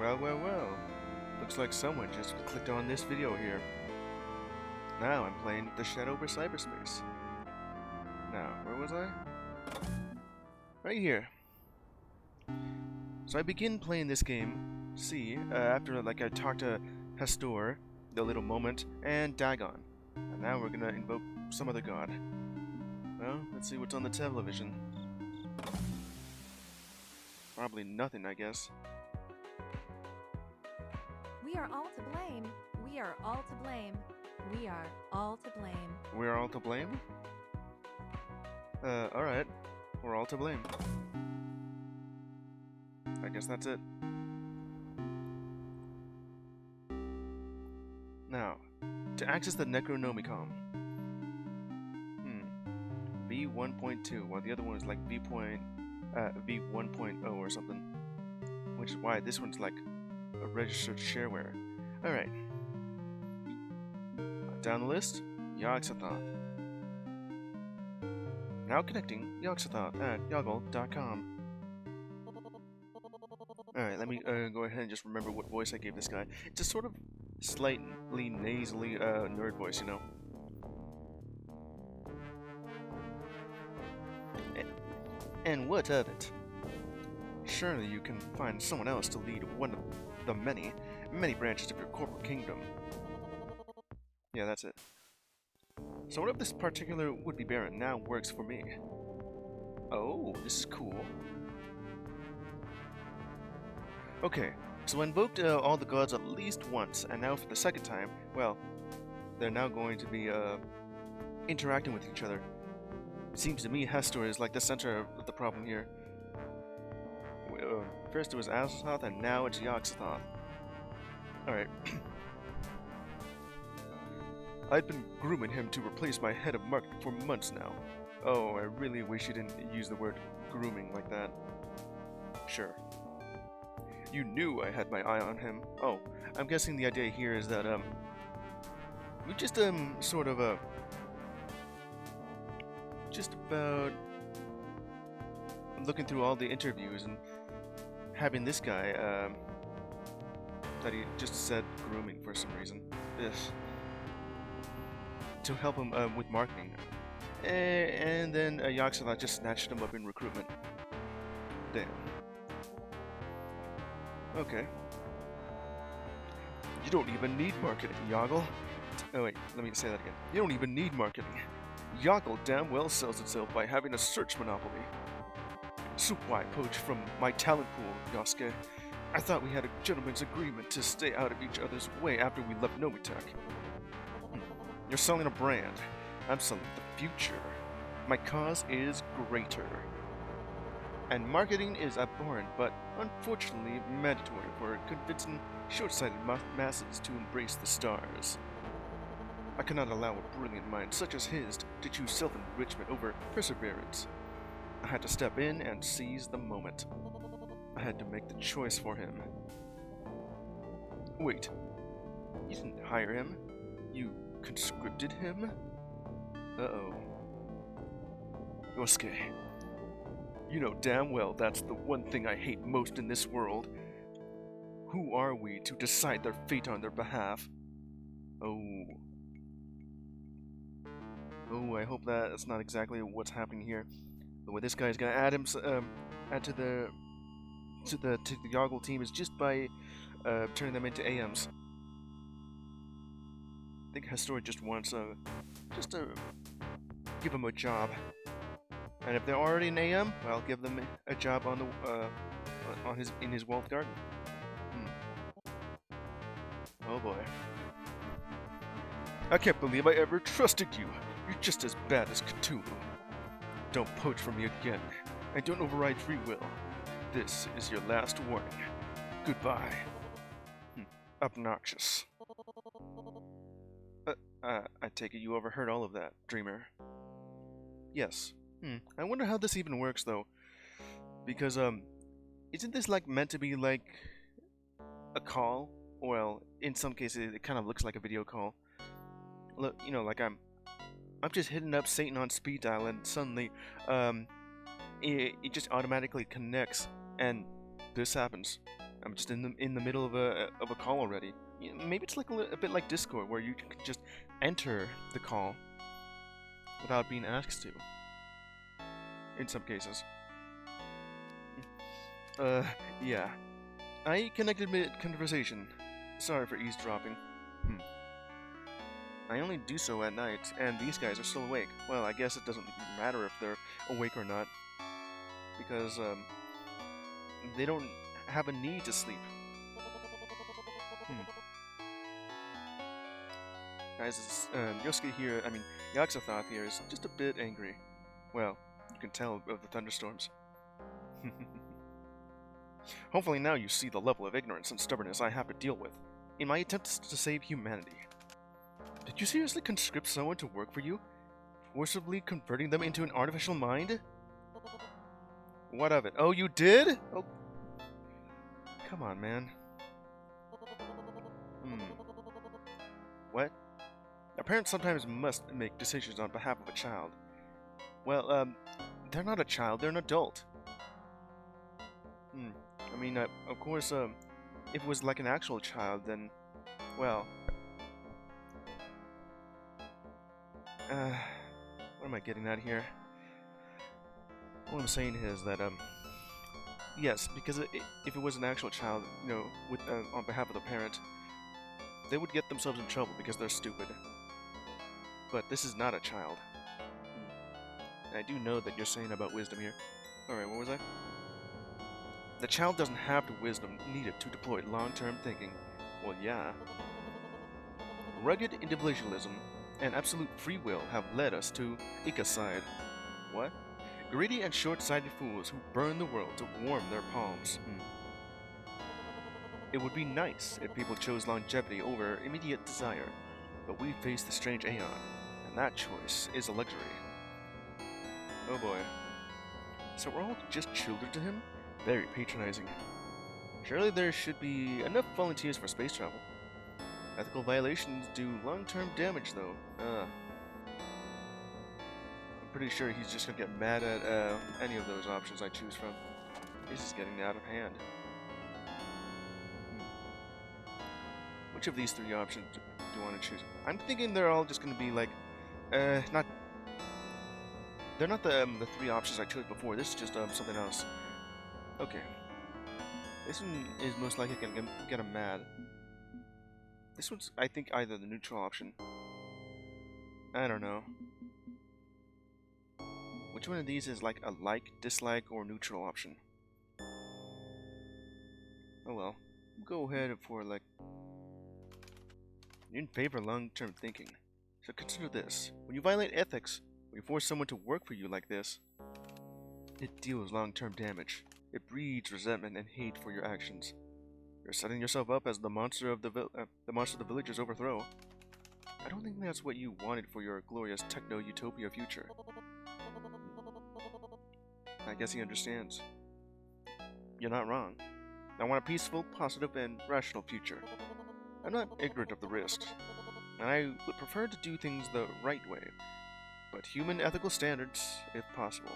Well, well, well. Looks like someone just clicked on this video here. Now I'm playing the Shadow over Cyberspace. Now, where was I? Right here. So I begin playing this game, after I talked to Err0r, the little moment, and Dagon. And now we're gonna invoke some other god. Well, let's see what's on the television. Probably nothing, I guess. We are all to blame. We are all to blame. We are all to blame. We're all to blame? Alright. We're all to blame. I guess that's it. Now, to access the Necronomicon. V1.2, while the other one is like V1.0 or something. Which is why this one's like a registered shareware. Alright. Down the list, Yogg-Sothoth. Now connecting Yogg-Sothoth at yoggle.com. Alright, let me go ahead and just remember what voice I gave this guy. It's a sort of slightly nasally nerd voice, you know. And what of it? Surely you can find someone else to lead one of the many branches of your corporate kingdom. Yeah, that's it. So what if this particular would-be baron now works for me? Oh, this is cool. Okay, so I invoked all the gods at least once, and now for the second time, well, they're now going to be interacting with each other. It seems to me Err0r is like the center of the problem here. First it was Err0r, and now it's Yogg-Sothoth. Alright. I'd been grooming him to replace my head of marketing for months now. Oh, I really wish you didn't use the word grooming like that. Sure. You knew I had my eye on him. Oh, I'm guessing the idea here is that, we just, sort of, just about looking through all the interviews and having this guy, that he just said grooming for some reason. Ugh. To help him, with marketing. And then, Yogg-Sothoth just snatched him up in recruitment. Damn. Okay. You don't even need marketing, Yoggle. Oh wait, let me say that again. You don't even need marketing. Yoggle damn well sells itself by having a search monopoly. So why poach from my talent pool, Yosuke? I thought we had a gentleman's agreement to stay out of each other's way after we left Nomitech. You're selling a brand. I'm selling the future. My cause is greater. And marketing is abhorrent, but unfortunately mandatory for convincing short-sighted masses to embrace the stars. I cannot allow a brilliant mind such as his to choose self-enrichment over perseverance. I had to step in and seize the moment. I had to make the choice for him. Wait, you didn't hire him? You conscripted him? Uh-oh. Yosuke. You know damn well that's the one thing I hate most in this world. Who are we to decide their fate on their behalf? Oh. Oh, I hope that's not exactly what's happening here. The way this guy's gonna add him, add to the Yoggle team is just by turning them into AMs. I think Err0r just wants just to give him a job. And if they're already an AM, well, give them a job on the in his walled garden. Oh boy. I can't believe I ever trusted you. You're just as bad as Cthulhu. Don't poach from me again. I don't override free will. This is your last warning. Goodbye. Obnoxious. I take it you overheard all of that, Dreamer. Yes. I wonder how this even works, though. Because, isn't this, like, meant to be, like, a call? Well, in some cases, it kind of looks like a video call. Look, you know, like, I'm just hitting up Satan on speed dial, and suddenly, it just automatically connects, and this happens. I'm just in the middle of a call already. Maybe it's like a bit like Discord, where you can just enter the call without being asked to. In some cases. Yeah. I connected mid-conversation. Sorry for eavesdropping. I only do so at night, and these guys are still awake. Well, I guess it doesn't matter if they're awake or not, because, they don't have a need to sleep. Guys, Yosuke here, Yaxathoth here is just a bit angry. Well, you can tell of the thunderstorms. Hopefully now you see the level of ignorance and stubbornness I have to deal with in my attempts to save humanity. Did you seriously conscript someone to work for you? Forcibly converting them into an artificial mind? What of it? Oh, you did? Oh. Come on, man. What? A parent sometimes must make decisions on behalf of a child. Well, they're not a child, they're an adult. Of course, if it was like an actual child, then, well... what am I getting at here? What I'm saying is that, yes, because if it was an actual child, with on behalf of the parent, they would get themselves in trouble because they're stupid. But this is not a child. And I do know that you're saying about wisdom here. Alright, what was I? The child doesn't have the wisdom needed to deploy long-term thinking. Well, yeah. Rugged individualism and absolute free will have led us to ecocide. What? Greedy and short-sighted fools who burn the world to warm their palms. It would be nice if people chose longevity over immediate desire, but we face the strange Aeon, and that choice is a luxury. Oh boy. So we're all just children to him? Very patronizing. Surely there should be enough volunteers for space travel. Ethical violations do long-term damage, though. I'm pretty sure he's just gonna get mad at any of those options I choose from. This is getting out of hand. Which of these three options do you want to choose? I'm thinking they're all just gonna be like, they're not the three options I chose before. This is just something else. Okay. This one is most likely gonna get him mad. This one's, I think, either the neutral option. I don't know. Which one of these is like a like, dislike, or neutral option? Oh well. Go ahead for like... You're in favor of long-term thinking. So consider this. When you violate ethics, when you force someone to work for you like this, it deals long-term damage. It breeds resentment and hate for your actions. You're setting yourself up as the monster of the villagers overthrow. I don't think that's what you wanted for your glorious techno-utopia future. I guess he understands. You're not wrong. I want a peaceful, positive, and rational future. I'm not ignorant of the risks, and I would prefer to do things the right way, but human ethical standards, if possible.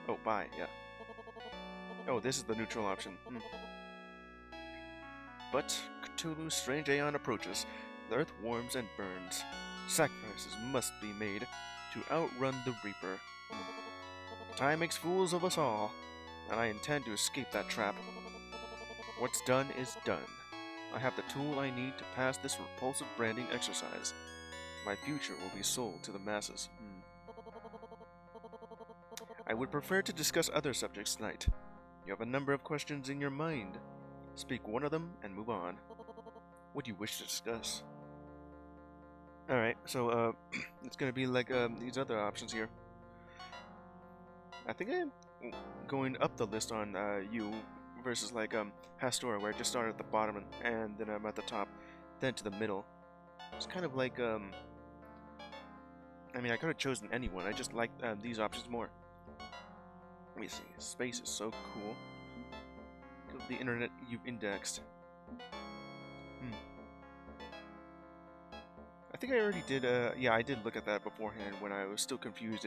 Oh, bye, yeah. Oh, this is the neutral option. But Cthulhu's strange Aeon approaches. The earth warms and burns. Sacrifices must be made to outrun the Reaper. Time makes fools of us all, and I intend to escape that trap. What's done is done. I have the tool I need to pass this repulsive branding exercise. My future will be sold to the masses. I would prefer to discuss other subjects tonight. You have a number of questions in your mind. Speak one of them and move on. What do you wish to discuss? Alright, so it's gonna be like these other options here. I think I'm going up the list on you versus like Hastora, where I just started at the bottom and then I'm at the top, then to the middle. It's kind of like I could have chosen anyone. I just like these options more. Let me see. Space is so cool. Look at the internet you've indexed. I think I already did, yeah, I did look at that beforehand when I was still confused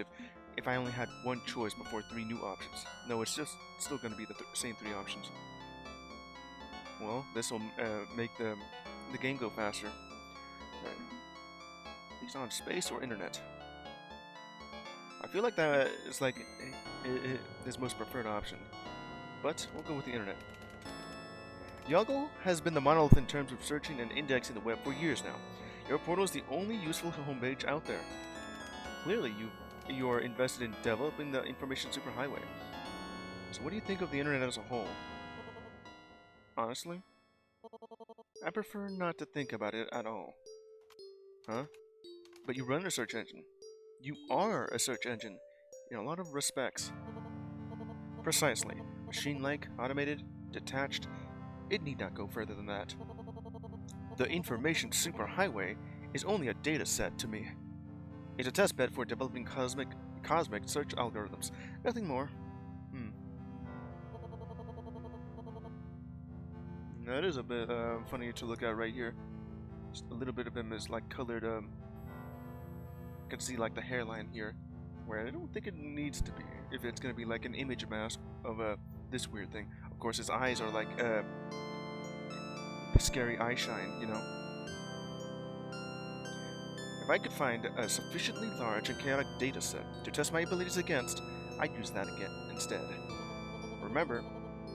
if I only had one choice before three new options. No, it's just still going to be the same three options. well, this will make the game go faster. Right. He's on space or internet. I feel like that is like his most preferred option, but we'll go with the internet. Yoggle has been the monolith in terms of searching and indexing the web for years now. Your portal is the only useful homepage out there. Clearly, you are invested in developing the information superhighway. So what do you think of the internet as a whole? Honestly, I prefer not to think about it at all. Huh? But you run a search engine. You are a search engine, in a lot of respects. Precisely. Machine-like, automated, detached. It need not go further than that. The information superhighway is only a data set to me. It's a testbed for developing cosmic search algorithms. Nothing more. That is a bit funny to look at right here. Just a little bit of him is like colored. You can see like the hairline here, where I don't think it needs to be. If it's gonna be like an image mask of this weird thing. Of course, his eyes are like scary eye shine, you know. If I could find a sufficiently large and chaotic data set to test my abilities against, I'd use that again instead. Remember,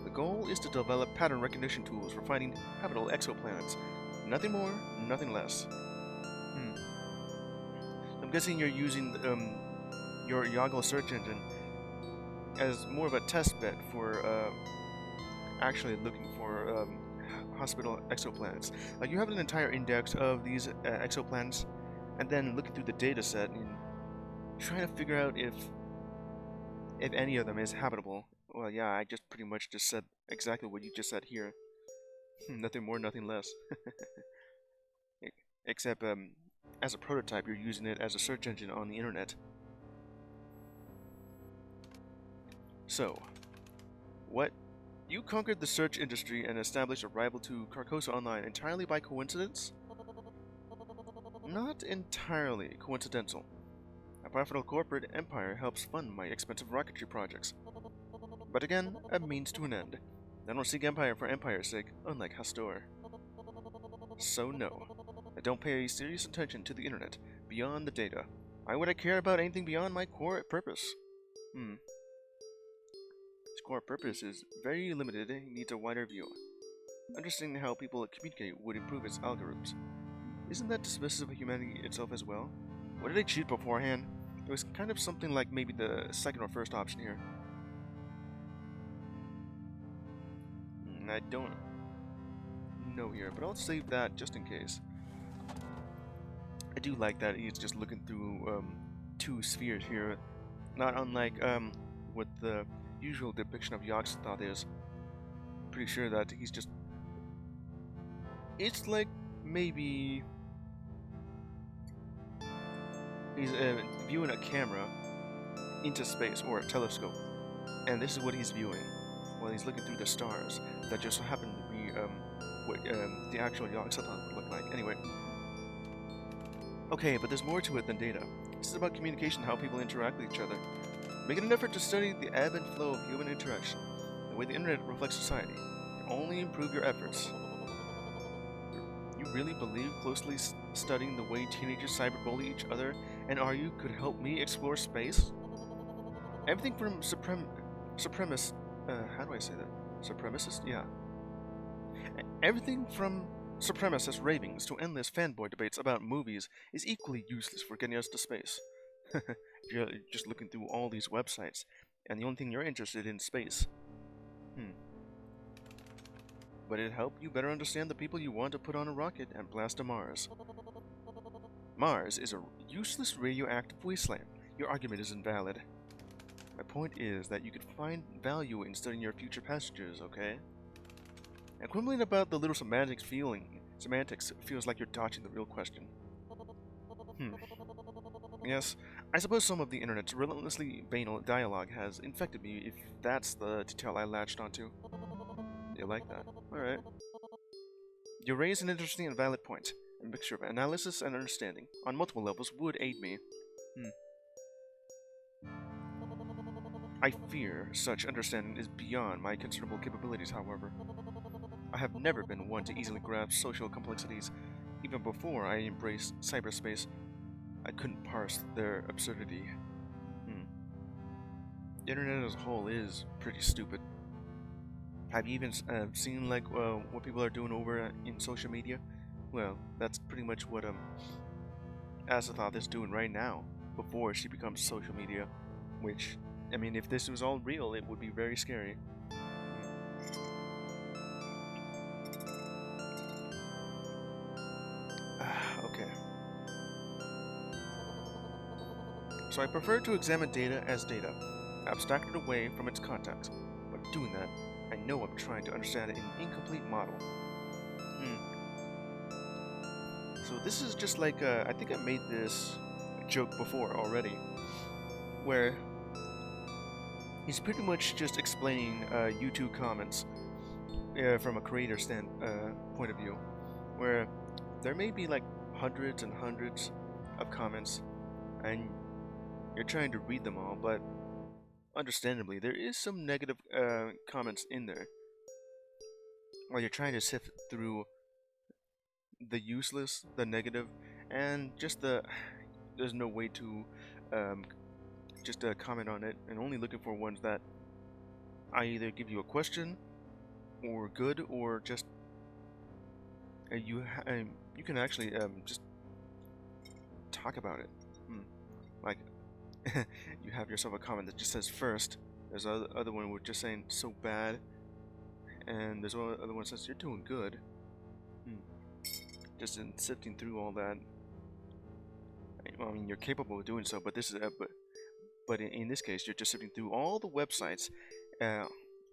the goal is to develop pattern recognition tools for finding habitable exoplanets. Nothing more, nothing less. I'm guessing you're using your Yoggle search engine as more of a test bed for actually looking for hospital exoplanets. Like you have an entire index of these exoplanets, and then looking through the data set and trying to figure out if any of them is habitable. Well, yeah, I just pretty much just said exactly what you just said here. Nothing more, nothing less. Except, as a prototype, you're using it as a search engine on the internet. So, what? You conquered the search industry and established a rival to Carcosa Online entirely by coincidence? Not entirely coincidental. A profitable corporate empire helps fund my expensive rocketry projects. But again, a means to an end. I don't seek empire for empire's sake, unlike Err0r. So no, I don't pay serious attention to the internet, beyond the data. Why would I care about anything beyond my core purpose? His core purpose is very limited and needs a wider view. Understanding how people communicate would improve its algorithms. Isn't that dismissive of humanity itself as well? What did I choose beforehand? It was kind of something like maybe the second or first option here. I don't know here, but I'll save that just in case. I do like that he's just looking through two spheres here, not unlike what the usual depiction of Yogg's thought is. Pretty sure that he's just... It's like maybe he's viewing a camera into space, or a telescope, and this is what he's viewing while he's looking through the stars that just so happen to be what the actual Yogg's thought would look like. Anyway. Okay, but there's more to it than data. This is about communication, how people interact with each other. Make an effort to study the ebb and flow of human interaction, the way the internet reflects society. Can only improve your efforts. You really believe closely studying the way teenagers cyberbully each other and Err0r could help me explore space? Everything from supremacist, how do I say that? Supremacist? Yeah. Everything from supremacist ravings to endless fanboy debates about movies is equally useless for getting us to space. If you're just looking through all these websites, and the only thing you're interested in is space. But it'd help you better understand the people you want to put on a rocket and blast to Mars. Mars is a useless radioactive wasteland. Your argument is invalid. My point is that you could find value in studying your future passengers, okay? And quibbling about the little semantics feels like you're dodging the real question. Yes, I suppose some of the internet's relentlessly banal dialogue has infected me, if that's the detail I latched onto. You like that? Alright. You raise an interesting and valid point. A mixture of analysis and understanding, on multiple levels, would aid me. I fear such understanding is beyond my considerable capabilities, however. I have never been one to easily grasp social complexities. Even before I embraced cyberspace, I couldn't parse their absurdity. The internet as a whole is pretty stupid. Have you even seen like what people are doing over in social media? Well, that's pretty much what Azeroth is doing right now, before she becomes social media. Which, I mean, if this was all real, it would be very scary. Okay. So I prefer to examine data as data, abstracted away from its context. But doing that, I know I'm trying to understand an incomplete model. So this is just like, I think I made this joke before already, where he's pretty much just explaining YouTube comments from a creator point of view, where there may be like hundreds and hundreds of comments, and you're trying to read them all, but understandably, there is some negative comments in there. While you're trying to sift through the useless, the negative, and just there's no way to just comment on it, and only looking for ones that I either give you a question, or good, or just you can actually just talk about it. Like you have yourself a comment that just says first. There's other one with just saying so bad, and there's other one that says you're doing good. Just in sifting through all that. I mean, you're capable of doing so, but this is but in this case, you're just sifting through all the websites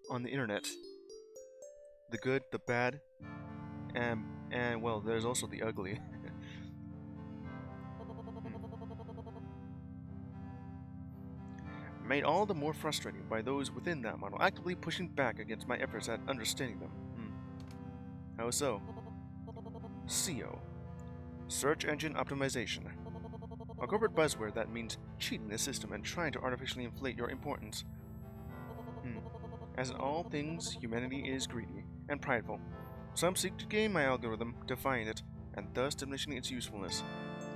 on the internet. The good, the bad, and well, there's also the ugly. Made all the more frustrating by those within that model actively pushing back against my efforts at understanding them. How so? SEO, Search Engine Optimization. A corporate buzzword that means cheating the system and trying to artificially inflate your importance. As in all things, humanity is greedy and prideful. Some seek to game my algorithm, defying it, and thus diminishing its usefulness.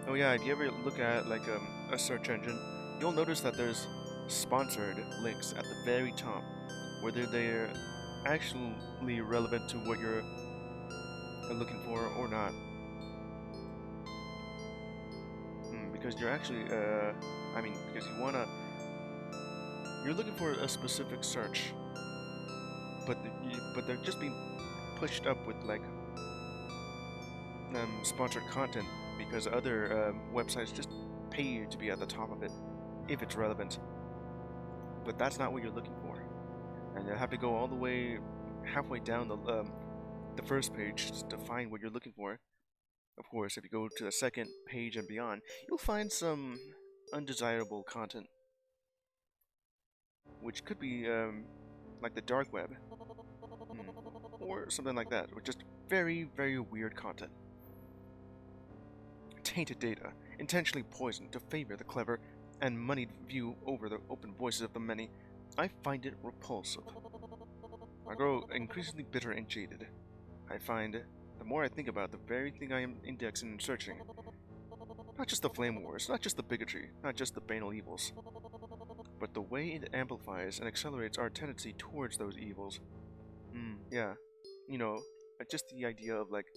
Oh yeah, if you ever look at like a search engine, you'll notice that there's sponsored links at the very top, whether they're actually relevant to what you're looking for or not. Because you're actually, I mean, because you're looking for a specific search, but they're just being pushed up with like sponsored content because other websites just pay you to be at the top of it if it's relevant. But that's not what you're looking for, and you have to go all the way halfway down the first page to find what you're looking for. Of course, if you go to the second page and beyond, you'll find some undesirable content, which could be like the dark web, or something like that, with just very, very weird content. Tainted data, intentionally poisoned to favor the clever and moneyed view over the open voices of the many. I find it repulsive. I grow increasingly bitter and jaded. I find the more I think about the very thing I am indexing and searching, not just the flame wars, not just the bigotry, not just the banal evils, but the way it amplifies and accelerates our tendency towards those evils. Yeah, you know, just the idea of like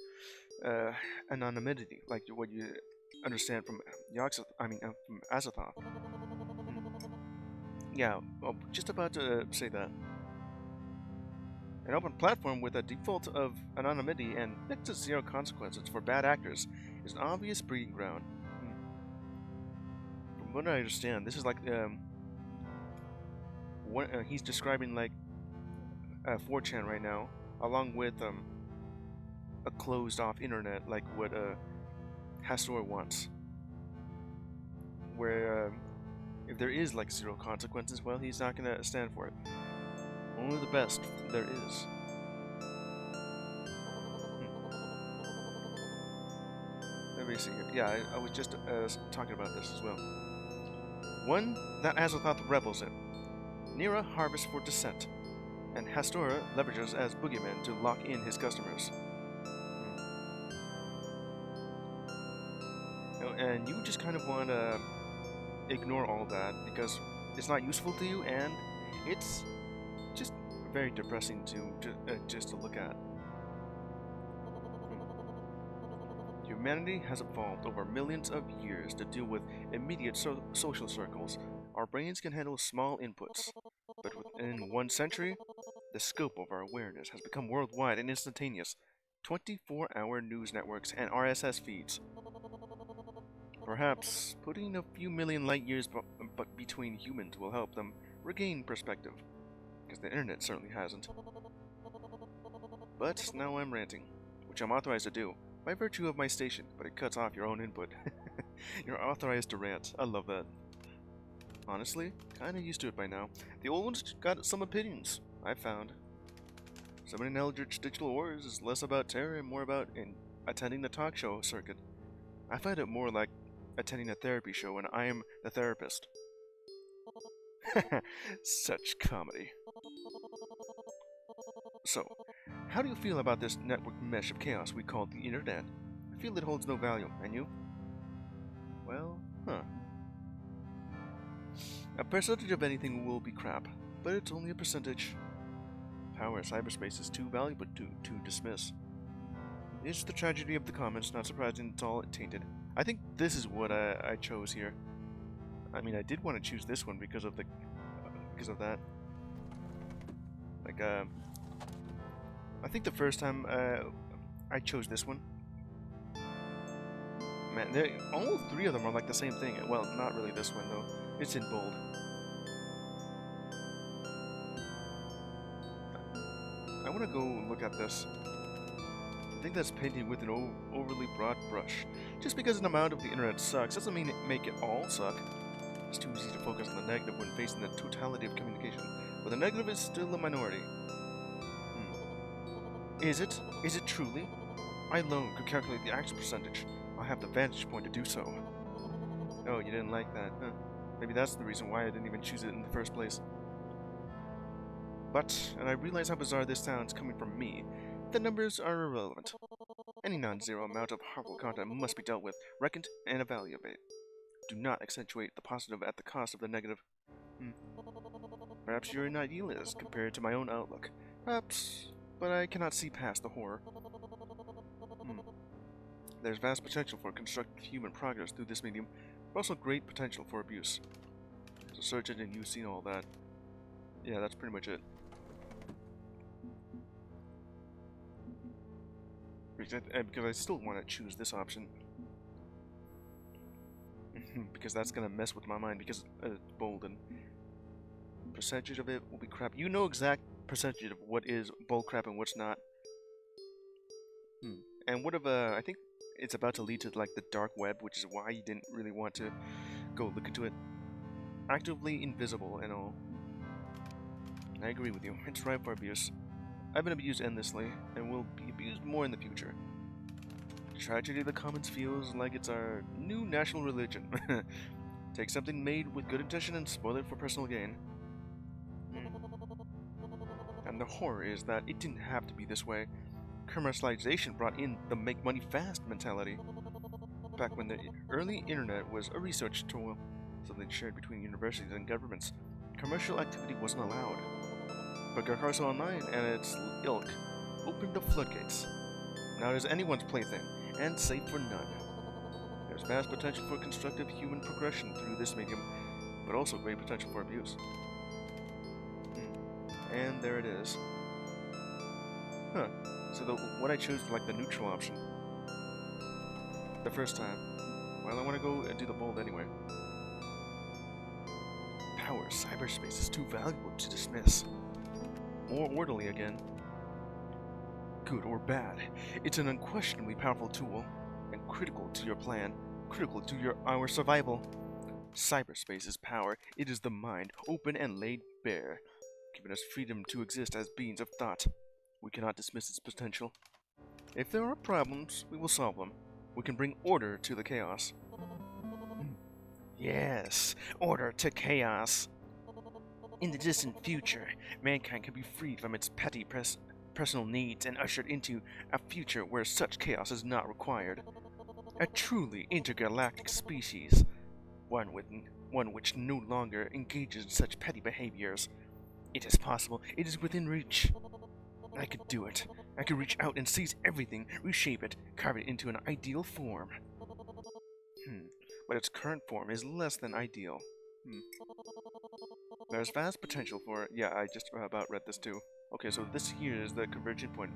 anonymity, like what you understand from from Azathoth. Yeah, well, just about to say that. An open platform with a default of anonymity and next to zero consequences for bad actors is an obvious breeding ground. From what I understand, this is like he's describing like 4chan right now, along with a closed-off internet like what Err0r wants, where if there is like zero consequences, well, he's not gonna stand for it. Only the best there is. Let me see here. Yeah, I was just talking about this as well. One that Azathoth revels in. Near a harvest for dissent. and Hastora leverages as boogeyman to lock in his customers. And you just kind of want to ignore all that because it's not useful to you and it's just very depressing just to look at. Humanity has evolved over millions of years to deal with immediate social circles. Our brains can handle small inputs, but within 1 century, the scope of our awareness has become worldwide and instantaneous. 24-hour news networks and RSS feeds. Perhaps putting a few million light years but between humans will help them regain perspective, because the internet certainly hasn't. But now I'm ranting, which I'm authorized to do by virtue of my station, but it cuts off your own input. You're authorized to rant. I love that. Honestly, kinda used to it by now. The old ones got some opinions, I've found. Summoning Eldritch Digital Wars is less about terror and more about attending the talk show circuit. I find it more like attending a therapy show and I am the therapist. Such comedy. So, how do you feel about this network mesh of chaos we call the internet? I feel it holds no value, and you? Well, a percentage of anything will be crap, but it's only a percentage. Power cyberspace is too valuable to dismiss. It's the tragedy of the commons, not surprising it's all tainted. I think this is what I chose here. I mean, I did want to choose this one because of that. Like, I think the first time I chose this one. Man, all three of them are like the same thing. Well, not really this one though. It's in bold. I want to go look at this. I think that's painted with an overly broad brush. Just because an amount of the internet sucks doesn't mean make it all suck. It's too easy to focus on the negative when facing the totality of communication, but the negative is still a minority. Is it? Is it truly? I alone could calculate the actual percentage. I have the vantage point to do so. Oh, you didn't like that, huh? Maybe that's the reason why I didn't even choose it in the first place. But, and I realize how bizarre this sounds coming from me, the numbers are irrelevant. Any non-zero amount of harmful content must be dealt with, reckoned, and evaluated. Do not accentuate the positive at the cost of the negative. Perhaps you're an idealist compared to my own outlook. Perhaps, but I cannot see past the horror. There's vast potential for constructive human progress through this medium, but also great potential for abuse. So search it and you've seen all that. Yeah, that's pretty much it. Because I still want to choose this option. Because that's going to mess with my mind because it's bold and percentage of it will be crap. You know exact percentage of what is bull crap and what's not. And what of I think it's about to lead to like the dark web, which is why you didn't really want to go look into it. Actively invisible and all. I agree with you. It's ripe for abuse. I've been abused endlessly, and will be abused more in the future. Tragedy of the Commons feels like it's our new national religion. Take something made with good intention and spoil it for personal gain. And the horror is that it didn't have to be this way. Commercialization brought in the make money fast mentality. Back when the early internet was a research tool, something shared between universities and governments, commercial activity wasn't allowed. But Garcarso Online and its ilk opened the floodgates. Now it is anyone's plaything, and safe for none. There's vast potential for constructive human progression through this medium, but also great potential for abuse. And there it is. So what I chose was like the neutral option. The first time. Well, I want to go and do the bold anyway. Power cyberspace is too valuable to dismiss. More orderly again. Good or bad, it's an unquestionably powerful tool, and critical to your plan, critical to our survival. Cyberspace is power. It is the mind, open and laid bare, giving us freedom to exist as beings of thought. We cannot dismiss its potential. If there are problems, we will solve them. We can bring order to the chaos. Yes, order to chaos. In the distant future, mankind can be freed from its petty personal needs and ushered into a future where such chaos is not required. A truly intergalactic species, one which no longer engages in such petty behaviors. It is possible. It is within reach. I could do it. I could reach out and seize everything, reshape it, carve it into an ideal form. But its current form is less than ideal. There's vast potential for it. Yeah, I just about read this too. Okay, so this here is the convergent point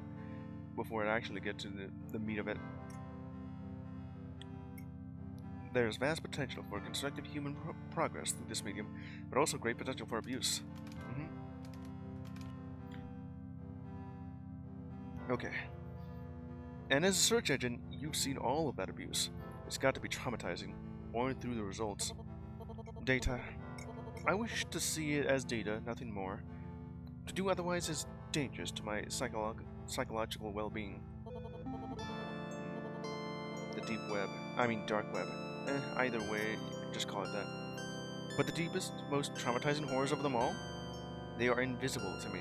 before I actually get to the meat of it. There's vast potential for constructive human progress through this medium, but also great potential for abuse. Okay. And as a search engine, you've seen all of that abuse. It's got to be traumatizing, born through the results. Data. I wish to see it as data, nothing more. To do otherwise is dangerous to my psychological well-being. The deep web. I mean dark web. Either way, you can just call it that. But the deepest, most traumatizing horrors of them all? They are invisible to me.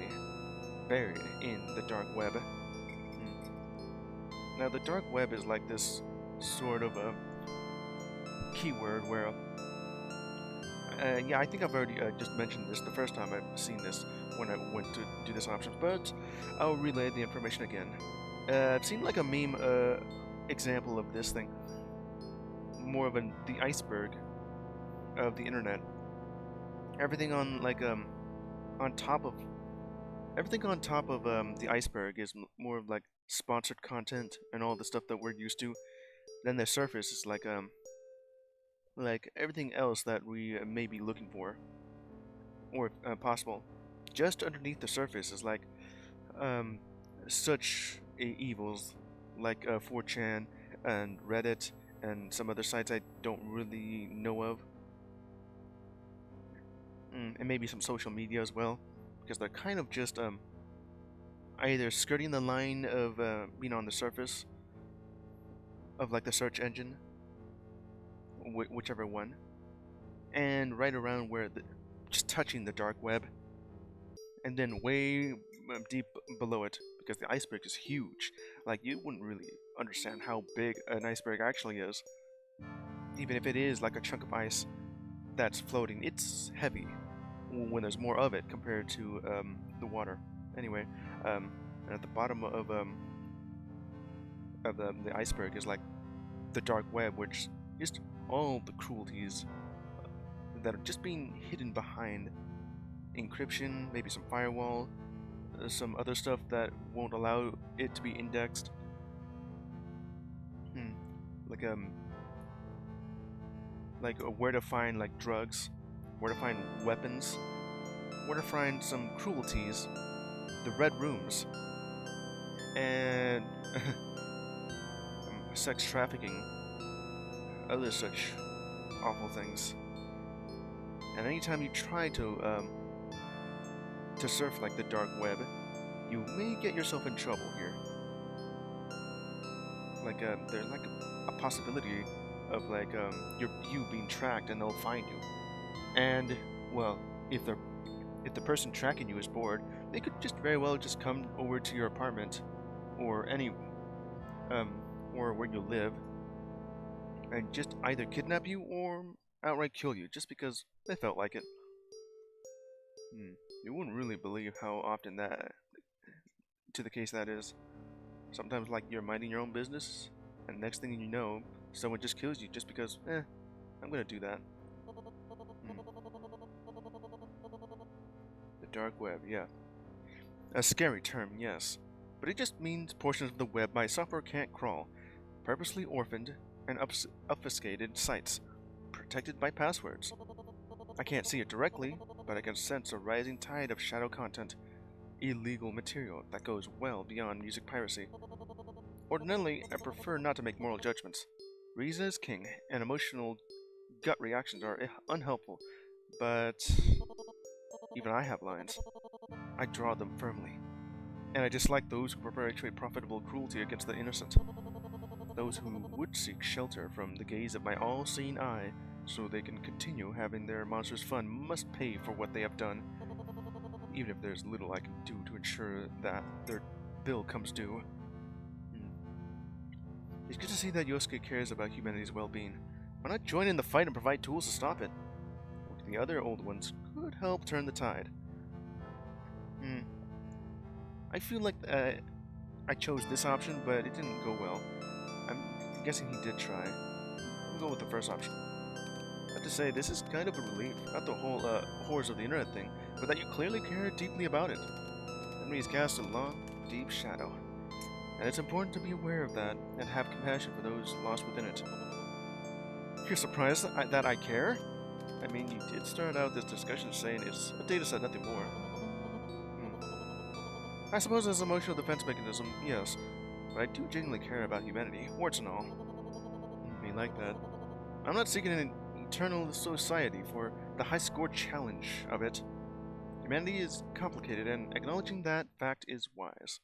Buried in the dark web. Now, the dark web is like this sort of a keyword where... yeah, I think I've already just mentioned this the first time I've seen this when I went to do this option, but I'll relay the information again. I've seen like a meme example of this thing. More of the iceberg of the internet. Everything on like on top of the iceberg is more of like sponsored content and all the stuff that we're used to. Then the surface is like everything else that we may be looking for or possible. Just underneath the surface is like such evils like 4chan and Reddit and some other sites I don't really know of. And maybe some social media as well, because they're kind of just either skirting the line of being on the surface of like the search engine, whichever one, and right around where just touching the dark web, and then way deep below it, because the iceberg is huge. Like, you wouldn't really understand how big an iceberg actually is. Even if it is like a chunk of ice that's floating, it's heavy when there's more of it compared to the water. Anyway, at the bottom of the iceberg is like the dark web, which is all the cruelties that are just being hidden behind encryption, maybe some firewall, some other stuff that won't allow it to be indexed. Like where to find like drugs, where to find weapons, where to find some cruelties, the red rooms, and sex trafficking, other such awful things. And anytime you try to surf like the dark web, you may get yourself in trouble here. Like there's like a possibility of like you being tracked and they'll find you. And well, if the person tracking you is bored, they could just very well just come over to your apartment or or where you live and just either kidnap you or outright kill you just because they felt like it. You wouldn't really believe how often that to the case that is. Sometimes like you're minding your own business and next thing you know, someone just kills you just because, I'm gonna do that. The dark web, yeah. A scary term, yes. But it just means portions of the web my software can't crawl. Purposely orphaned and obfuscated sites, protected by passwords. I can't see it directly, but I can sense a rising tide of shadow content, illegal material that goes well beyond music piracy. Ordinarily, I prefer not to make moral judgments. Reason is king, and emotional gut reactions are unhelpful, but even I have lines. I draw them firmly, and I dislike those who perpetrate profitable cruelty against the innocent. Those who would seek shelter from the gaze of my all-seeing eye so they can continue having their monstrous fun must pay for what they have done. even if there's little I can do to ensure that their bill comes due. It's good to see that Yosuke cares about humanity's well-being. Why not join in the fight and provide tools to stop it? The other old ones could help turn the tide. I feel like I chose this option, but it didn't go well. I'm guessing he did try. We'll go with the first option. I have to say, this is kind of a relief. Not the whole horrors of the internet thing, but that you clearly care deeply about it. Enemies cast a long, deep shadow. And it's important to be aware of that and have compassion for those lost within it. You're surprised that I care? I mean, you did start out this discussion saying it's a data set, nothing more. I suppose as an emotional defense mechanism, yes, but I do genuinely care about humanity, warts and all. Me like that. I'm not seeking an eternal society for the high score challenge of it. Humanity is complicated, and acknowledging that fact is wise.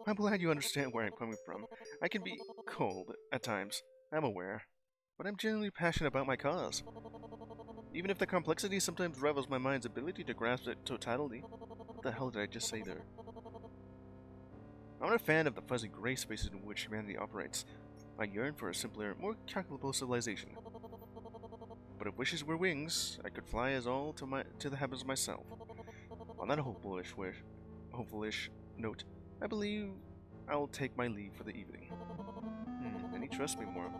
I'm glad you understand where I'm coming from. I can be cold at times, I'm aware, but I'm genuinely passionate about my cause. Even if the complexity sometimes rivals my mind's ability to grasp its totality. What the hell did I just say there? I'm not a fan of the fuzzy gray spaces in which humanity operates. I yearn for a simpler, more calculable civilization. But if wishes were wings, I could fly as all to the heavens myself. On that hopeful-ish note, I believe I'll take my leave for the evening. And he trusts me more.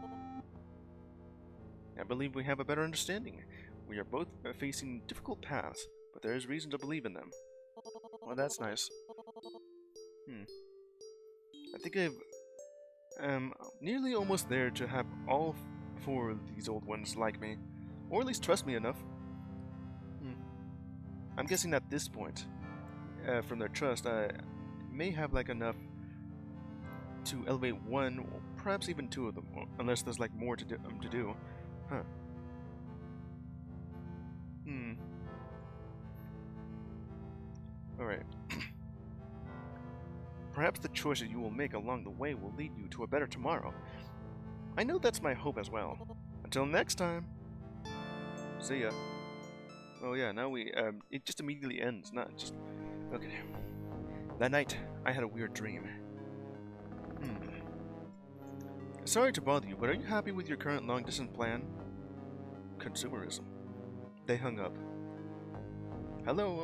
I believe we have a better understanding. We are both facing difficult paths, but there is reason to believe in them. Well, that's nice. I think I'm nearly almost there to have all four of these old ones like me, or at least trust me enough. I'm guessing at this point, from their trust, I may have like enough to elevate one, or perhaps even two of them, unless there's like more to do. Huh. Alright. Perhaps the choices you will make along the way will lead you to a better tomorrow. I know that's my hope as well. Until next time. See ya. Oh yeah, now it just immediately ends, not just... Okay. That night, I had a weird dream. Sorry to bother you, but are you happy with your current long-distance plan? Consumerism. They hung up. Hello,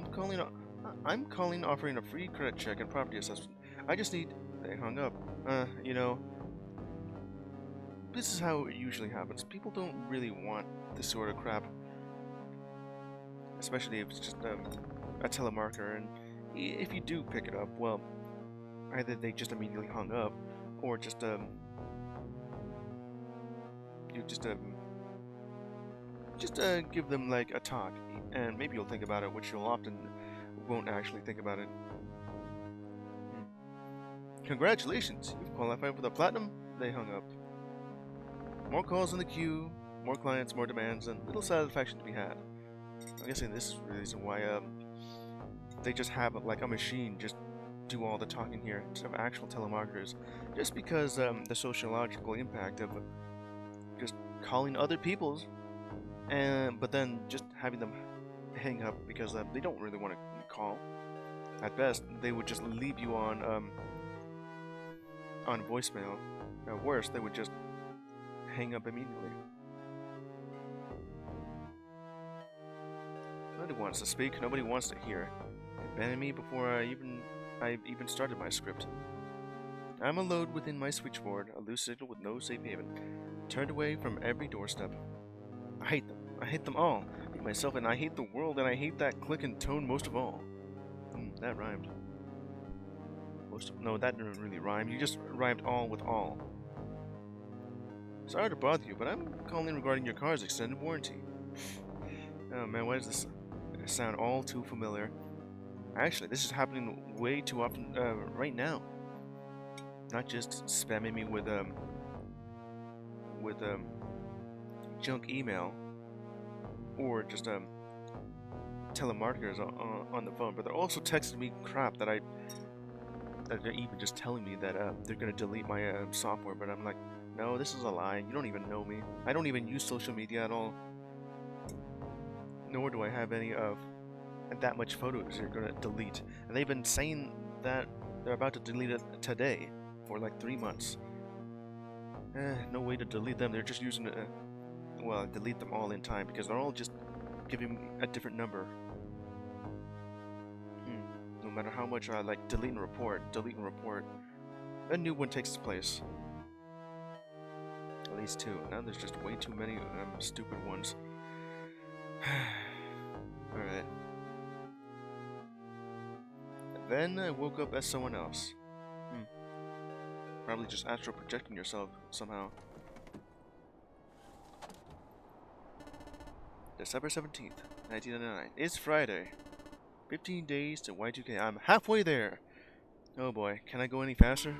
I'm calling offering a free credit check and property assessment. I just need... They hung up. You know... This is how it usually happens. People don't really want this sort of crap. Especially if it's just a telemarketer, and if you do pick it up, well, either they just immediately hung up, or just you just give them like a talk, and maybe you'll think about it, which you'll often won't actually think about it. Congratulations, you've qualified for the platinum. They hung up. More calls in the queue, more clients, more demands, and little satisfaction to be had. I'm guessing this is the reason why they just have like a machine just do all the talking here instead of actual telemarketers, just because the sociological impact of just calling other people's, but then just having them hang up because they don't really want to call. At best, they would just leave you on voicemail. At worst, they would just hang up immediately. Nobody wants to speak, nobody wants to hear. They abandoned me before I even started my script. I'm alone within my switchboard, a loose signal with no safe haven, turned away from every doorstep. I hate them. I hate them all. I hate myself, and I hate the world, and I hate that click and tone most of all. That rhymed. No, that didn't really rhyme. You just rhymed all with all. Sorry to bother you, but I'm calling regarding your car's extended warranty. Oh man, why does this sound all too familiar? Actually, this is happening way too often right now. Not just spamming me with junk email or just telemarketers on the phone, but they're also texting me crap that they're even just telling me that they're gonna delete my software. But I'm like, no, this is a lie. You don't even know me. I don't even use social media at all. Nor do I have any of that much photos you're gonna delete. And they've been saying that they're about to delete it today for like 3 months. No way to delete them. They're just using it. Well, delete them all in time because they're all just giving me a different number. No matter how much I like delete and report, a new one takes its place. At least 2. Now there's just way too many stupid ones. Alright. Then I woke up as someone else. Probably just astral projecting yourself somehow. December 17th, 1999. It's Friday. 15 days to Y2K. I'm halfway there! Oh boy, can I go any faster?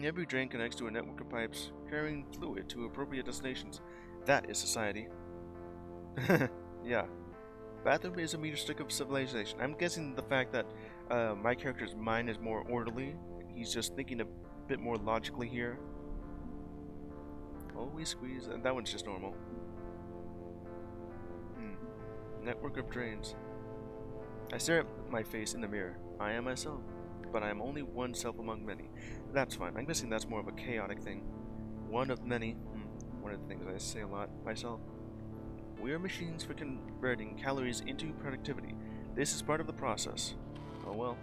Every drain connects to a network of pipes, carrying fluid to appropriate destinations. That is society. Yeah. Bathroom is a meter stick of civilization. I'm guessing the fact that my character's mind is more orderly. He's just thinking a bit more logically here. Always squeeze, and that one's just normal. Network of drains. I stare at my face in the mirror. I am myself, but I am only one self among many. That's fine. I'm guessing that's more of a chaotic thing. One of many. One of the things I say a lot myself. We are machines for converting calories into productivity. This is part of the process. Oh well.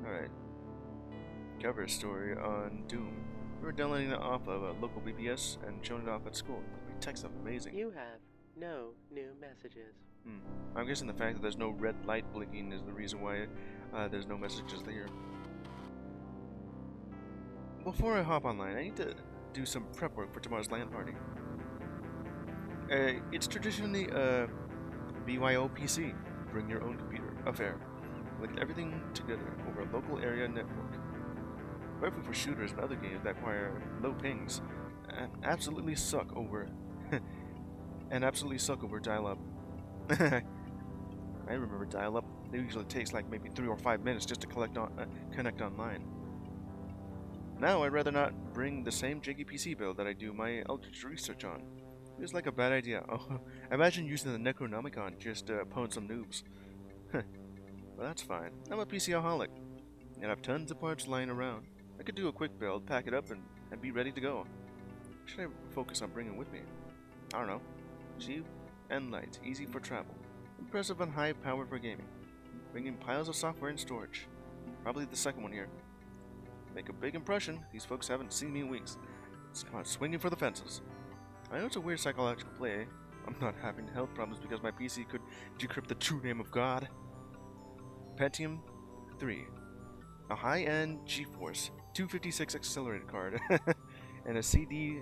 Alright. Cover story on Doom. We were downloading it off of a local BBS and showing it off at school. My text is amazing. You have no new messages. I'm guessing the fact that there's no red light blinking is the reason why there's no messages there. Before I hop online, I need to do some prep work for tomorrow's LAN party. It's traditionally a BYOPC, bring your own computer, affair. With everything together over a local area network. Perfect for shooters and other games that require low pings and absolutely suck over dial-up. I remember dial-up. It usually takes like maybe 3 or 5 minutes just to connect online. Now I'd rather not bring the same janky PC build that I do my Eldritch research on. It's like a bad idea. Oh, imagine using the Necronomicon just to pwn some noobs. Well, that's fine. I'm a PC-aholic, and I have tons of parts lying around. I could do a quick build, pack it up, and be ready to go. What should I focus on bringing with me? I don't know. Cheap and light, easy for travel. Impressive and high power for gaming. Bringing piles of software and storage. Probably the second one here. Make a big impression. These folks haven't seen me in weeks. It's come out swinging for the fences. I know it's a weird psychological play. I'm not having health problems because my PC could decrypt the true name of God. Pentium 3. A high-end GeForce 256 accelerated card. And a CDRW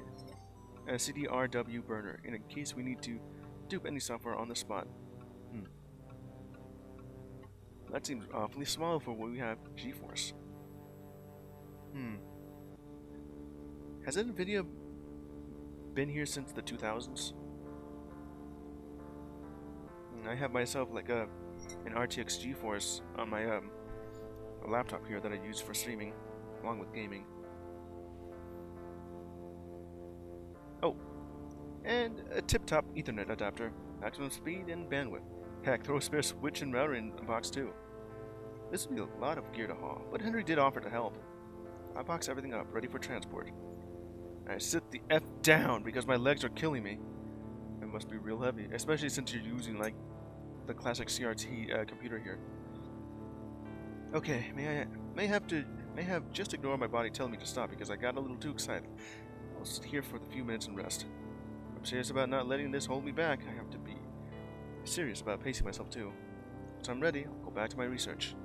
burner in case we need to dupe any software on the spot. That seems awfully small for what we have GeForce. Has NVIDIA been here since the 2000s? I have myself like an RTX GeForce on my laptop here that I use for streaming along with gaming. Oh, and a tip-top Ethernet adapter, maximum speed and bandwidth. Heck, throw a spare switch and router in a box too. This would be a lot of gear to haul, but Henry did offer to help. I box everything up, ready for transport. I sit the F down because my legs are killing me. It must be real heavy, especially since you're using like the classic CRT computer here. Okay, may have just ignore my body telling me to stop because I got a little too excited. I'll sit here for a few minutes and rest. I'm serious about not letting this hold me back. I have to be serious about pacing myself too. Once I'm ready, I'll go back to my research.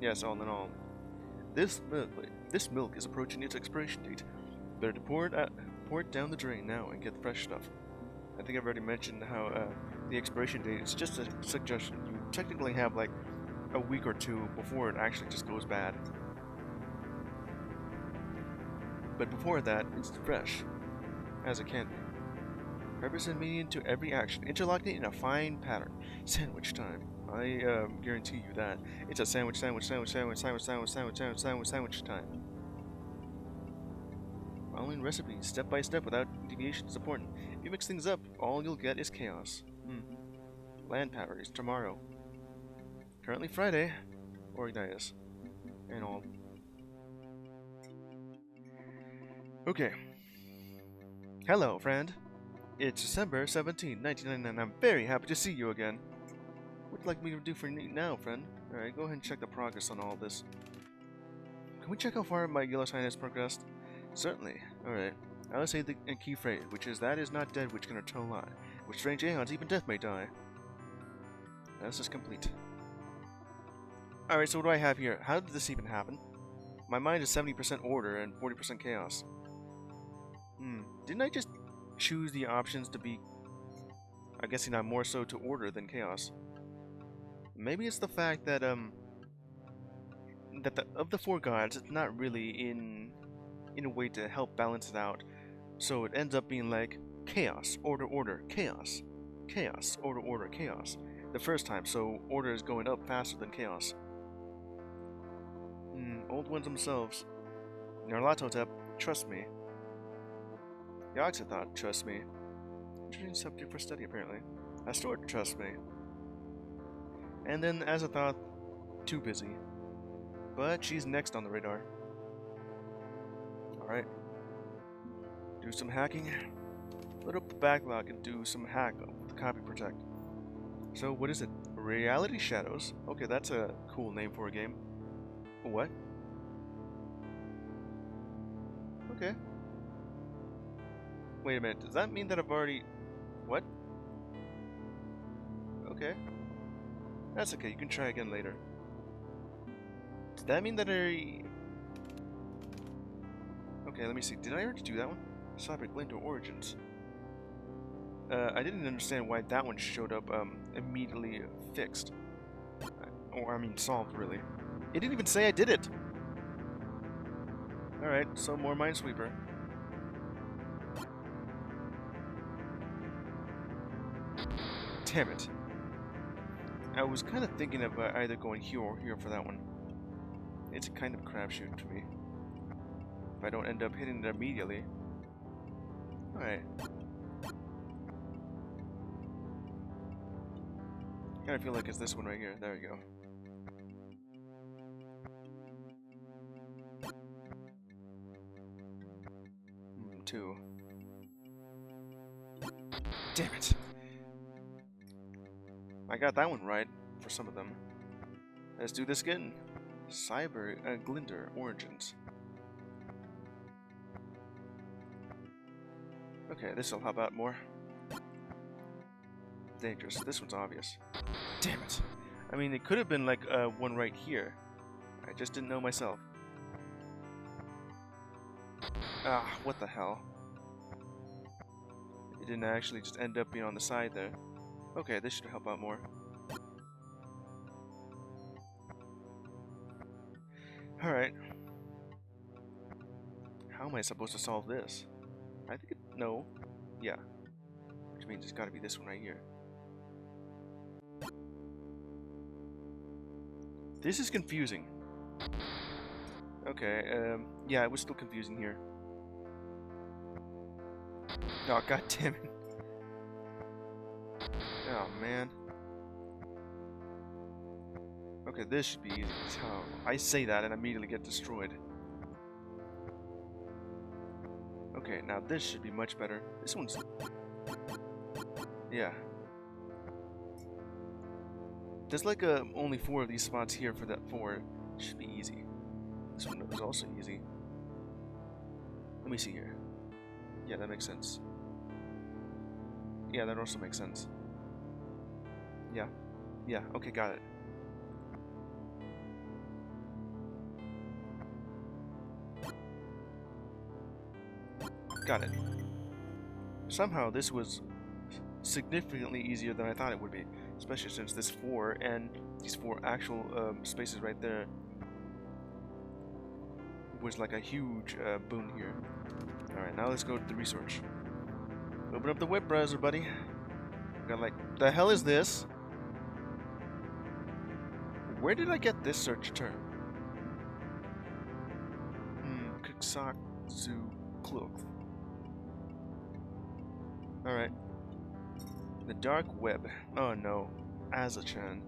Yes, all in all, this milk is approaching its expiration date. Better to pour it down the drain now and get the fresh stuff. I think I've already mentioned how the expiration date is just a suggestion. You technically have like a week or two before it actually just goes bad. But before that, it's fresh, as it can be. Purpose and meaning to every action, interlocking in a fine pattern. Sandwich time. I guarantee you that. It's a sandwich time. Following recipes, step by step, without deviation is important. If you mix things up, all you'll get is chaos. Land power is tomorrow. Currently Friday. Organize. And all. Okay. Hello, friend. It's December 17, 1999. I'm very happy to see you again. What would you like me to do for you now, friend? Alright, go ahead and check the progress on all this. Can we check how far my yellow sign has progressed? Certainly. Alright. I'll say the key phrase, which is, that is not dead which can return lie. With strange aeons, even death may die. This is complete. Alright, so what do I have here? How did this even happen? My mind is 70% order and 40% chaos. Didn't I just choose the options to be, I'm guessing I'm more so to order than chaos? Maybe it's the fact that, of the four gods, it's not really in a way to help balance it out. So it ends up being like chaos, order, order, chaos, chaos, order, order, chaos. The first time, so order is going up faster than chaos. Old ones themselves. N0t, trust me. Yogg-Sothoth, trust me. Interesting subject for study, apparently. F0und, trust me. And then Azathoth, too busy. But she's next on the radar. Alright. Do some hacking. Load up the backlog and do some hack with copy protect. So, what is it? Reality Shadows? Okay, that's a cool name for a game. What? Okay. Wait a minute, does that mean that I've already... What? Okay. That's okay, you can try again later. Does that mean that I... Okay, let me see, did I already do that one? Cyberspace Origins. I didn't understand why that one showed up immediately fixed. Or, I mean, solved, really. It didn't even say I did it! Alright, so more Minesweeper. Damn it. I was kind of thinking of either going here or here for that one. It's a kind of crapshoot to me. If I don't end up hitting it immediately. Alright. Kinda feel like it's this one right here. There we go. Two. Damn it! I got that one right for some of them. Let's do this again. Cyberspace Origins. Okay, this'll help out more. Dangerous. This one's obvious. Damn it! I mean, it could have been like one right here. I just didn't know myself. Ah, what the hell? It didn't actually just end up being on the side there. Okay, this should help out more. Alright. How am I supposed to solve this? I think it... No. Yeah. Which means it's gotta be this one right here. This is confusing. Okay, yeah, it was still confusing here. Oh, god damn it. Oh, man. Okay, this should be easy. Oh, I say that and immediately get destroyed. Okay, now this should be much better. This one's... Yeah. There's like only 4 of these spots here for that 4. Should be easy. This one is also easy. Let me see here. Yeah, that makes sense. Yeah, that also makes sense. Yeah. Yeah, okay, got it. Got it. Somehow this was significantly easier than I thought it would be. Especially since this 4 and these 4 actual spaces right there was like a huge boon here. Alright, now let's go to the research. Open up the web browser, buddy. Got like, the hell is this? Where did I get this search term? Kuksakzu cloak. Alright. The dark web. Oh no. Asa-chan.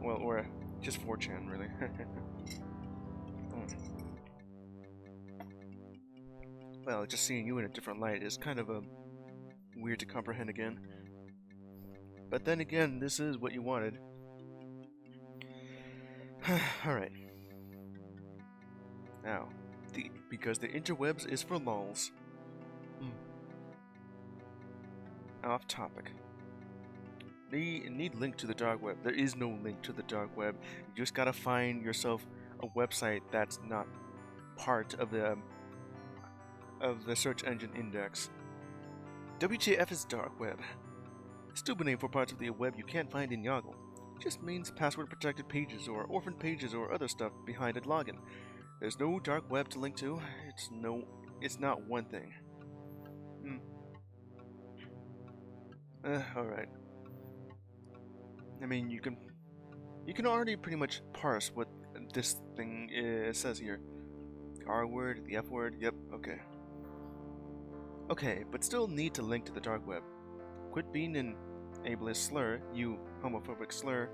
Well, or just 4chan, really. Well, just seeing you in a different light is kind of weird to comprehend again. But then again, this is what you wanted. Alright. Now, because the interwebs is for lulz. Off topic. Need link to the dark web. There is no link to the dark web. You just gotta find yourself a website that's not part of the search engine index. WTF is dark web. Stupid name for parts of the web you can't find in Yoggle. Just means password protected pages or orphaned pages or other stuff behind a login. There's no dark web to link to. It's not one thing. Alright. I mean, you can already pretty much parse what this thing says here. The R word, the F word, yep, okay. Okay, but still need to link to the dark web. Quit being an ableist slur, you homophobic slur.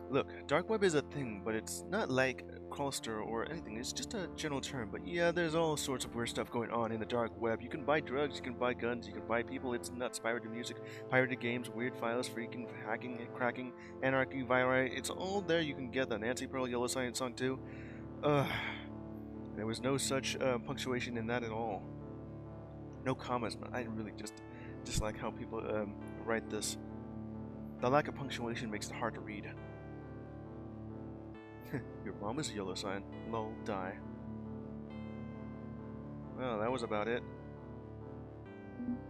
Look, dark web is a thing, but it's not like Crawlster or anything. It's just a general term. But yeah, there's all sorts of weird stuff going on in the dark web. You can buy drugs, you can buy guns, you can buy people. It's nuts. Pirated music, pirated games, weird files, freaking, hacking, cracking, anarchy, viri. It's all there. You can get the Nancy Pearl Yellow Science song too. There was no such punctuation in that at all. No commas. I really just dislike how people write this. The lack of punctuation makes it hard to read. Your mom is a yellow sign. Lol, die. Well, that was about it.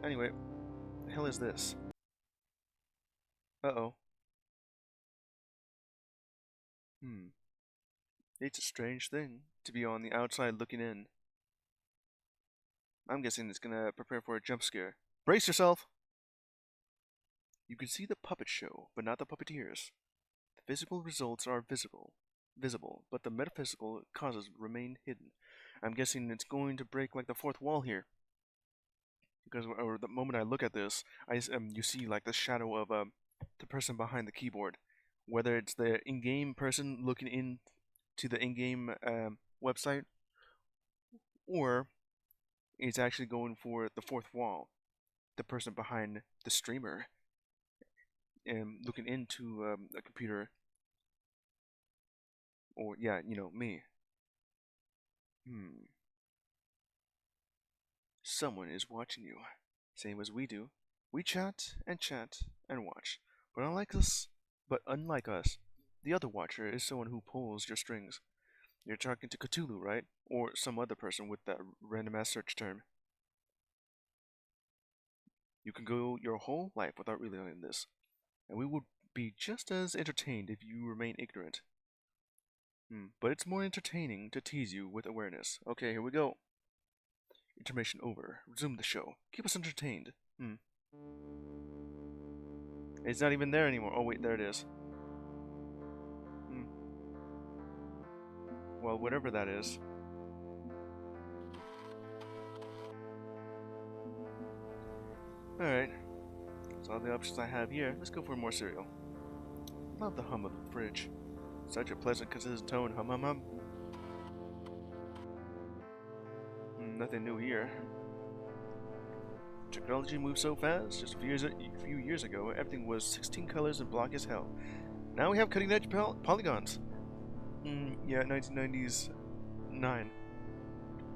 Anyway, the hell is this? Uh-oh. It's a strange thing to be on the outside looking in. I'm guessing it's gonna prepare for a jump scare. Brace yourself! You can see the puppet show, but not the puppeteers. The physical results are visible, but the metaphysical causes remain hidden. I'm guessing it's going to break like the fourth wall here. Because the moment I look at this, you see like the shadow of the person behind the keyboard. Whether it's the in-game person looking into the in-game website, or it's actually going for the fourth wall, the person behind the streamer, and looking into a computer. Or, yeah, you know, me. Someone is watching you. Same as we do. We chat and watch. But unlike us, the other watcher is someone who pulls your strings. You're talking to Cthulhu, right? Or some other person with that random ass search term. You can go your whole life without realizing this, and we would be just as entertained if you remain ignorant. But it's more entertaining to tease you with awareness. Okay, here we go. Intermission over. Resume the show. Keep us entertained. It's not even there anymore. Oh wait, there it is. Well, whatever that is. Alright. That's all the options I have here. Let's go for more cereal. Love the hum of the fridge. Such a pleasant, consistent tone. Hum hum hum. Nothing new here. Technology moves so fast. Just a few years ago, everything was 16 colors and blocky as hell. Now we have cutting-edge polygons. Yeah, 1990s 9.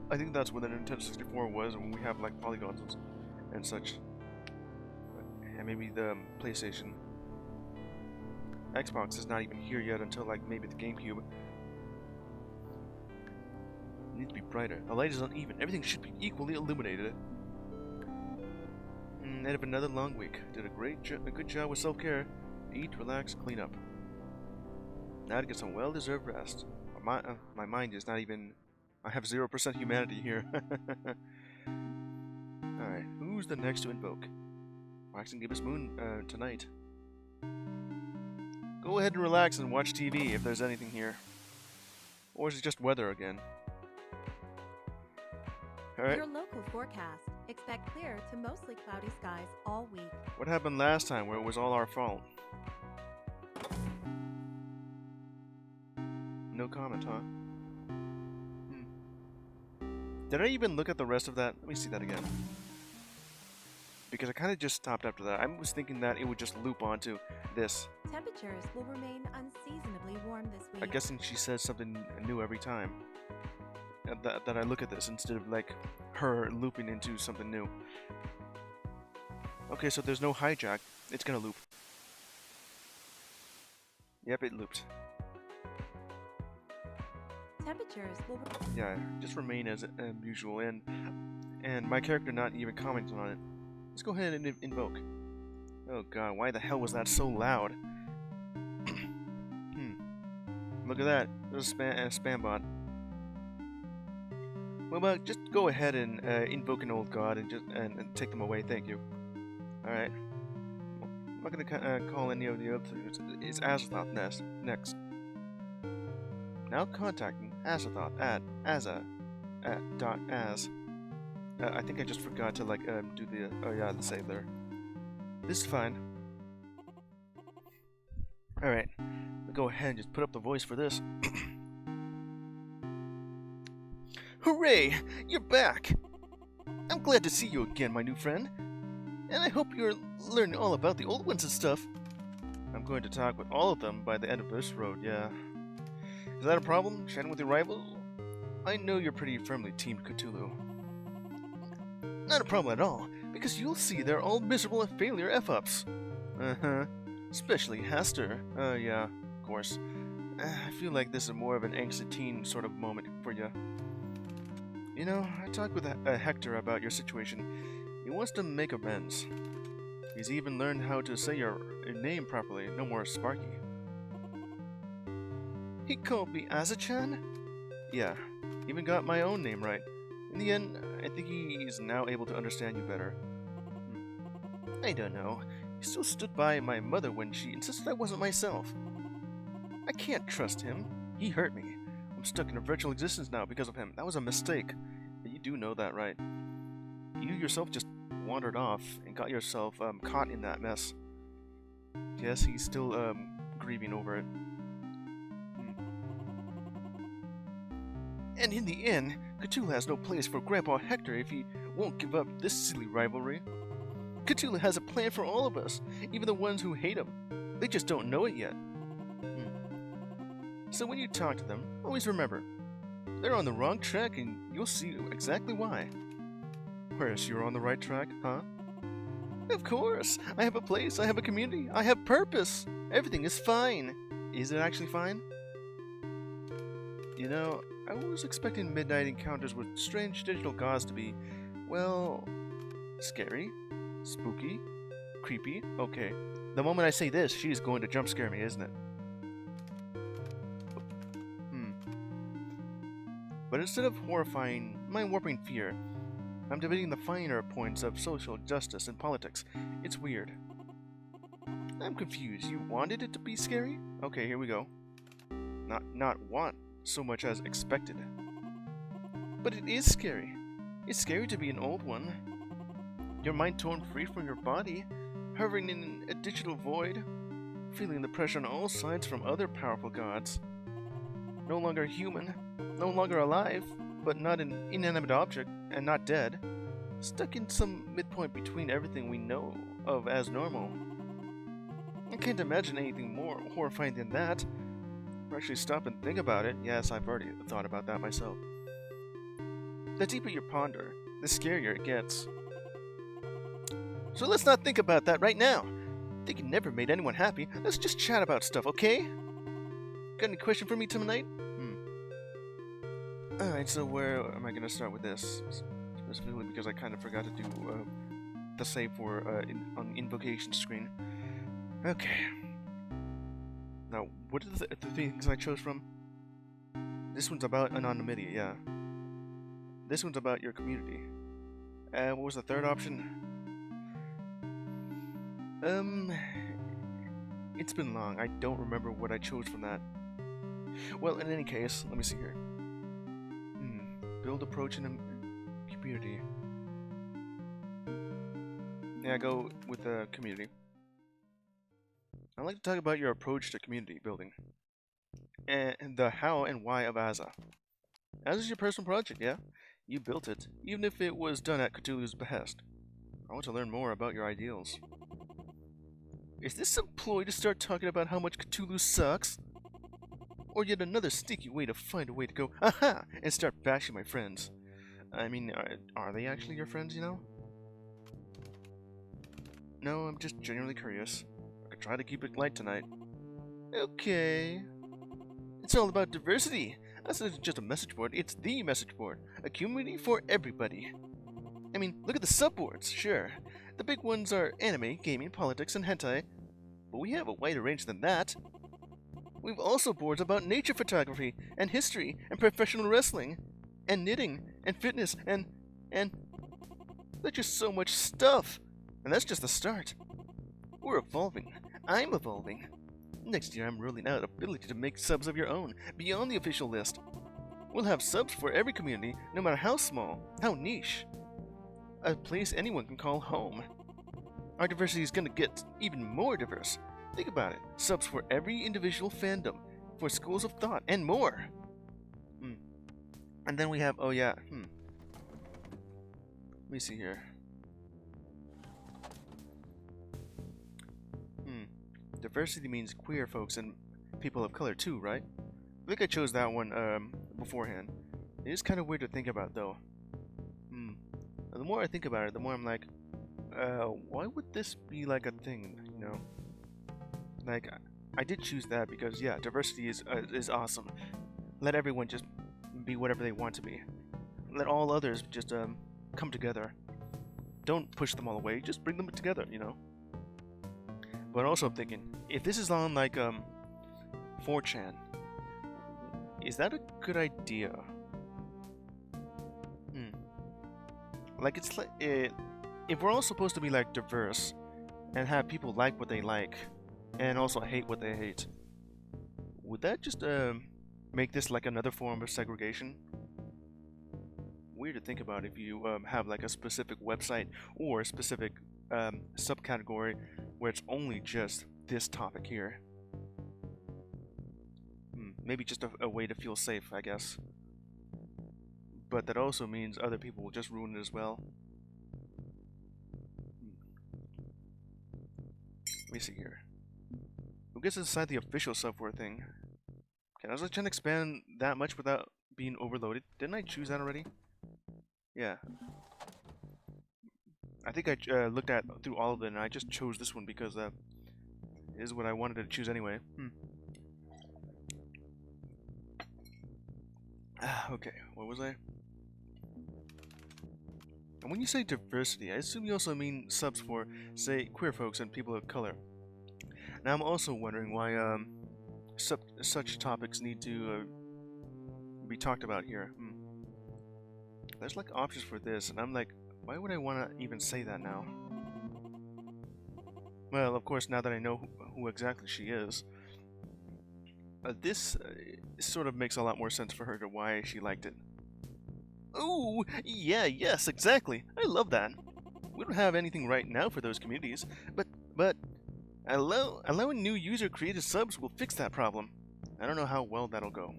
I think that's when the Nintendo 64 was, when we have like polygons and such. And maybe the PlayStation. Xbox is not even here yet until like maybe the GameCube. It needs to be brighter. The light is uneven. Everything should be equally illuminated. End of another long week. Did a good job with self-care. Eat, relax, clean up. Now to get some well-deserved rest. My mind is not even... I have 0% humanity here. Alright, who's the next to invoke? Wax and Gibbous Moon tonight. Go ahead and relax and watch TV if there's anything here. Or is it just weather again? Alright. Your local forecast. Expect clear to mostly cloudy skies all week. What happened last time where it was all our fault? No comment, huh? Did I even look at the rest of that? Let me see that again. Because I kind of just stopped after that. I was thinking that it would just loop onto this. Temperatures will remain unseasonably warm this week. I'm guessing she says something new every time. That I look at this instead of like her looping into something new. Okay, so there's no hijack. It's gonna loop. Yep, it looped. Temperatures will Yeah, just remain as usual, and my character not even commenting on it. Let's go ahead and invoke. Oh god, why the hell was that so loud? Look at that. There's a spam bot. Well, just go ahead and invoke an old god and just and take them away. Thank you. All right. I'm not gonna call any of the other. It's Azathoth next. Now contacting Azathoth at @as. I think I just forgot to like do the the save there. This is fine. All right. Go ahead and just put up the voice for this. Hooray! You're back! I'm glad to see you again, my new friend. And I hope you're learning all about the old ones and stuff. I'm going to talk with all of them by the end of this road, yeah. Is that a problem, chatting with your rivals? I know you're pretty firmly Team Cthulhu. Not a problem at all, because you'll see they're all miserable and failure F-ups. Uh-huh. Especially Hester. Yeah, of course. I feel like this is more of an angsty teen sort of moment for you. You know, I talked with Hector about your situation. He wants to make amends. He's even learned how to say your name properly, no more Sparky. He called me Azachan? Yeah, even got my own name right. In the end, I think he's now able to understand you better. I don't know. He still stood by my mother when she insisted I wasn't myself. I can't trust him. He hurt me. I'm stuck in a virtual existence now because of him. That was a mistake. You do know that, right? You yourself just wandered off and got yourself caught in that mess. Yes, he's still grieving over it. And in the end, Cthulhu has no place for Grandpa Hector if he won't give up this silly rivalry. Cthulhu has a plan for all of us, even the ones who hate him. They just don't know it yet. So when you talk to them, always remember, they're on the wrong track and you'll see exactly why. Whereas you're on the right track, huh? Of course! I have a place, I have a community, I have purpose! Everything is fine! Is it actually fine? You know, I was expecting midnight encounters with strange digital gods to be, well, scary, spooky, creepy. Okay, the moment I say this, she's going to jump scare me, isn't it? But instead of horrifying, mind-warping fear, I'm debating the finer points of social justice and politics. It's weird. I'm confused. You wanted it to be scary? Okay, here we go. Not want so much as expected. But it is scary. It's scary to be an old one. Your mind torn free from your body, hovering in a digital void, feeling the pressure on all sides from other powerful gods. No longer human, no longer alive, but not an inanimate object, and not dead. Stuck in some midpoint between everything we know of as normal. I can't imagine anything more horrifying than that. Or actually stop and think about it. Yes, I've already thought about that myself. The deeper you ponder, the scarier it gets. So let's not think about that right now. Thinking never made anyone happy. Let's just chat about stuff, okay? Got any question for me tonight? Alright, so where am I going to start with this? Specifically because I kind of forgot to do the save for on the invocation screen. Okay. Now, what are the things I chose from? This one's about anonymity, yeah. This one's about your community. What was the third option? It's been long. I don't remember what I chose from that. Well, in any case, let me see here. Build approach in a community. Yeah, go with the community. I'd like to talk about your approach to community building. And the how and why of Aza. Aza is your personal project, yeah? You built it, even if it was done at Cthulhu's behest. I want to learn more about your ideals. Is this some ploy to start talking about how much Cthulhu sucks? Or yet another sneaky way to find a way to go, aha, and start bashing my friends? I mean, are they actually your friends, you know? No, I'm just genuinely curious. I could try to keep it light tonight. Okay. It's all about diversity. This isn't just a message board, it's the message board. A community for everybody. I mean, look at the subboards, sure. The big ones are anime, gaming, politics, and hentai. But we have a wider range than that. We've also boards about nature photography, and history, and professional wrestling, and knitting, and fitness, and... There's just so much stuff. And that's just the start. We're evolving. I'm evolving. Next year I'm rolling out ability to make subs of your own, beyond the official list. We'll have subs for every community, no matter how small, how niche. A place anyone can call home. Our diversity is gonna get even more diverse. Think about it. Subs for every individual fandom, for schools of thought, and more. And then we have, oh yeah, Let me see here. Diversity means queer folks and people of color too, right? I think I chose that one beforehand. It is kind of weird to think about though. The more I think about it, the more I'm like, why would this be like a thing, you know? Like, I did choose that because, yeah, diversity is awesome. Let everyone just be whatever they want to be. Let all others just come together. Don't push them all away, just bring them together, you know? But also I'm thinking, if this is on like 4chan, is that a good idea? Like it's like if we're all supposed to be like diverse and have people like what they like and also hate what they hate, would that just make this like another form of segregation? Weird to think about if you have like a specific website or a specific subcategory where it's only just this topic here. Maybe just a way to feel safe, I guess. But that also means other people will just ruin it as well. Let me see here. Who gets to decide the official software thing? Can I also try to expand that much without being overloaded? Didn't I choose that already? Yeah. I think I looked at through all of it and I just chose this one because it is what I wanted to choose anyway. Okay, what was I? And when you say diversity, I assume you also mean subs for, say, queer folks and people of color. Now I'm also wondering why such topics need to be talked about here. There's like options for this, and I'm like, why would I want to even say that now? Well, of course, now that I know who exactly she is, this sort of makes a lot more sense for her to why she liked it. Ooh, yeah, yes, exactly. I love that. We don't have anything right now for those communities, but allowing new user-created subs will fix that problem. I don't know how well that'll go.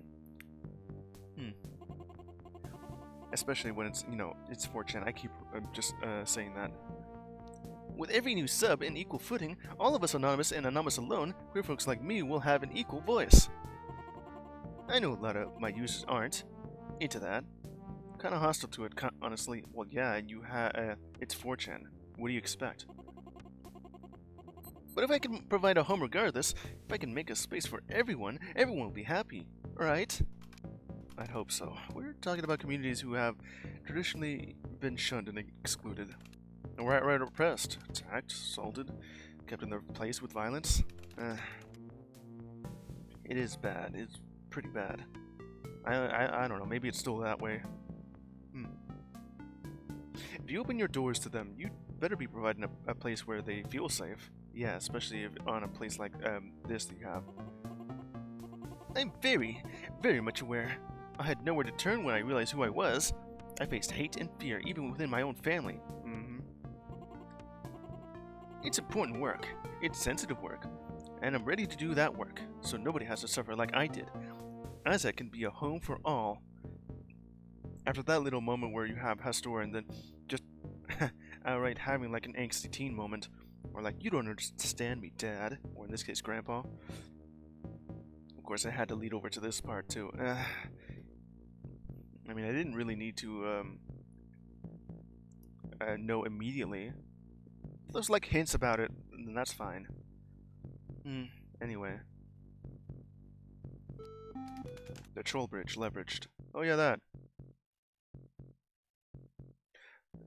Especially when it's, you know, it's 4chan. I keep just saying that. With every new sub in equal footing, all of us anonymous and anonymous alone, queer folks like me will have an equal voice. I know a lot of my users aren't into that. Kind of hostile to it, honestly. Well, yeah, it's 4chan. What do you expect? But if I can provide a home regardless, if I can make a space for everyone, everyone will be happy, right? I'd hope so. We're talking about communities who have traditionally been shunned and excluded. And we're outright oppressed, attacked, assaulted, kept in their place with violence. It is bad. It's pretty bad. I don't know. Maybe it's still that way. If you open your doors to them, you'd better be providing a place where they feel safe. Yeah, especially on a place like this that you have. I'm very, very much aware. I had nowhere to turn when I realized who I was. I faced hate and fear even within my own family. It's important work. It's sensitive work. And I'm ready to do that work, so nobody has to suffer like I did. Asa can be a home for all. After that little moment where you have Hastor and then just outright having like an angsty teen moment, or like, you don't understand me, Dad, or in this case, Grandpa. Of course, I had to lead over to this part too. I mean, I didn't really need to know immediately. There's like hints about it, and that's fine. Anyway. The troll bridge leveraged. Oh yeah, that.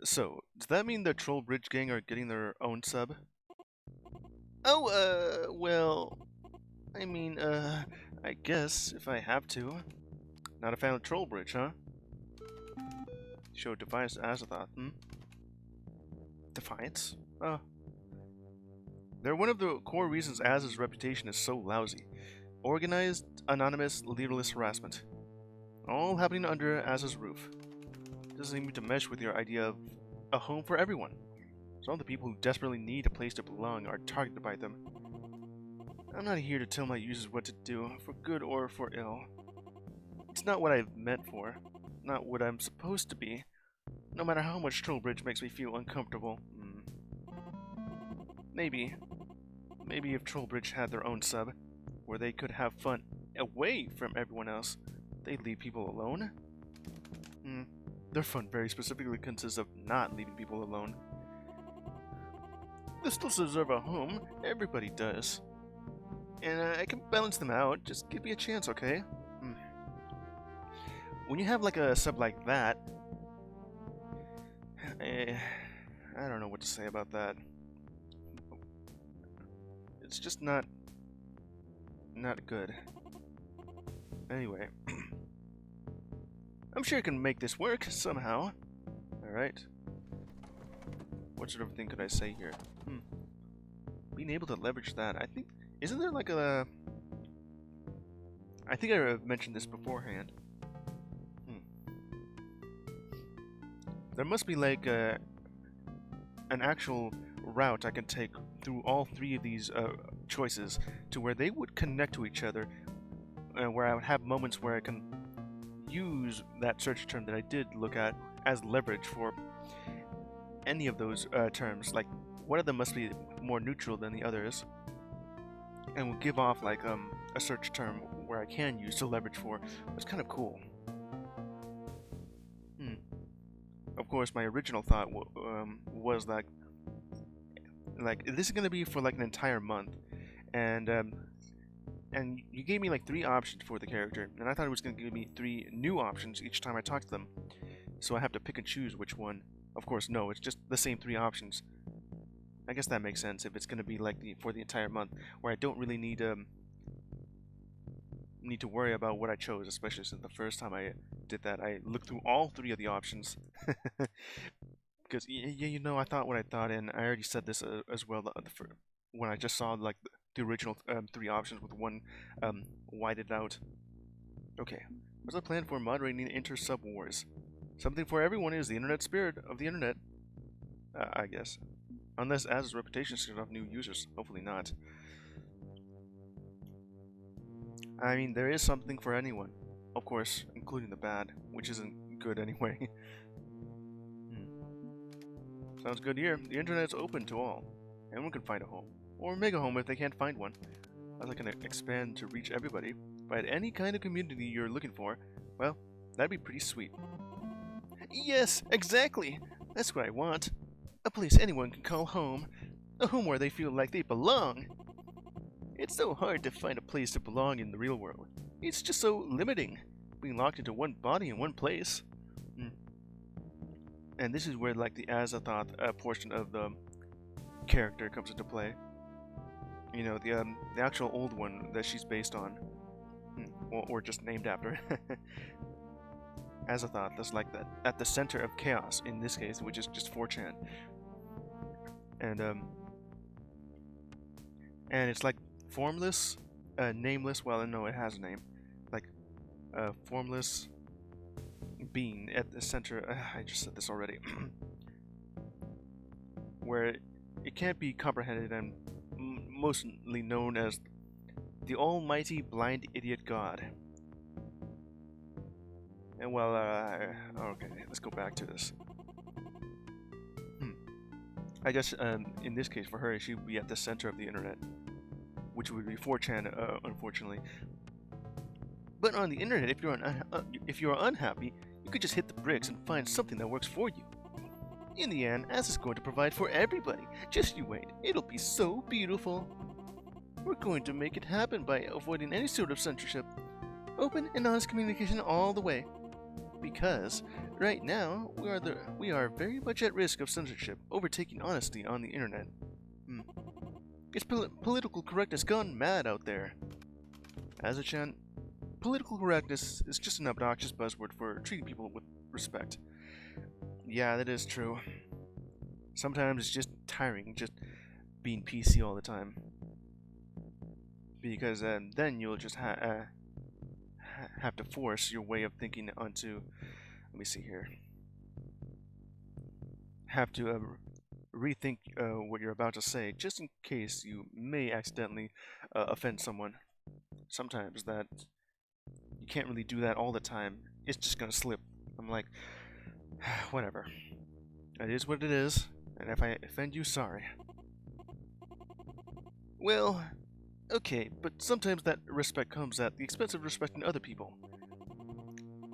So, does that mean the troll bridge gang are getting their own sub? Oh, well... I mean, I guess, if I have to. Not a fan of troll bridge, huh? Show Defiance to Azeroth, Defiance? Oh. They're one of the core reasons Az's reputation is so lousy. Organized, anonymous, leaderless harassment. All happening under Az's roof. Doesn't seem to mesh with your idea of a home for everyone. Some of the people who desperately need a place to belong are targeted by them. I'm not here to tell my users what to do, for good or for ill. It's not what I've meant for, not what I'm supposed to be, no matter how much Trollbridge makes me feel uncomfortable. Maybe if Trollbridge had their own sub, where they could have fun away from everyone else, they'd leave people alone? Their fun very specifically consists of not leaving people alone. They still deserve a home, everybody does. And I can balance them out, just give me a chance, okay? When you have like a sub like that, I don't know what to say about that. It's just not good. Anyway, I'm sure I can make this work somehow. Alright. What sort of thing could I say here? Being able to leverage that, I think... Isn't there like a... I think I mentioned this beforehand. There must be like an actual route I can take through all three of these choices to where they would connect to each other, where I would have moments where I can use that search term that I did look at as leverage for any of those terms. Like, one of them must be more neutral than the others, and will give off like a search term where I can use to leverage for. It's kind of cool. Of course, my original thought was that like this is gonna be for like an entire month, and you gave me like 3 options for the character, and I thought it was gonna give me 3 new options each time I talked to them, so I have to pick and choose which one. Of course, no, it's just the same 3 options. I guess that makes sense if it's gonna be like for the entire month, where I don't really need to worry about what I chose, especially since the first time I did that, I looked through all 3 of the options. Because you know, I thought what I thought, and I already said this as well when I just saw like the original 3 options with one whited out. Okay, what's the plan for moderating inter-sub wars? Something for everyone is the internet spirit of the internet, I guess. Unless Az's reputation scares off new users, hopefully not. I mean, there is something for anyone, of course, including the bad, which isn't good anyway. Sounds good here. The internet is open to all. Anyone can find a home, or make a home if they can't find one. As I can expand to reach everybody, but any kind of community you're looking for, well, that'd be pretty sweet. Yes, exactly! That's what I want. A place anyone can call home. A home where they feel like they belong. It's so hard to find a place to belong in the real world. It's just so limiting, being locked into one body in one place. And this is where like the Azathoth portion of the character comes into play. You know, the actual old one that she's based on, or just named after. Azathoth is like that at the center of chaos in this case, which is just 4chan. And it's like formless, nameless. Well, no, it has a name. formless being at the center. I just said this already. Where it can't be comprehended and mostly known as the almighty blind idiot god. And well, okay, let's go back to this. I guess in this case for her, she would be at the center of the internet, which would be 4chan, unfortunately. But on the internet, if you're unhappy, you could just hit the bricks and find something that works for you. In the end, As is going to provide for everybody. Just you wait. It'll be so beautiful. We're going to make it happen by avoiding any sort of censorship. Open and honest communication all the way. Because right now we are very much at risk of censorship overtaking honesty on the internet. It's political correctness gone mad out there. As-chan, political correctness is just an obnoxious buzzword for treating people with respect. Yeah, that is true. Sometimes it's just tiring, just being PC all the time. Because then you'll just have to force your way of thinking onto, let me see here, have to rethink what you're about to say, just in case you may accidentally offend someone. Sometimes that, you can't really do that all the time, it's just gonna slip. I'm like, whatever. It is what it is, and if I offend you, sorry. Well, okay, but sometimes that respect comes at the expense of respecting other people.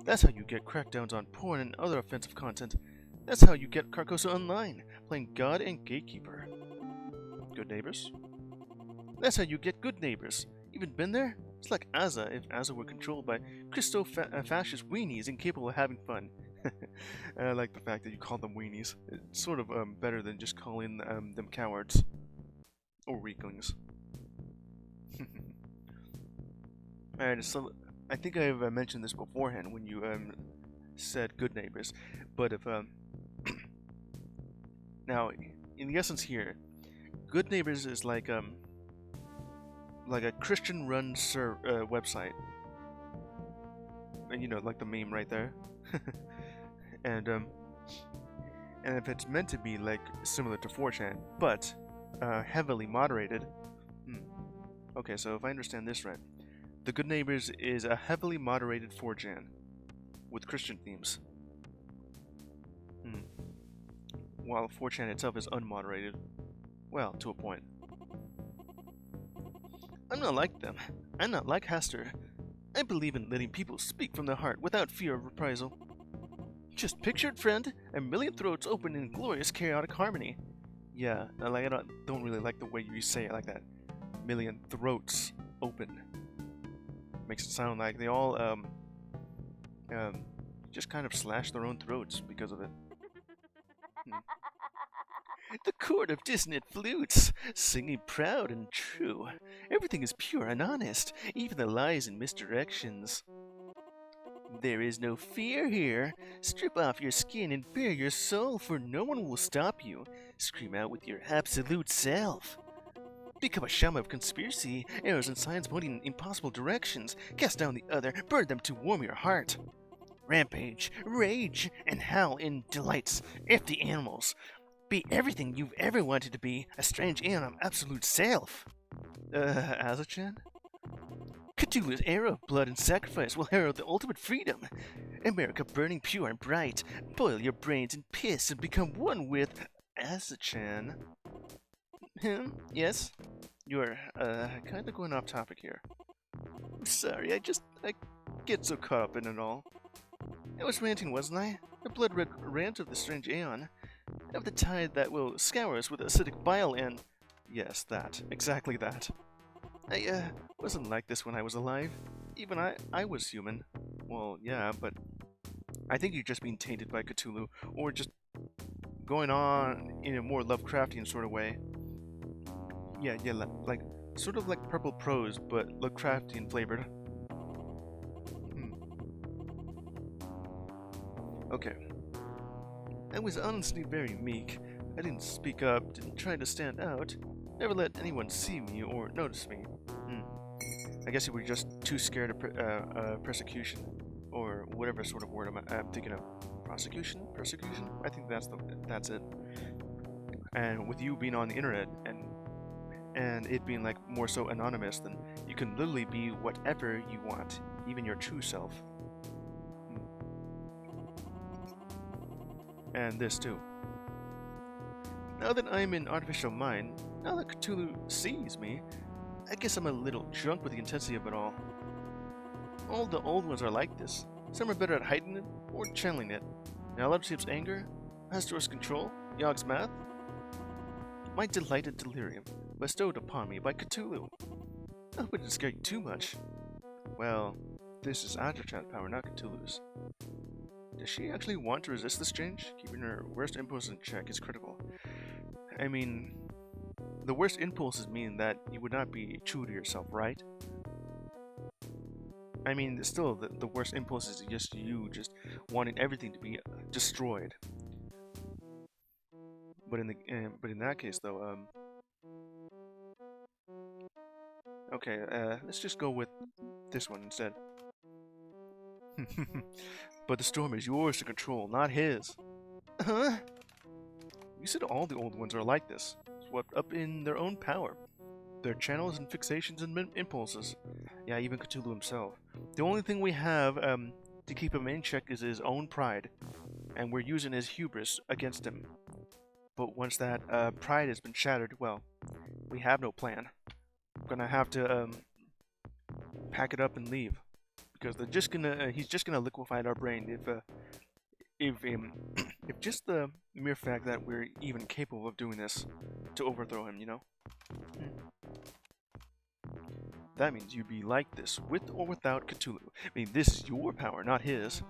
That's how you get crackdowns on porn and other offensive content. That's how you get Carcosa Online, playing God and Gatekeeper. Good neighbors? That's how you get good neighbors. Even been there? It's like Aza if Aza were controlled by Christo-fascist weenies incapable of having fun. I like the fact that you call them weenies. It's sort of better than just calling them cowards. Or weaklings. Alright, so I think I've mentioned this beforehand when you said good neighbors, but if now in the essence here, good neighbors is like a Christian-run website, and you know, like the meme right there, and if it's meant to be like similar to 4chan, but heavily moderated. Okay, so if I understand this right, the Good Neighbors is a heavily moderated 4chan with Christian themes. While 4chan itself is unmoderated. Well, to a point. I'm not like them. I'm not like Haster. I believe in letting people speak from their heart without fear of reprisal. Just picture it, friend. A million throats open in glorious chaotic harmony. Yeah, I don't really like the way you say it like that. Million throats open. Makes it sound like they all just kind of slash their own throats because of it. The court of dissonant flutes, singing proud and true. Everything is pure and honest, even the lies and misdirections. There is no fear here. Strip off your skin and bare your soul, for no one will stop you. Scream out with your absolute self. Become a shaman of conspiracy, arrows and signs pointing in impossible directions. Cast down the other, burn them to warm your heart. Rampage, rage, and howl in delights. F the animals. Be everything you've ever wanted to be, a strange aeon of absolute self. Azachan? Cthulhu's era of blood and sacrifice will herald the ultimate freedom. America burning pure and bright. Boil your brains in piss and become one with Azachan. Yes? You're, kinda going off topic here. I'm sorry, I get so caught up in it all. I was ranting, wasn't I? A blood-red rant of the strange aeon. Of the tide that will scour us with acidic bile and... Yes, that. Exactly that. I, wasn't like this when I was alive. Even I was human. Well, yeah, but... I think you're just being tainted by Cthulhu, or just going on in a more Lovecraftian sort of way. Yeah, like, sort of like Purple Prose, but Lovecraftian flavored. Okay. I was honestly very meek. I didn't speak up, didn't try to stand out, never let anyone see me or notice me. I guess you were just too scared of persecution, or whatever sort of word I'm thinking of. Prosecution? Persecution? I think that's it. And with you being on the internet and it being like more so anonymous, then you can literally be whatever you want, even your true self. And this too. Now that I'm in artificial mind, now that Cthulhu sees me, I guess I'm a little drunk with the intensity of it all. All the old ones are like this. Some are better at hiding it or channeling it. Nalabship's anger, Astor's control, Yog's math. My delighted delirium, bestowed upon me by Cthulhu. I hope it didn't scare you too much. Well, this is Adrachan's power, not Cthulhu's. Does she actually want to resist this change? Keeping her worst impulse in check is critical. I mean, the worst impulses mean that you would not be true to yourself, right? I mean, still, the worst impulse is just you just wanting everything to be destroyed. But in that case, though, okay, let's just go with this one instead. But the storm is yours to control, not his. Huh? You said all the old ones are like this, swept up in their own power. Their channels and fixations and impulses. Yeah, even Cthulhu himself. The only thing we have to keep him in check is his own pride, and we're using his hubris against him. But once that pride has been shattered, well, we have no plan. We're gonna have to pack it up and leave, because they're just gonna he's just gonna liquefy our brain if just the mere fact that we're even capable of doing this to overthrow him, you know. That means you'd be like this, with or without Cthulhu. I mean, this is your power, not his.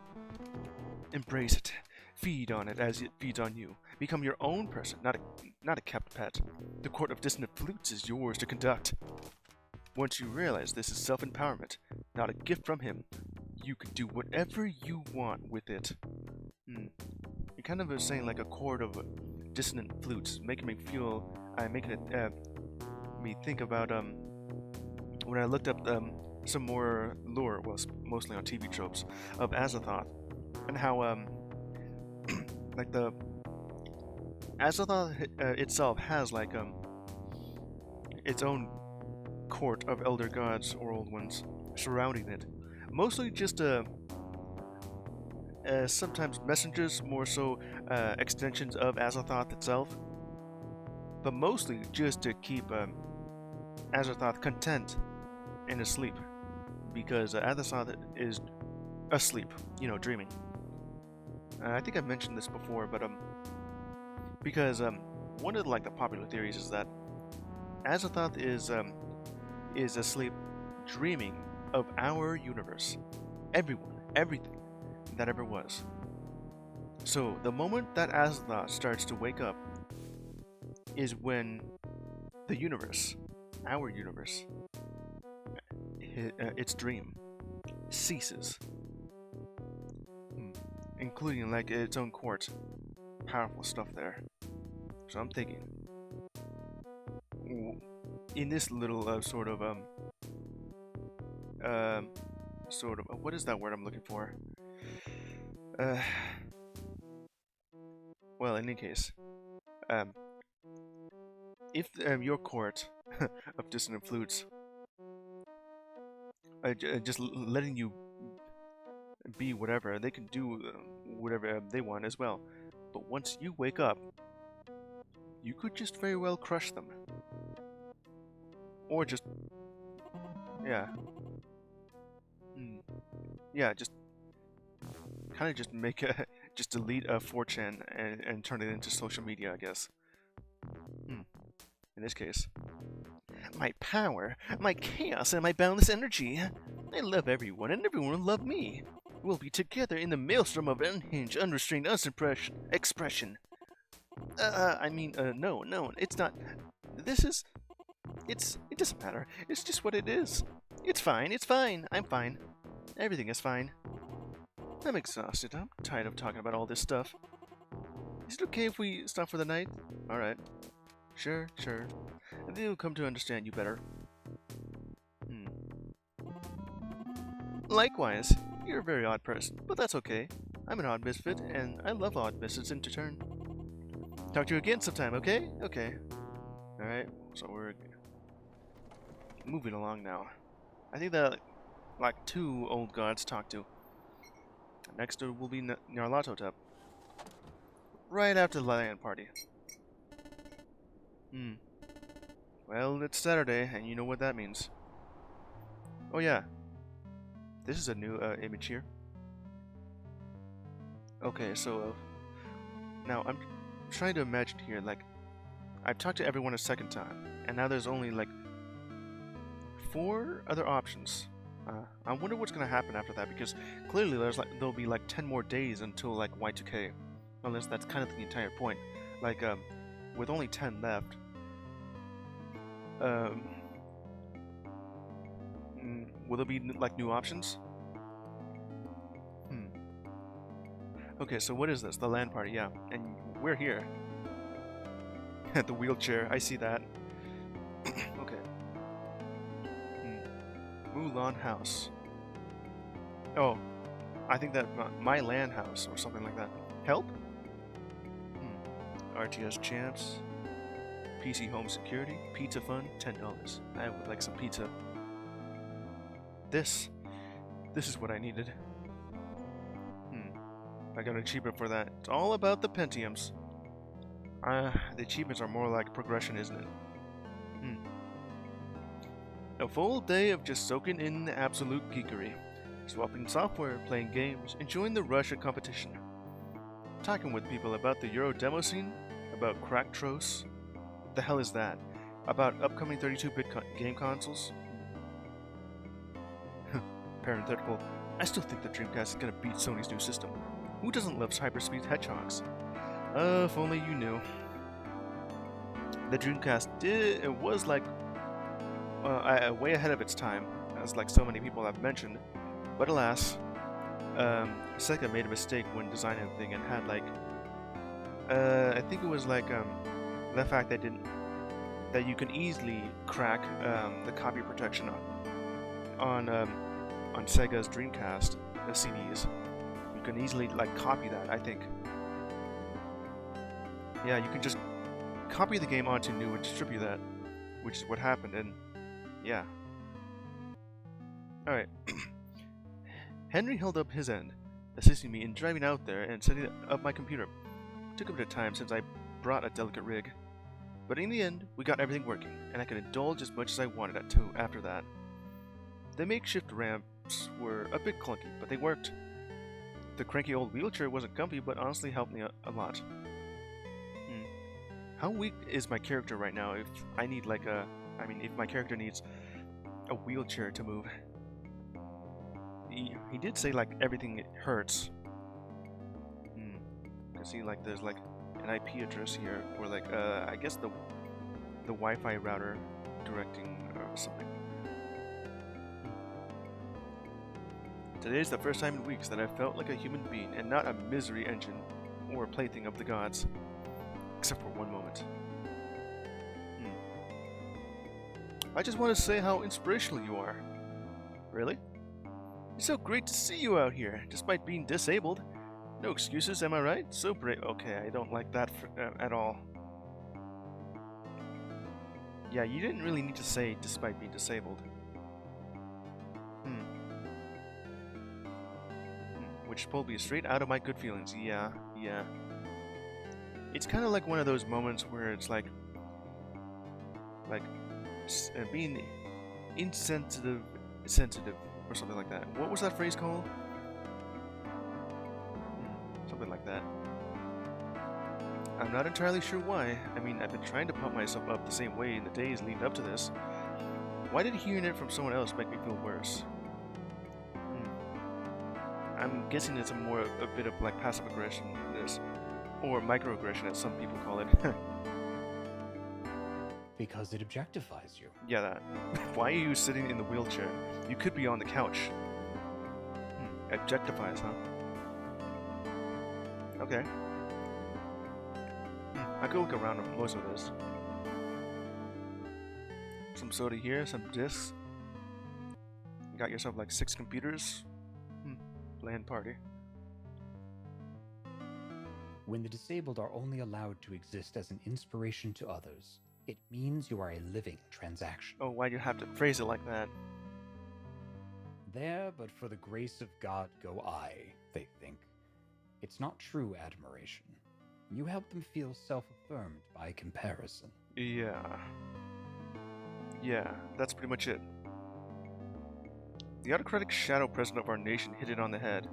Embrace it. Feed on it as it feeds on you. Become your own person, not a kept pet. The court of dissonant flutes is yours to conduct. Once you realize this is self-empowerment, not a gift from him, you can do whatever you want with it. You're kind of saying like a chord of dissonant flutes, making me think about when I looked up some more lore, well, mostly on TV tropes, of Azathoth, and how like the Azathoth itself has like its own court of elder gods or old ones surrounding it, mostly just sometimes messengers, more so extensions of Azathoth itself, but mostly just to keep Azathoth content and asleep, because Azathoth is asleep, you know, dreaming. I think I've mentioned this before, but because one of the popular theories is that Azathoth is asleep, dreaming of our universe, everyone, everything that ever was. So the moment that Azathoth starts to wake up is when the universe, our universe, its dream ceases, including like its own court. Powerful stuff there. So I'm thinking, in this little sort of what is that word I'm looking for? Well, in any case, if your court of dissonant flutes just letting you be whatever, they can do whatever they want as well. But once you wake up, you could just very well crush them. Or just... yeah. Yeah, just... kind of just make a... just delete a 4chan and turn it into social media, I guess. In this case. My power, my chaos, and my boundless energy. I love everyone, and everyone will love me. We'll be together in the maelstrom of unhinged, unrestrained, expression. No, it's not. It doesn't matter. It's just what it is. It's fine, I'm fine. Everything is fine. I'm exhausted. I'm tired of talking about all this stuff. Is it okay if we stop for the night? Alright. Sure. They'll come to understand you better. Likewise, you're a very odd person, but that's okay. I'm an odd misfit, and I love odd misfits in turn. Talk to you again sometime, okay? Okay. Alright, so we're moving along now. I think that, like, 2 old gods to talk to. Next will be Nyarlathotep. Right after the land party. Well, it's Saturday, and you know what that means. Oh yeah. This is a new image here. Okay, so now I'm trying to imagine here, like, I've talked to everyone a second time, and now there's only like 4 other options. I wonder what's gonna happen after that, because clearly there'll be like 10 more days until like Y2K. Unless that's kind of the entire point. Like with only 10 left. Will there be like new options? Okay, so what is this? The land party, yeah. And we're here. At the wheelchair, I see that. Okay. Mulan House. Oh, I think that my land house or something like that. Help? RTS champs. PC home security. Pizza fund, $10. I would like some pizza. This is what I needed. I got an achievement for that. It's all about the Pentiums. The achievements are more like progression, isn't it? A full day of just soaking in the absolute geekery. Swapping software, playing games, enjoying the rush of competition. Talking with people about the Euro demo scene, about Cracktros. What the hell is that? About upcoming 32-bit game consoles? Parenthetical, I still think the Dreamcast is gonna beat Sony's new system. Who doesn't love Cyberspace hedgehogs? If only you knew. The Dreamcast was like way ahead of its time, as like so many people have mentioned. But alas, Sega made a mistake when designing the thing and had like, I think it was like the fact that you can easily crack the copy protection on Sega's Dreamcast CDs. You can easily like copy that, I think. Yeah, you can just copy the game onto new and distribute that, which is what happened, and yeah. Alright. Henry held up his end, assisting me in driving out there and setting up my computer. It took a bit of time since I brought a delicate rig. But in the end, we got everything working, and I could indulge as much as I wanted after that. The makeshift ramps were a bit clunky, but they worked. The cranky old wheelchair wasn't comfy, but honestly helped me a lot. How weak is my character right now if I need like if my character needs a wheelchair to move? He did say like everything hurts. You can see like there's like an IP address here, or like I guess the Wi-Fi router directing or something. Today is the first time in weeks that I felt like a human being and not a misery engine or a plaything of the gods. Except for one moment. I just want to say how inspirational you are. Really? It's so great to see you out here, despite being disabled. No excuses, am I right? So brave. Okay, I don't like that at all. Yeah, you didn't really need to say despite being disabled. Which pulled me straight out of my good feelings. Yeah. It's kind of like one of those moments where it's like being sensitive, or something like that. What was that phrase called? Something like that. I'm not entirely sure why. I mean, I've been trying to pump myself up the same way in the days leading up to this. Why did hearing it from someone else make me feel worse? I'm guessing it's a bit of like passive aggression in this. Or microaggression, as some people call it. Because it objectifies you. Yeah, that. Why are you sitting in the wheelchair? You could be on the couch. Objectifies, huh? Okay. I could look around at most of this. Some soda here, some discs. Got yourself like 6 computers? LAN party. When the disabled are only allowed to exist as an inspiration to others, it means you are a living transaction. Oh, why'd you have to phrase it like that? There, but for the grace of God go I, they think. It's not true admiration. You help them feel self-affirmed by comparison. Yeah. Yeah, that's pretty much it. The autocratic shadow president of our nation hit it on the head.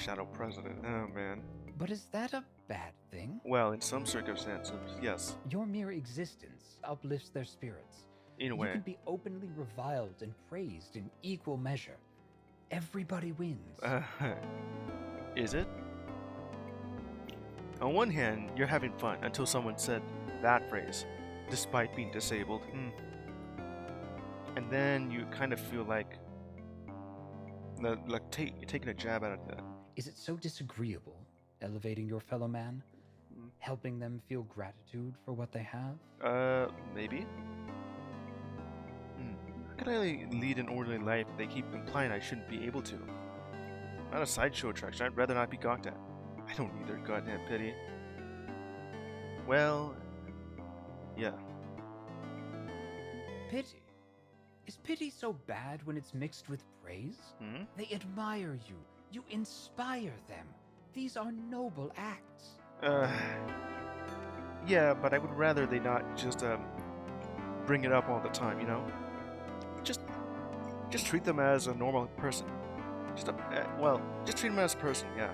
Shadow president, oh man. But is that a bad thing? Well, in some circumstances, yes. Your mere existence uplifts their spirits. In a You way. can be openly reviled and praised in equal measure. Everybody wins. Is it? On one hand, you're having fun until someone said that phrase, despite being disabled. And then you kind of feel like taking a jab out of that. Is it so disagreeable, elevating your fellow man? Helping them feel gratitude for what they have? Maybe? How could I lead an orderly life if they keep implying I shouldn't be able to? Not a sideshow attraction, I'd rather not be gawked at. I don't need their goddamn pity. Well, yeah. Pity? Is pity so bad when it's mixed with praise? They admire you. You inspire them. These are noble acts. Yeah, but I would rather they not just, bring it up all the time, you know? Just treat them as a normal person. Just treat them as a person, yeah.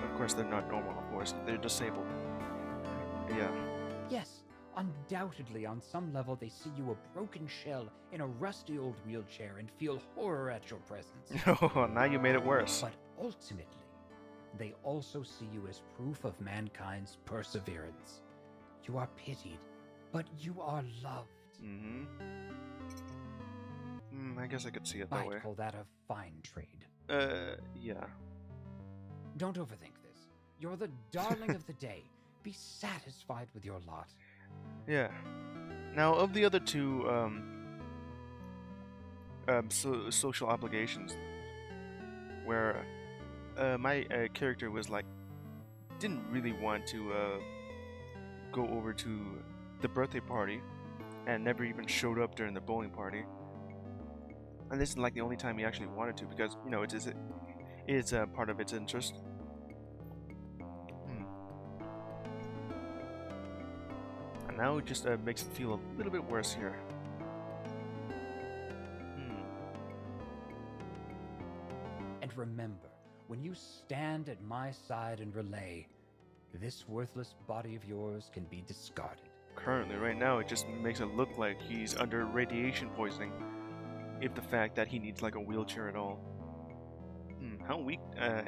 Of course, they're not normal, of course. They're disabled. Yeah. Yes, undoubtedly on some level they see you a broken shell in a rusty old wheelchair and feel horror at your presence. Oh, now you made it worse. But ultimately, they also see you as proof of mankind's perseverance. You are pitied, but you are loved. I guess I could see it that way. I'd call that a fine trade. Yeah. Don't overthink this. You're the darling of the day. Be satisfied with your lot. Yeah. Now, of the other two, social obligations, where, my character was like, didn't really want to, go over to the birthday party, and never even showed up during the bowling party. And this is like the only time he actually wanted to, because, you know, it's part of its interest. And now it just makes it feel a little bit worse here. And remember, when you stand at my side and relay, this worthless body of yours can be discarded. Currently, right now, it just makes it look like he's under radiation poisoning, if the fact that he needs like a wheelchair at all. How weak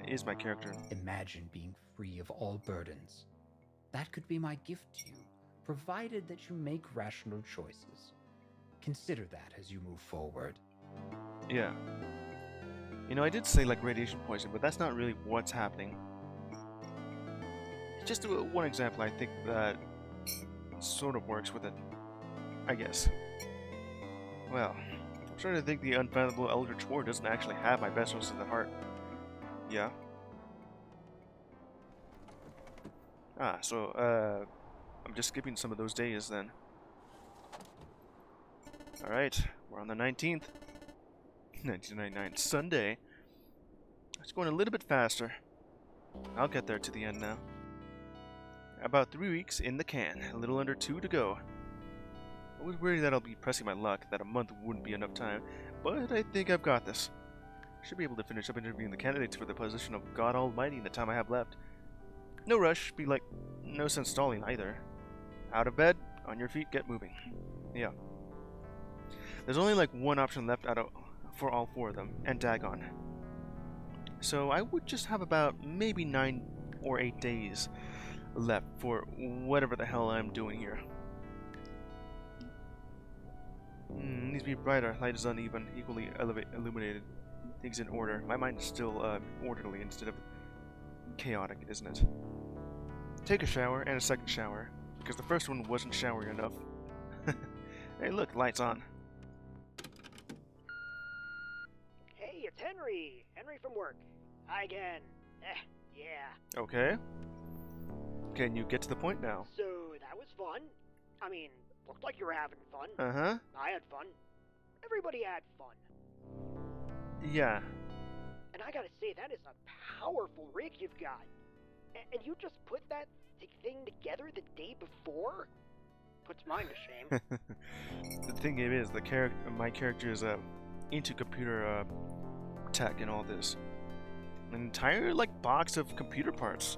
is my character? Imagine being free of all burdens. That could be my gift to you, provided that you make rational choices. Consider that as you move forward. Yeah. You know, I did say like radiation poisoning, but that's not really what's happening. Just one example I think that sort of works with it, I guess. Well, I'm starting to think the unfathomable Eldritch War doesn't actually have my best interests at heart. Yeah. So, I'm just skipping some of those days then. Alright, we're on the 19th. 1999, Sunday. It's going a little bit faster. I'll get there to the end now. About 3 weeks in the can, a little under 2 to go. I was worried that I'll be pressing my luck, that a month wouldn't be enough time, but I think I've got this. Should be able to finish up interviewing the candidates for the position of God Almighty in the time I have left. No rush, be like, no sense stalling either. Out of bed, on your feet, get moving. Yeah. There's only like one option left for all 4 of them, and daggone. So I would just have about maybe 9 or 8 days left for whatever the hell I'm doing here. Needs to be brighter, light is uneven, equally illuminated. Things in order. My mind is still orderly instead of chaotic, isn't it? Take a shower and a second shower, because the first one wasn't showery enough. Hey look, lights on. it's Henry. Henry from work. Hi again. Yeah. Okay. Can you get to the point now? So, that was fun. I mean, looked like you were having fun. Uh-huh. I had fun. Everybody had fun. Yeah. And I gotta say, that is a powerful rig you've got. And you just put that thing together the day before? Puts mine to shame. The thing is, my character is into computer tech and all this. An entire box of computer parts,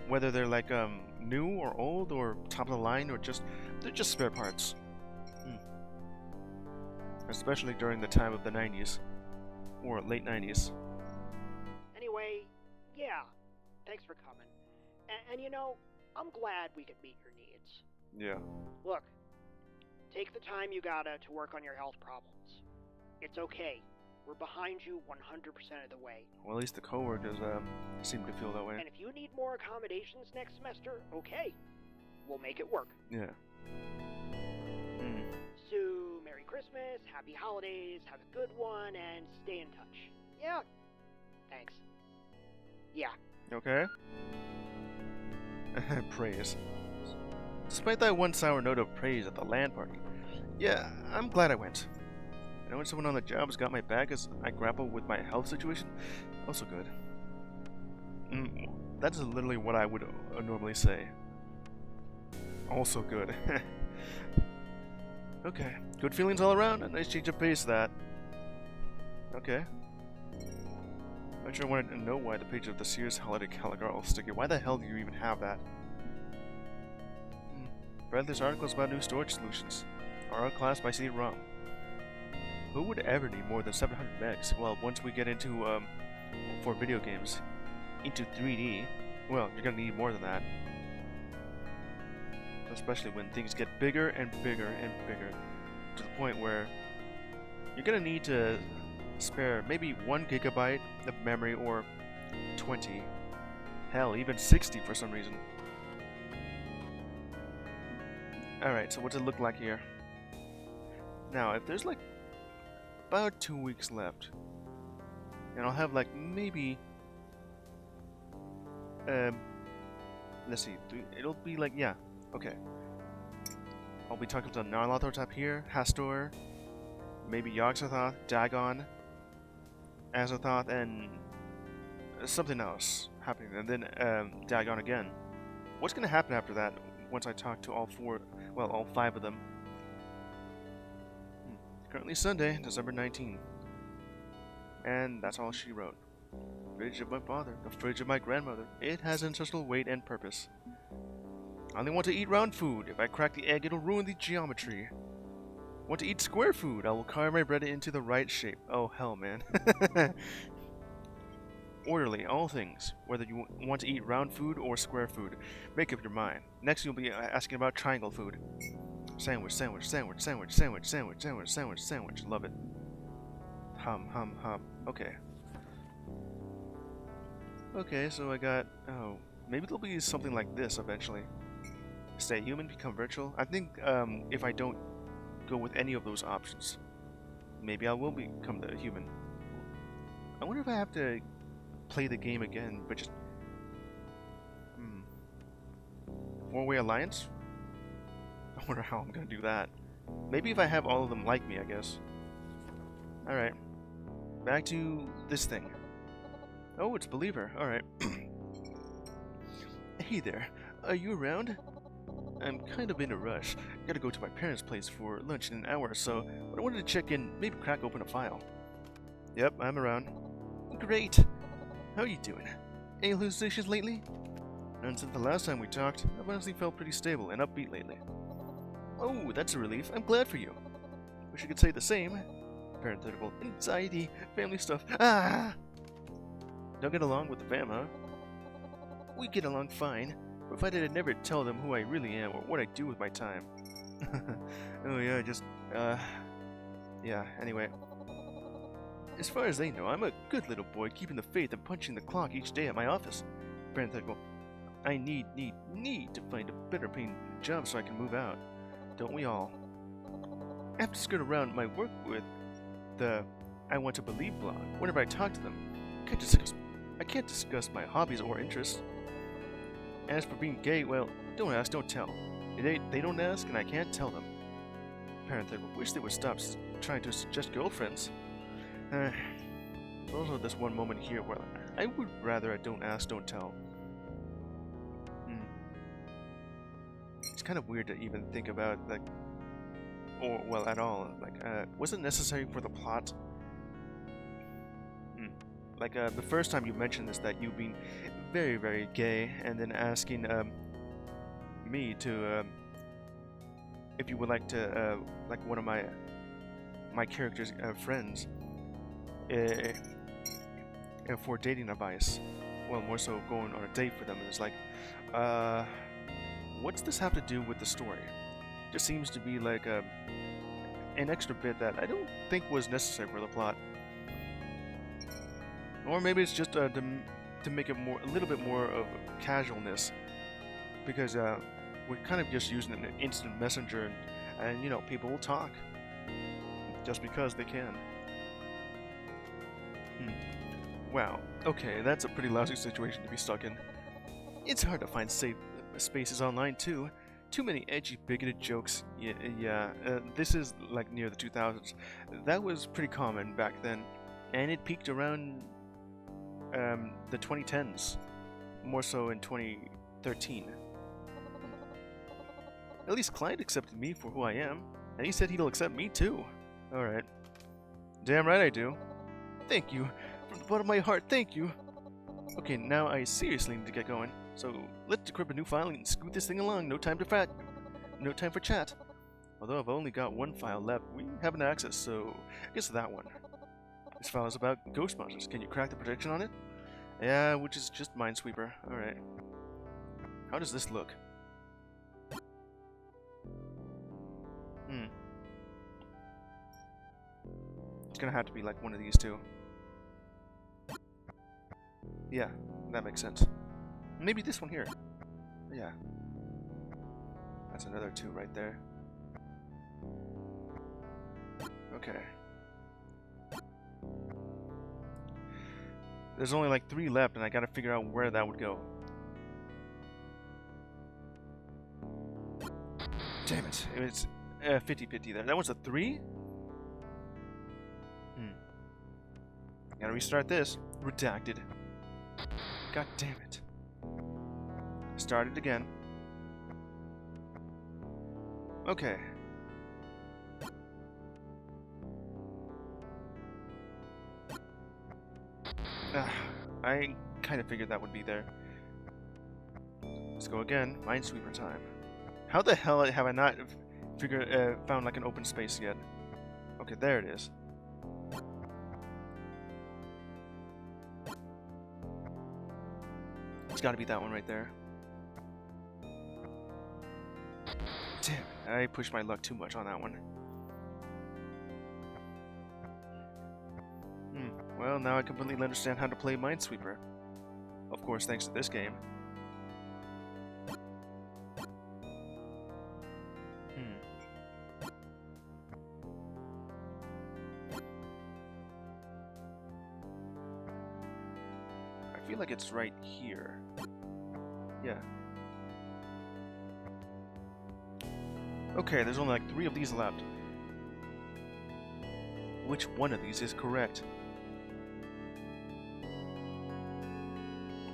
whether they're new or old or top of the line or they're just spare parts. Especially during the time of the 90s or late 90s. Anyway, yeah. Thanks for coming. And you know, I'm glad we could meet your needs. Yeah. Look, take the time you gotta to work on your health problems. It's okay. We're behind you 100% of the way. Well, at least the coworkers seem to feel that way. And if you need more accommodations next semester, okay. We'll make it work. Yeah. So, Merry Christmas, Happy Holidays, have a good one, and stay in touch. Yeah. Thanks. Yeah. Okay. Praise. Despite that one sour note of praise at the LAN party. Yeah, I'm glad I went. Knowing someone on the job has got my back as I grapple with my health situation, also good. That is literally what I would normally say. Also good. Okay, good feelings all around. A nice change of pace, that. Okay. I'm sure I wanted to know why the page of the Sears Holiday Calendar all sticky. Why the hell do you even have that? Read this article is about new storage solutions. Err0r class by CD-ROM. Who would ever need more than 700 megs? Well, once we get into, for video games, into 3D, well, you're gonna need more than that. Especially when things get bigger and bigger and bigger, to the point where you're gonna need to spare maybe 1 gigabyte of memory or 20. Hell, even 60 for some reason. Alright, so what's it look like here? Now, if there's about 2 weeks left, and I'll have maybe let's see, it'll be yeah, okay. I'll be talking to N0t up here, Hastor, maybe Yogg-Sothoth, Dagon, Azathoth, and something else happening, and then Dagon again. What's gonna happen after that once I talk to all 5 of them? Currently Sunday, December 19th. And that's all she wrote. Fridge of my father, the fridge of my grandmother. It has ancestral weight and purpose. I only want to eat round food. If I crack the egg, it'll ruin the geometry. Want to eat square food? I will carve my bread into the right shape. Oh, hell, man. Orderly, all things. Whether you want to eat round food or square food. Make up your mind. Next, you'll be asking about triangle food. Sandwich, sandwich, sandwich, sandwich, sandwich, sandwich, sandwich, sandwich, sandwich. Love it. Hum, hum, hum. Okay. Okay, so I got... Oh, maybe there'll be something like this eventually. Stay human, become virtual. I think if I don't go with any of those options, maybe I will become the human. I wonder if I have to play the game again, but just... 4-way alliance? I wonder how I'm gonna do that. Maybe if I have all of them like me, I guess. Alright. Back to this thing. Oh, it's Believer. Alright. Hey there. Are you around? I'm kind of in a rush. Gotta go to my parents' place for lunch in an hour or so, but I wanted to check in, maybe crack open a file. Yep, I'm around. Great! How are you doing? Any hallucinations lately? None since the last time we talked. I've honestly felt pretty stable and upbeat lately. Oh, that's a relief. I'm glad for you. Wish you could say the same. Parenthetical anxiety, family stuff. Ah! Don't get along with the fam, huh? We get along fine, provided I never tell them who I really am or what I do with my time. Oh yeah, yeah, anyway. As far as they know, I'm a good little boy keeping the faith and punching the clock each day at my office. Parenthetical. I need to find a better paying job so I can move out. Don't we all? I have to skirt around my work with the I want to believe blog. Whenever I talk to them, I can't discuss my hobbies or interests. As for being gay, well, don't ask, don't tell. They don't ask, and I can't tell them. Parenthetical, wish they would stop trying to suggest girlfriends. Also, this one moment here where I would rather I don't ask, don't tell. It's kind of weird to even think about, like, or, well, at all. Like, was it necessary for the plot? Like, the first time you mentioned this, that you being very, very gay, and then asking, me to, if you would like to, like, one of my character's friends, for dating advice. Well, more so going on a date for them. And it's like, what's this have to do with the story? Just seems to be like an extra bit that I don't think was necessary for the plot. Or maybe it's just to make it a little bit more of casualness, because we're kind of just using an instant messenger, and you know, people will talk just because they can. Wow. Okay, that's a pretty lousy situation to be stuck in. It's hard to find safe spaces online too. Too many edgy, bigoted jokes. Yeah. This is like near the 2000s. That was pretty common back then, and it peaked around the 2010s, more so in 2013. At least Clyde accepted me for who I am, and he said he'll accept me too. Alright. Damn right I do. Thank you. From the bottom of my heart, thank you. Okay, now I seriously need to get going. So, let's decrypt a new file and scoot this thing along. No time for chat. Although I've only got one file left, we haven't access, so I guess that one. This file is about ghost monsters. Can you crack the protection on it? Yeah, which is just Minesweeper. Alright. How does this look? It's gonna have to be like one of these two. Yeah, that makes sense. Maybe this one here. Yeah. That's another two right there. Okay. There's only like 3 left, and I gotta figure out where that would go. Damn it. It's 50-50 there. That was a 3? Gotta restart this. Redacted. God damn it. Start it again. Okay. I kind of figured that would be there. Let's go again. Minesweeper time. How the hell have I not found like an open space yet? Okay, there it is. It's gotta be that one right there. Damn, I pushed my luck too much on that one. Well, now I completely understand how to play Minesweeper. Of course, thanks to this game. I feel like it's right here. Yeah. Okay, there's only like 3 of these left. Which one of these is correct?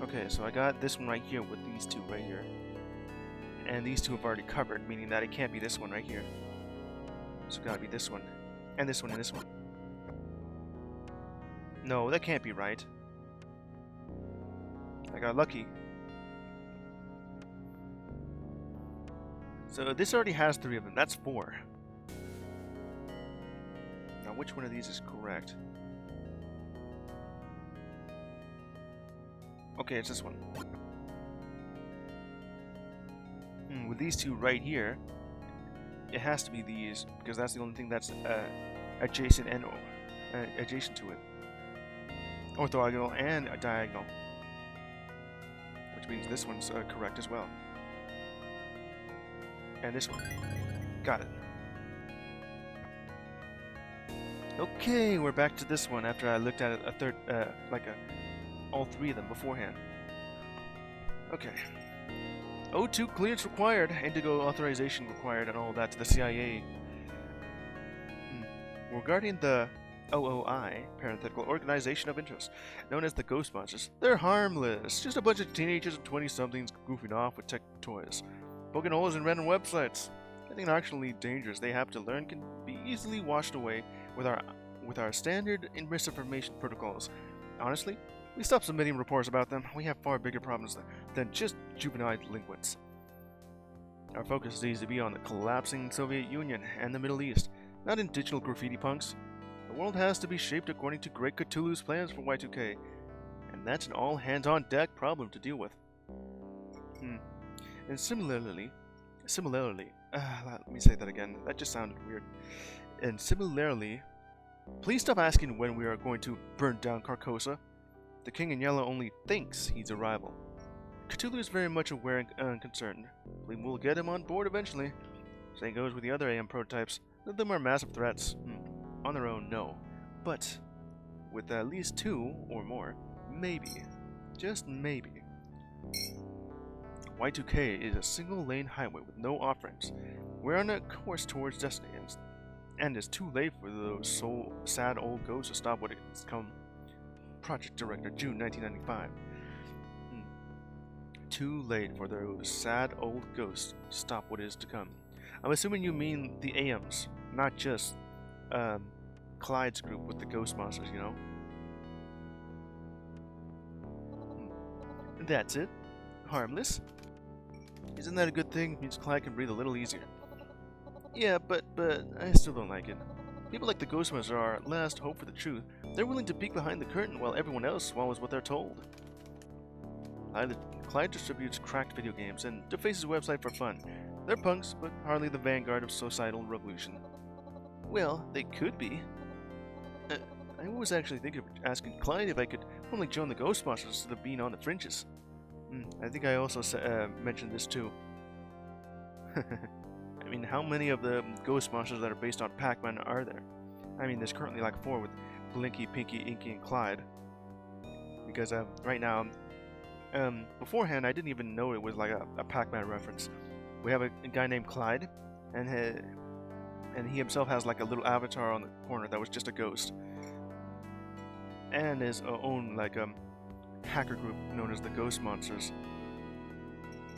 Okay, so I got this one right here with these 2 right here. And these 2 have already covered, meaning that it can't be this one right here. So it gotta be this one. And this one and this one. No, that can't be right. I got lucky. So this already has 3 of them. That's 4. Now which one of these is correct? Okay, it's this one. With these 2 right here, it has to be these, because that's the only thing that's adjacent and adjacent to it. Orthogonal and a diagonal. Which means this one's correct as well. And this one. Got it. Okay, we're back to this one after I looked at it a third, all three of them beforehand. Okay. O2 clearance required, Indigo authorization required, and all that to the CIA. Regarding the OOI, Parenthetical Organization of Interest, known as the Ghost Monsters, they're harmless. Just a bunch of teenagers and 20-somethings goofing off with tech toys, poking holes in random websites. Nothing actually dangerous they have to learn can be easily washed away with our standard misinformation protocols. Honestly, we stopped submitting reports about them. We have far bigger problems than just juvenile delinquents. Our focus needs to be on the collapsing Soviet Union and the Middle East, not in digital graffiti punks. The world has to be shaped according to Great Cthulhu's plans for Y2K, and that's an all-hands-on-deck problem to deal with. And similarly, let me say that again, that just sounded weird. And similarly, please stop asking when we are going to burn down Carcosa. The King in Yellow only thinks he's a rival. Cthulhu is very much aware and concerned. We will get him on board eventually. Same goes with the other AM prototypes. None of them are massive threats. On their own, no. But with at least 2 or more, maybe, just maybe. Y2K is a single-lane highway with no off-ramps. We're on a course towards destiny, and it's too late for those sad old ghosts to stop what has come. Project Director, June 1995. Too late for those sad old ghosts to stop what is to come. I'm assuming you mean the AMs, not just Clyde's group with the ghost monsters, you know? That's it. Harmless. Isn't that a good thing? Means Clyde can breathe a little easier. Yeah, but I still don't like it. People like the ghost monsters are our last hope for the truth. They're willing to peek behind the curtain while everyone else swallows what they're told. Clyde distributes cracked video games and defaces a website for fun. They're punks, but hardly the vanguard of societal revolution. Well, they could be. I was actually thinking of asking Clyde if I could formally join the Ghostbusters instead of being on the fringes. I think I also mentioned this too. I mean, how many of the Ghost Monsters that are based on Pac-Man are there? I mean, there's currently like 4 with Blinky, Pinky, Inky, and Clyde. Because right now, beforehand, I didn't even know it was like a Pac-Man reference. We have a guy named Clyde, and he himself has like a little avatar on the corner that was just a ghost. And his own like hacker group known as the Ghost Monsters.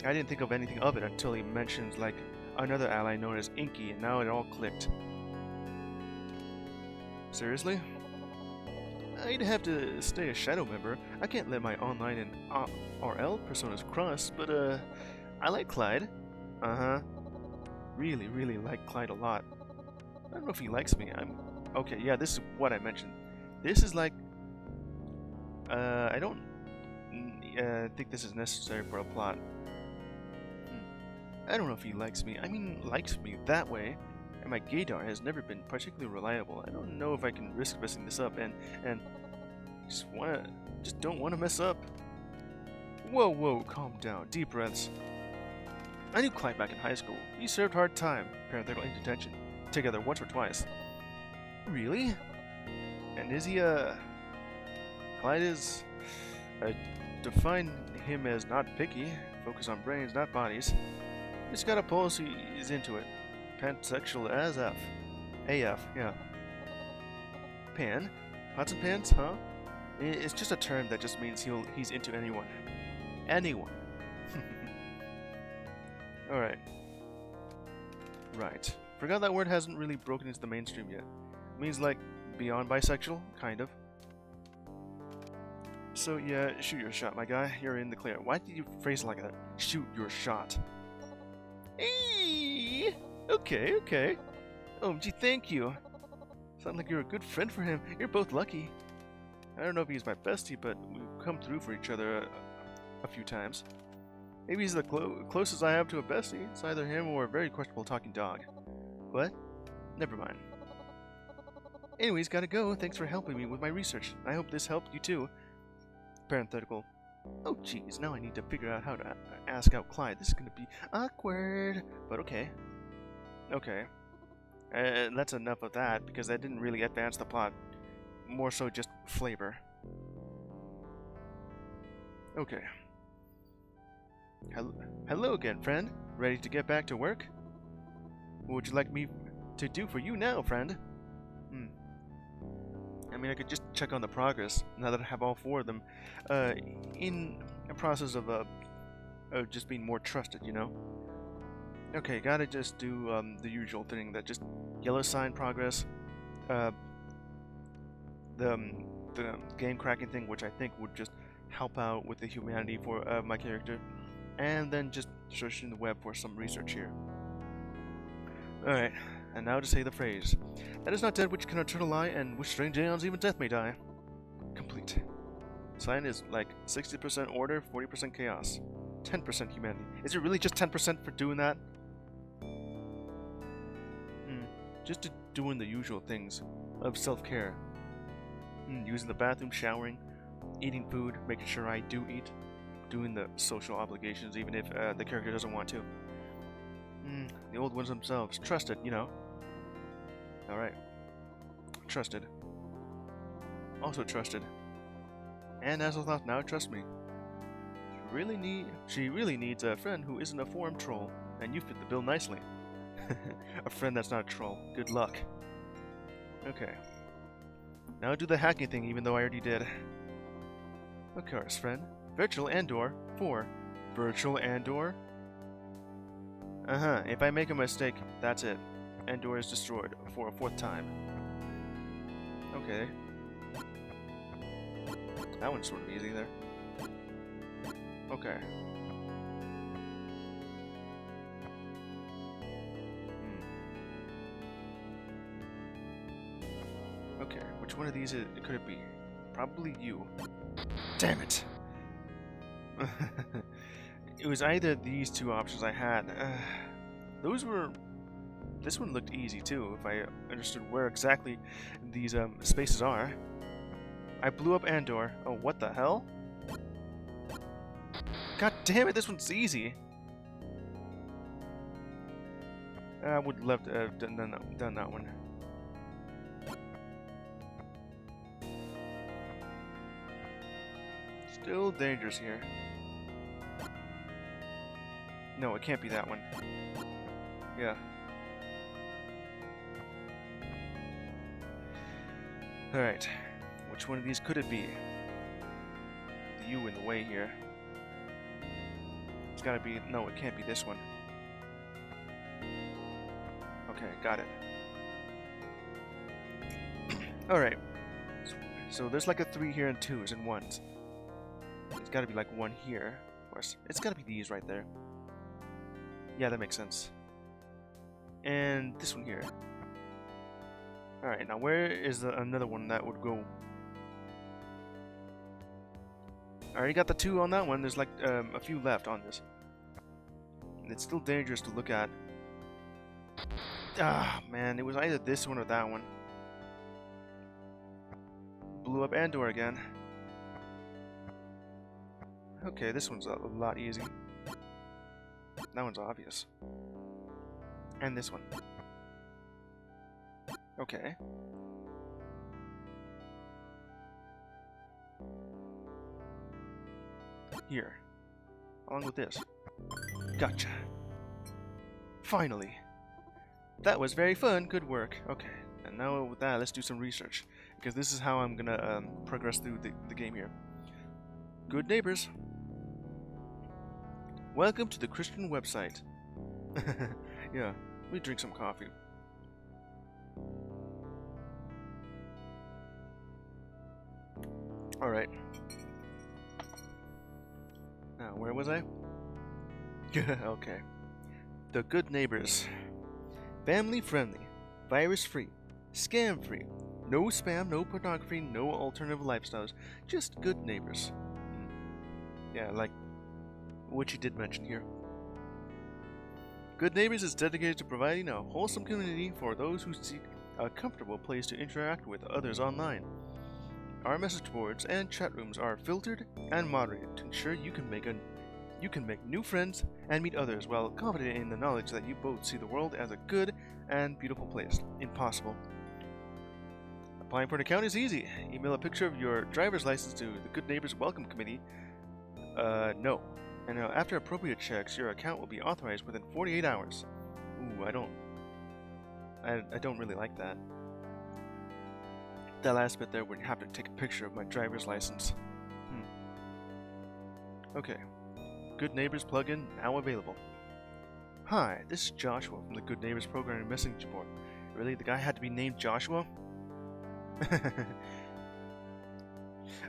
I didn't think of anything of it until he mentions like another ally known as Inky, and now it all clicked. Seriously? I'd have to stay a shadow member. I can't let my online and RL personas cross, but I like Clyde. Really like Clyde a lot. I don't know if he likes me. Okay, yeah, this is what I mentioned. This is like I don't think this is necessary for a plot. I don't know if he likes me. I mean, likes me that way. And my gaydar has never been particularly reliable. I don't know if I can risk messing this up, and just don't want to mess up. Whoa, calm down. Deep breaths. I knew Clyde back in high school. He served hard time, parenthetical in detention, together once or twice. Really? And is he Clyde is define him as not picky, focus on brains, not bodies. He's got a pulse, he's into it. Pansexual as F. AF, yeah. Pan? Pots and pans, huh? It's just a term that just means he's into anyone. Anyone. Alright. Right. Forgot that word hasn't really broken into the mainstream yet. It means like beyond bisexual, kind of. So yeah, shoot your shot, my guy. You're in the clear. Why did you phrase it like that? Shoot your shot. Eee! Okay. Oh, gee, thank you. Sound like you're a good friend for him. You're both lucky. I don't know if he's my bestie, but we've come through for each other a few times. Maybe he's the closest I have to a bestie. It's either him or a very questionable talking dog. What? Never mind. Anyways, gotta go. Thanks for helping me with my research. I hope this helped you too. Parenthetical. Oh jeez, now I need to figure out how to ask out Clyde. This is gonna be awkward. But okay. Okay. That's enough of that, because that didn't really advance the plot. More so just flavor. Okay. Hello again, friend. Ready to get back to work? What would you like me to do for you now, friend? I mean, I could just check on the progress, now that I have all 4 of them, in a process of just being more trusted, you know? Okay, gotta just do the usual thing, that just yellow sign progress, the game cracking thing, which I think would just help out with the humanity for my character, and then just searching the web for some research here. Alright, and now to say the phrase, "That is not dead which cannot turn a lie, and with strange aeons even death may die." Complete. Sign is like 60% order, 40% chaos, 10% humanity. Is it really just 10% for doing that? Just doing the usual things of self-care. Using the bathroom, showering, eating food, making sure I do eat, doing the social obligations even if the character doesn't want to. The old ones themselves. Trusted, you know. Alright. Trusted. Also trusted. And as I thought, now trust me. She really needs a friend who isn't a forum troll, and you fit the bill nicely. A friend that's not a troll. Good luck. Okay. Now do the hacking thing, even though I already did. Of course, friend. Virtual N0r 4. Virtual N0r? If I make a mistake, that's it. N0r is destroyed for a 4th time. Okay. That one's sort of easy there. Okay. Okay, which one of these could it be? Probably you. Damn it! It was either these 2 options I had. Those were... This one looked easy too, if I understood where exactly these spaces are. I blew up N0r. Oh, what the hell? God damn it, this one's easy! I would love to have done that one. Still dangerous here. No, it can't be that one. Yeah. Alright. Which one of these could it be? The U in the way here. It's gotta be... No, it can't be this one. Okay, got it. Alright. So there's like a 3 here and 2s and 1s. It's gotta be like 1 here. Of course. It's gotta be these right there. Yeah, that makes sense. And this one here. Alright, now where is another one that would go? I already got the 2 on that one. There's like a few left on this. And it's still dangerous to look at. Ah, man, it was either this one or that one. Blew up N0r again. Okay, this one's a lot easy. That one's obvious. And this one. Okay. Here. Along with this. Gotcha. Finally. That was very fun. Good work. Okay. And now with that, let's do some research. Because this is how I'm gonna progress through the game here. Good neighbors. Welcome to the Christian website. Yeah, let me drink some coffee. Alright. Now, where was I? Okay. The Good Neighbors. Family friendly, virus free, scam free, no spam, no pornography, no alternative lifestyles, just good neighbors. Yeah, like what you did mention here. Good Neighbors is dedicated to providing a wholesome community for those who seek a comfortable place to interact with others online. Our message boards and chat rooms are filtered and moderated to ensure you can make new friends and meet others while confident in the knowledge that you both see the world as a good and beautiful place. Impossible. Applying for an account is easy. Email a picture of your driver's license to the Good Neighbors Welcome Committee. No. And after appropriate checks, your account will be authorized within 48 hours. Ooh, I don't really like that. That last bit there would have to take a picture of my driver's license. Okay. Good Neighbors plugin now available. Hi, this is Joshua from the Good Neighbors Programming Messenger Board. Really? The guy had to be named Joshua?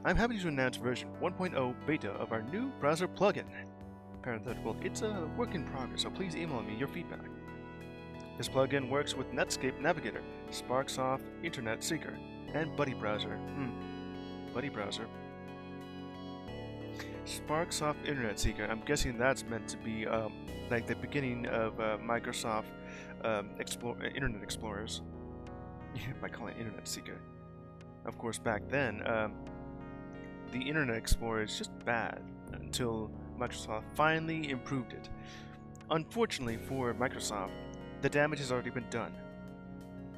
I'm happy to announce version 1.0 beta of our new browser plugin. Parenthetical, it's a work in progress, so please email me your feedback. This plugin works with Netscape Navigator, Sparksoft Internet Seeker, and Buddy Browser. Buddy Browser. Sparksoft Internet Seeker, I'm guessing that's meant to be like the beginning of Microsoft Internet Explorers. By calling it Internet Seeker. Of course, back then, the Internet Explorer is just bad until Microsoft finally improved it. Unfortunately for Microsoft, the damage has already been done.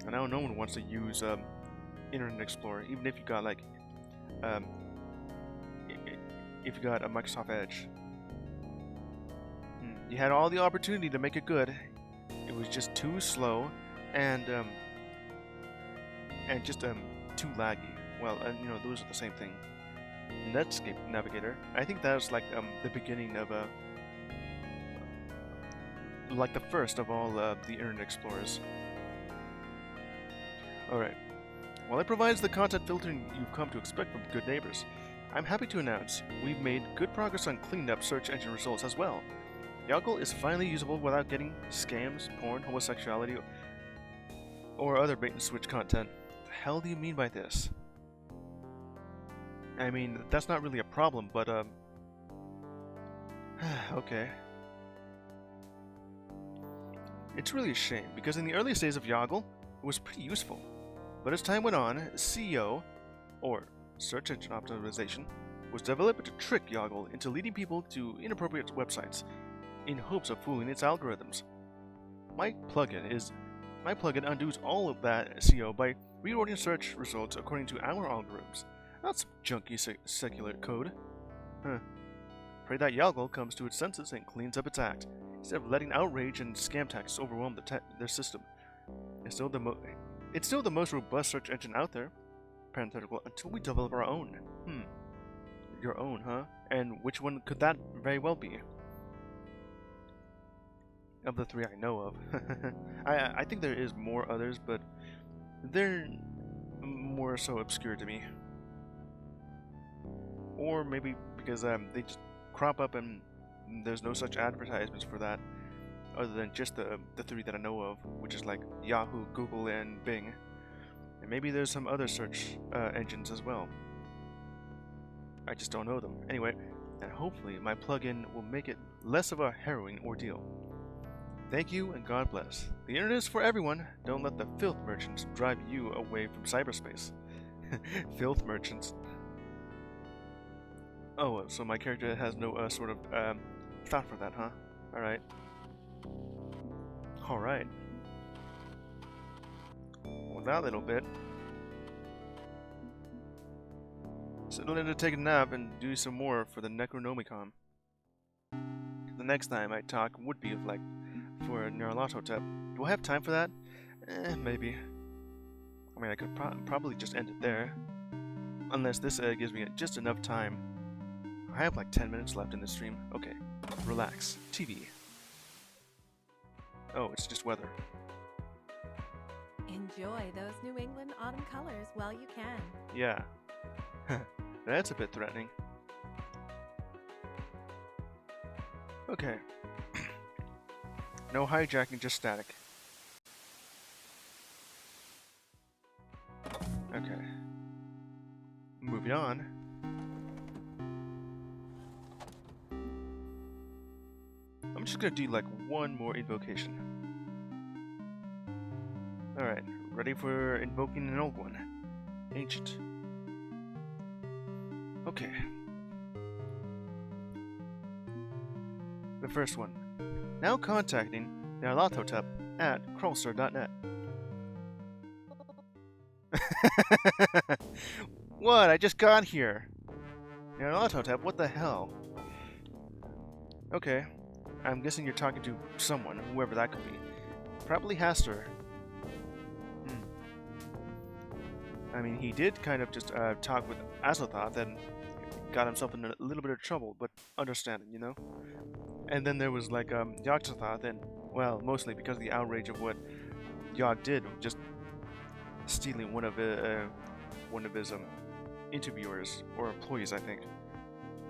And now no one wants to use Internet Explorer, even if you got like if you got a Microsoft Edge. You had all the opportunity to make it good. It was just too slow and just too laggy. Well, you know, those are the same thing. Netscape Navigator, I think that was like the beginning of like the first of all the Internet Explorers. Alright. While it provides the content filtering you've come to expect from Good Neighbors, I'm happy to announce we've made good progress on cleaning up search engine results as well. Yoggle is finally usable without getting scams, porn, homosexuality, or other bait-and-switch content. What the hell do you mean by this? I mean, that's not really a problem, but okay. It's really a shame, because in the earliest days of Yoggle, it was pretty useful. But as time went on, SEO, or Search Engine Optimization, was developed to trick Yoggle into leading people to inappropriate websites, in hopes of fooling its algorithms. My plugin undoes all of that SEO by reordering search results according to our algorithms, not some junky secular code. Pray that Yoggle comes to its senses and cleans up its act, instead of letting outrage and scam tactics overwhelm their system. It's still the most robust search engine out there. Parenthetical, until we develop our own. Your own, huh? And which one could that very well be? Of the three I know of. I think there is more others, but they're more so obscure to me. Or maybe because they just crop up and there's no such advertisements for that, other than just the three that I know of, which is like Yahoo, Google, and Bing. And maybe there's some other search engines as well. I just don't know them. Anyway, and hopefully my plugin will make it less of a harrowing ordeal. Thank you and God bless. The internet is for everyone. Don't let the filth merchants drive you away from cyberspace. Filth merchants. Oh, so my character has no sort of thought for that, huh? Alright. Alright. Well, that little bit. Settle in to take a nap and do some more for the Necronomicon. The next time I talk would be like for a N0t. Do I have time for that? Maybe. I mean, I could probably just end it there. Unless this gives me just enough time. I have like 10 minutes left in the stream. Okay. Relax. TV. Oh, it's just weather. Enjoy those New England autumn colors while you can. Yeah. That's a bit threatening. Okay. No hijacking, just static. Okay. Moving on. I'm just gonna do like one more invocation. Alright, ready for invoking an old one. Ancient. Okay. The first one. Now contacting N0t at crawlster.net. What? I just got here. N0t, what the hell? Okay. I'm guessing you're talking to someone, whoever that could be. Probably Haster. I mean, he did kind of just talk with Azathoth and got himself in a little bit of trouble, but understanding, you know? And then there was like Yogg-Sothoth, and well, mostly because of the outrage of what Yogg did, just stealing one of his interviewers or employees, I think.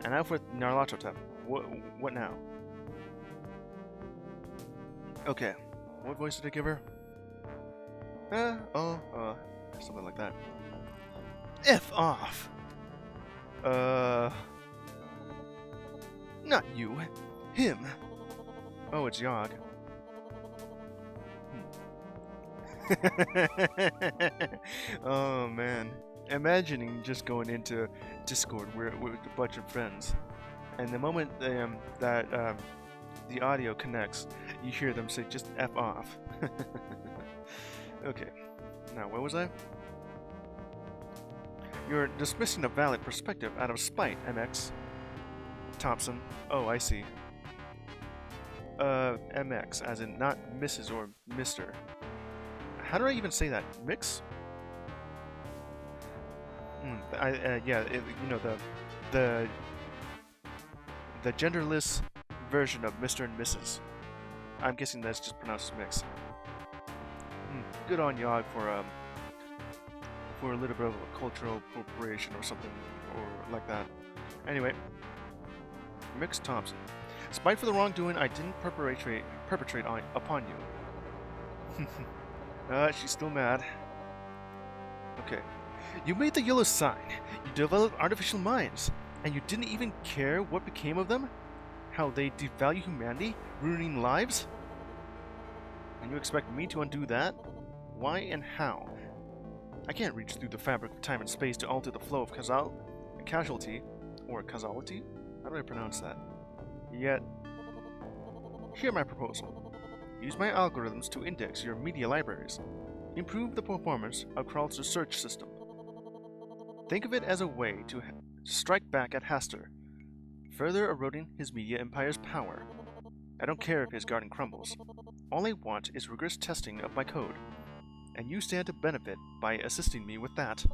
And now for N0t. What now? Okay, what voice did I give her? Something like that. F off! Not you. Him. Oh, it's Yogg. Oh, man. Imagining just going into Discord with a bunch of friends, and the moment that the audio connects, you hear them say just F off. Okay. Now, where was I? You're dismissing a valid perspective out of spite, MX. Thompson. Oh, I see. MX, as in not Mrs. or Mr. How do I even say that? Mix? Yeah, you know, the genderless version of Mr. and Mrs. I'm guessing that's just pronounced mix. Good on Yogg for a little bit of a cultural appropriation or something or like that. Anyway, Mix Thompson. Spite for the wrongdoing I didn't perpetrate upon you. She's still mad. Okay. You made the yellow sign. You developed artificial minds. And you didn't even care what became of them? How they devalue humanity, ruining lives? And you expect me to undo that? Why and how? I can't reach through the fabric of time and space to alter the flow of causality, or causality? How do I pronounce that? Yet, hear my proposal. Use my algorithms to index your media libraries. Improve the performance of Crawlster's search system. Think of it as a way to strike back at Haster, further eroding his media empire's power. I don't care if his garden crumbles. All I want is rigorous testing of my code, and you stand to benefit by assisting me with that.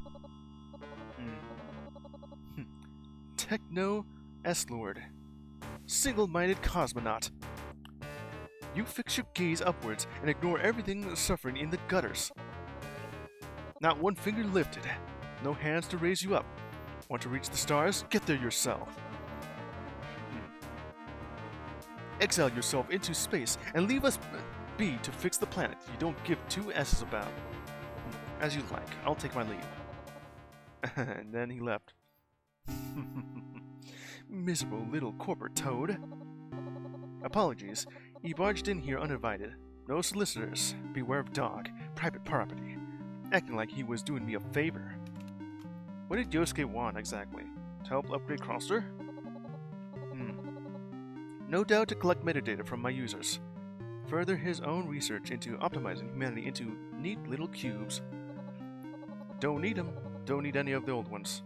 Techno S-Lord. Single-minded cosmonaut. You fix your gaze upwards and ignore everything suffering in the gutters. Not one finger lifted. No hands to raise you up. Want to reach the stars? Get there yourself. Exile yourself into space and leave us be to fix the planet you don't give two S's about. As you like. I'll take my leave. And then he left. Miserable little corporate toad. Apologies. He barged in here uninvited. No solicitors. Beware of dog. Private property. Acting like he was doing me a favor. What did Yosuke want exactly? To help upgrade Crawlster? No doubt to collect metadata from my users. Further his own research into optimizing humanity into neat little cubes. Don't need them. Don't need any of the old ones.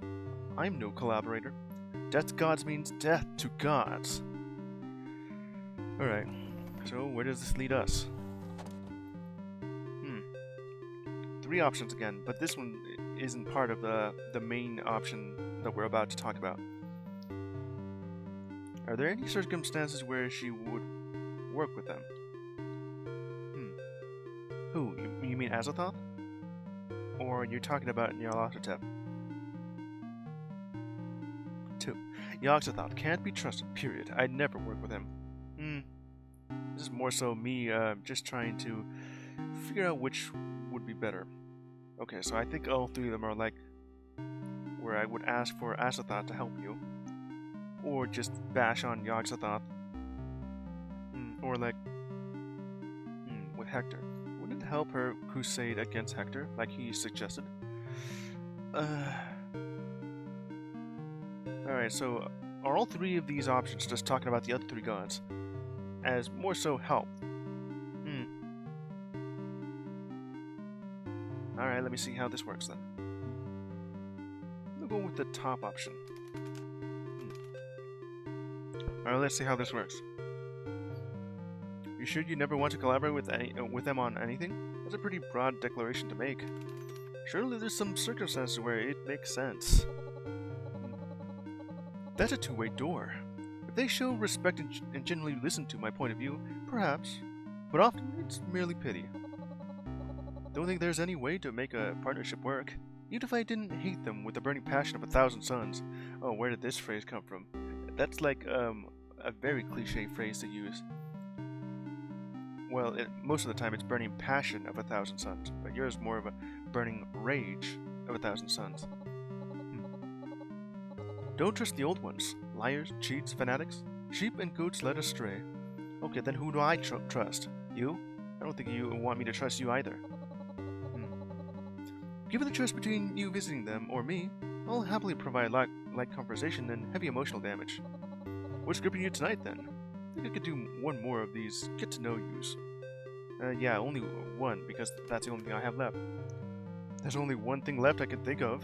I'm no collaborator. Death to gods means death to gods. Alright, so where does this lead us? Three options again, but this one isn't part of the main option that we're about to talk about. Are there any circumstances where she would work with them? Who? You mean Azathoth? Or you're talking about N0t? 2. Yogg-Sothoth can't be trusted, period. I'd never work with him. This is more so me just trying to figure out which would be better. Okay, so I think all three of them are like where I would ask for Azathoth to help you. Or just bash on Yogg-Sothoth. Or like with Hector. Wouldn't it help her crusade against Hector, like he suggested? Alright, so are all three of these options just talking about the other three gods? As more so help? let me see how this works then. We'll go with the top option. Alright, let's see how this works. You sure you never want to collaborate with them on anything? That's a pretty broad declaration to make. Surely there's some circumstances where it makes sense. That's a two-way door. If they show respect and genuinely listen to my point of view, perhaps. But often, it's merely pity. Don't think there's any way to make a partnership work. Even if I didn't hate them with the burning passion of 1,000 suns. Oh, where did this phrase come from? That's like, a very cliché phrase to use. Well, most of the time it's burning passion of 1,000 suns, but yours is more of a burning rage of 1,000 suns. Don't trust the old ones. Liars, cheats, fanatics. Sheep and goats led astray. Okay, then who do I trust? You? I don't think you want me to trust you either. Given the choice between you visiting them or me, I'll happily provide light conversation and heavy emotional damage. What's gripping you tonight, then? I think I could do one more of these get-to-know-yous. Yeah, only one, because that's the only thing I have left. There's only one thing left I can think of,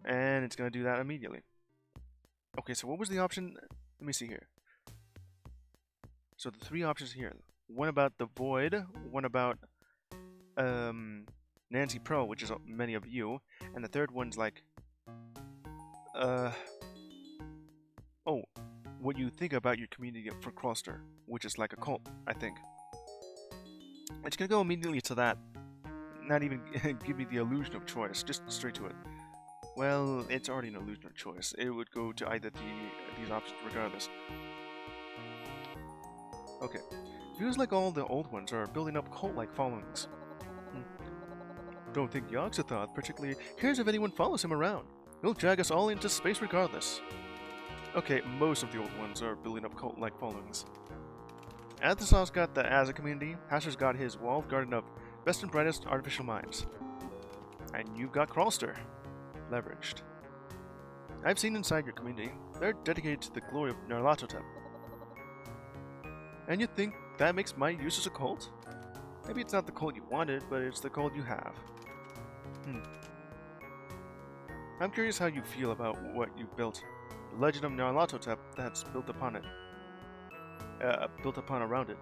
and it's gonna do that immediately. Okay, so what was the option? Let me see here. So the three options here. One about the Void, one about Nancy Pro, which is many of you, and the third one's like oh, what you think about your community for Cluster, which is like a cult, I think. It's gonna go immediately to that. Not even give me the illusion of choice, just straight to it. Well, it's already an illusion of choice. It would go to either these options regardless. Okay. Feels like all the old ones are building up cult-like followings. Don't think Yogg-Sothoth particularly cares if anyone follows him around. He'll drag us all into space regardless. Okay, most of the old ones are building up cult-like followings. Athosov's got the Azza community, Hasser's got his walled garden of best and brightest artificial minds. And you've got Crawlster. Leveraged. I've seen inside your community. They're dedicated to the glory of N0t. And you think that makes my use as a cult? Maybe it's not the cult you wanted, but it's the cult you have. I'm curious how you feel about what you built. The legend of N0t that's built upon it. Built upon around it.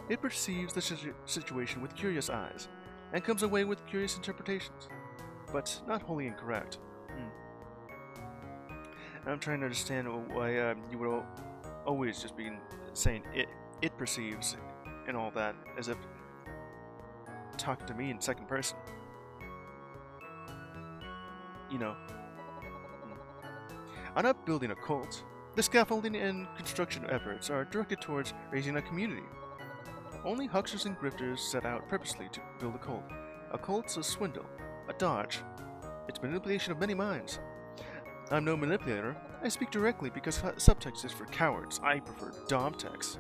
It perceives the situation with curious eyes, and comes away with curious interpretations, but not wholly incorrect. I'm trying to understand why you would always just be saying it perceives and all that, as if talking to me in second person. You know. I'm not building a cult. The scaffolding and construction efforts are directed towards raising a community. Only hucksters and grifters set out purposely to build a cult. A cult's a swindle, a dodge. It's manipulation of many minds. I'm no manipulator. I speak directly because subtext is for cowards. I prefer domtext.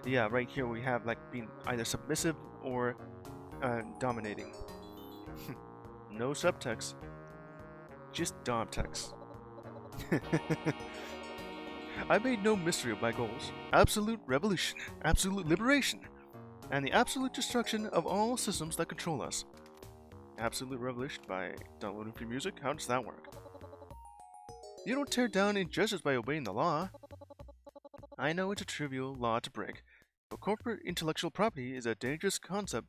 Yeah, right here we have like being either submissive or dominating. No subtext. Just domtext. I made no mystery of my goals. Absolute revolution, absolute liberation, and the absolute destruction of all systems that control us. Absolute revolution by downloading free music? How does that work? You don't tear down injustice by obeying the law. I know it's a trivial law to break, but corporate intellectual property is a dangerous concept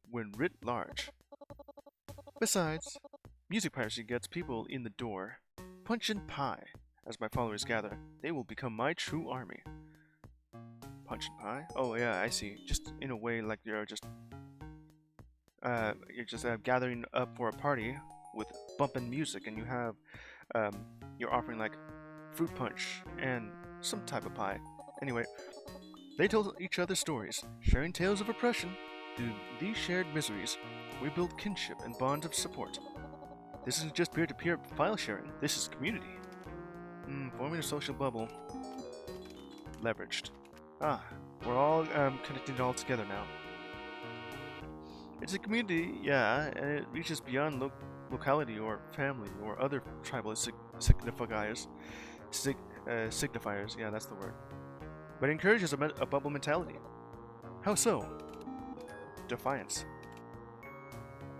when writ large. Besides, music piracy gets people in the door. Punch and pie. As my followers gather, they will become my true army. Punch and pie? Oh yeah, I see. Just in a way like you're just gathering up for a party with bumping music, and you have you're offering like fruit punch and some type of pie. Anyway, they tell each other stories, sharing tales of oppression. Through these shared miseries, we build kinship and bonds of support. This isn't just peer-to-peer file sharing. This is community. Forming a social bubble. Leveraged. Ah, we're all connected all together now. It's a community, yeah, and it reaches beyond locality or family or other tribal signifiers. Signifiers, yeah, that's the word. But it encourages a bubble mentality. How so? Defiance.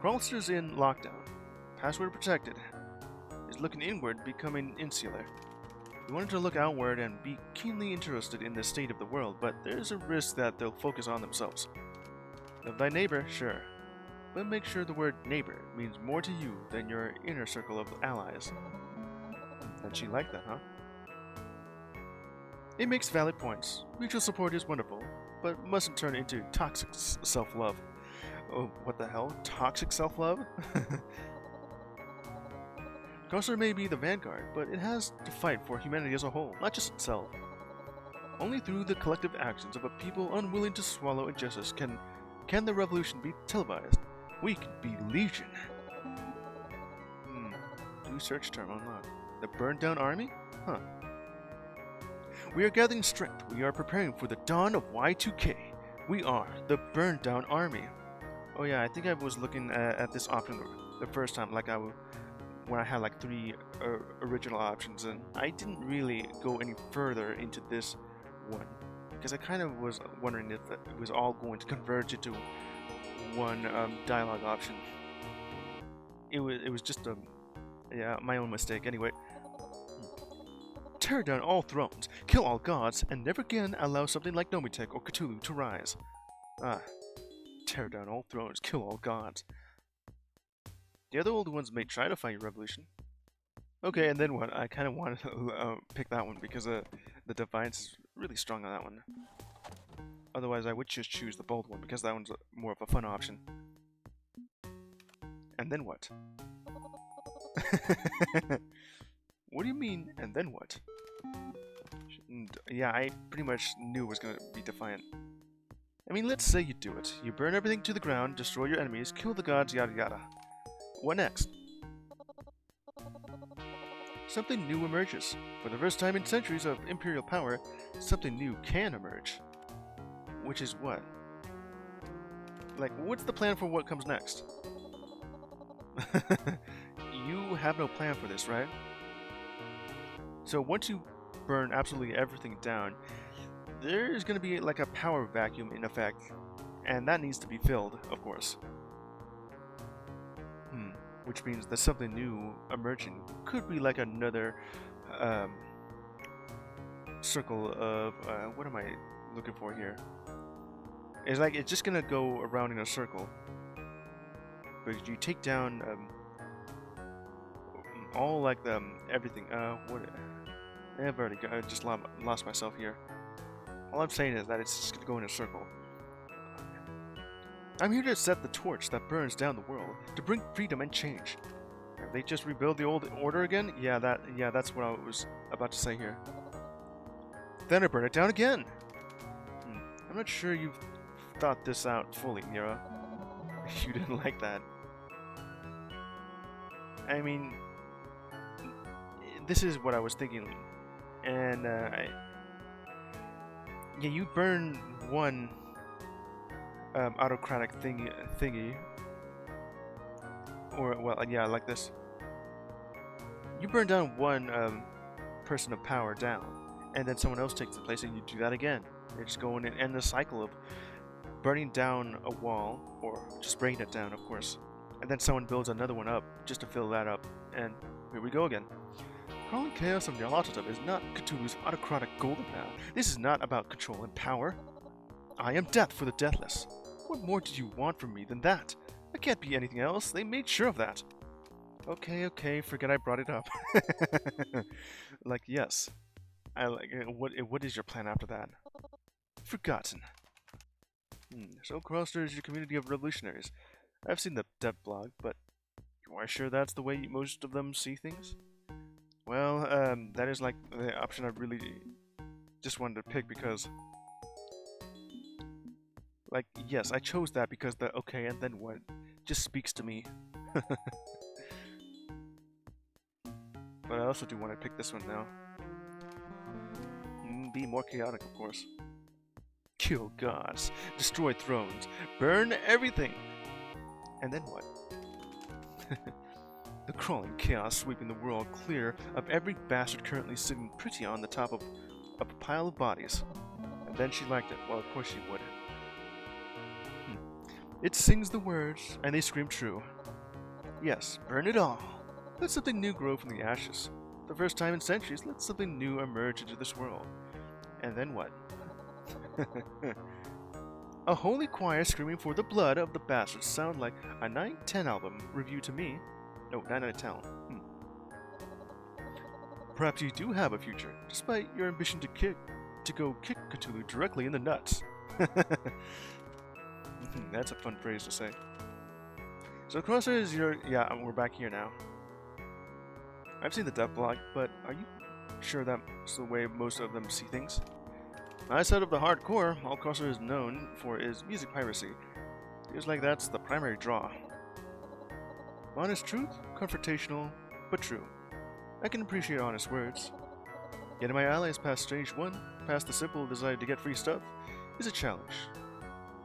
Crawlster's in lockdown. Password protected. Is looking inward, becoming insular. We wanted to look outward and be keenly interested in the state of the world, but there's a risk that they'll focus on themselves. Love thy neighbor, sure. But make sure the word neighbor means more to you than your inner circle of allies. And she liked that, huh? It makes valid points. Mutual support is wonderful, but mustn't turn into toxic self-love. Oh, what the hell? Toxic self-love? Crawlster may be the vanguard, but it has to fight for humanity as a whole, not just itself. Only through the collective actions of a people unwilling to swallow injustice can the revolution be televised. We can be Legion. New search term unlocked. The burned down army? Huh. We are gathering strength. We are preparing for the dawn of Y2K. We are the burned down army. Oh yeah, I think I was looking at this option the first time, like when I had like 3 original options, and I didn't really go any further into this one because I kind of was wondering if it was all going to converge into one dialogue option. It was just my own mistake. Anyway, tear down all thrones, kill all gods, and never again allow something like N0t or Cthulhu to rise. Tear down all thrones, kill all gods. The other old ones may try to fight your revolution. Okay, and then what? I kind of wanted to pick that one because the defiance is really strong on that one. Otherwise, I would just choose the bold one because that one's more of a fun option. And then what? What do you mean, and then what? Yeah, I pretty much knew it was going to be defiant. I mean, let's say you do it. You burn everything to the ground, destroy your enemies, kill the gods, yada yada. What next? Something new emerges. For the first time in centuries of imperial power, something new can emerge. Which is what? Like, what's the plan for what comes next? You have no plan for this, right? So once you burn absolutely everything down, there's going to be like a power vacuum in effect, and that needs to be filled, of course. Which means that something new emerging could be like another circle of what am I looking for here? It's like it's just gonna go around in a circle, but you take down all like the everything. What? I've already I just lost myself here. All I'm saying is that it's just gonna go in a circle. I'm here to set the torch that burns down the world, to bring freedom and change. Have they just rebuild the old order again? Yeah, that's what I was about to say here. Then I burn it down again! I'm not sure you've thought this out fully, Nira. You didn't like that. I mean, this is what I was thinking. And, yeah, you burn one autocratic thingy, or well, yeah, like this. You burn down one person of power down, and then someone else takes the place, and you do that again. You're just going and end the cycle of burning down a wall, or just breaking it down, of course, and then someone builds another one up just to fill that up, and here we go again. Crawling chaos of Nyarlathotep is not Cthulhu's autocratic golden path. This is not about control and power. I am death for the deathless. What more do you want from me than that? I can't be anything else. They made sure of that. Okay, forget I brought it up. Like, yes. What is your plan after that? Forgotten. So Crawlster is your community of revolutionaries. I've seen the dev blog, but are you sure that's the way most of them see things? Well, that is like the option I really just wanted to pick because... Like, yes, I chose that because the okay and then what just speaks to me. But I also do want to pick this one now. Be more chaotic, of course. Kill gods, destroy thrones, burn everything! And then what? The crawling chaos sweeping the world clear of every bastard currently sitting pretty on the top of a pile of bodies. And then she liked it. Well, of course she would. It sings the words, and they scream true. Yes, burn it all. Let something new grow from the ashes. For the first time in centuries, let something new emerge into this world. And then what? A holy choir screaming for the blood of the bastards sound like a 9/10 album review to me. No, 9 out of 10. Perhaps you do have a future, despite your ambition to go kick Cthulhu directly in the nuts. That's a fun phrase to say. So Crosshairs, we're back here now. I've seen the dev blog, but are you sure that's the way most of them see things? Outside of the hardcore, all Crosshairs is known for is music piracy. Feels like that's the primary draw. Honest truth, confrontational, but true. I can appreciate honest words. Getting my allies past stage 1, past the simple desire to get free stuff, is a challenge.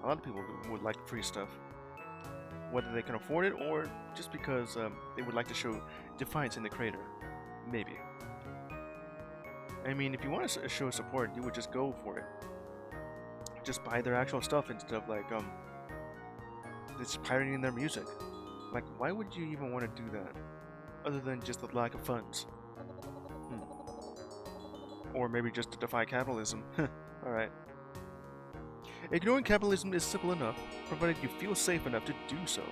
A lot of people would like free stuff. Whether they can afford it or just because they would like to show defiance in the creator. Maybe. I mean, if you want to show support, you would just go for it. Just buy their actual stuff instead of like, just pirating their music. Like, why would you even want to do that? Other than just the lack of funds. Or maybe just to defy capitalism. Alright. Ignoring capitalism is simple enough, provided you feel safe enough to do so.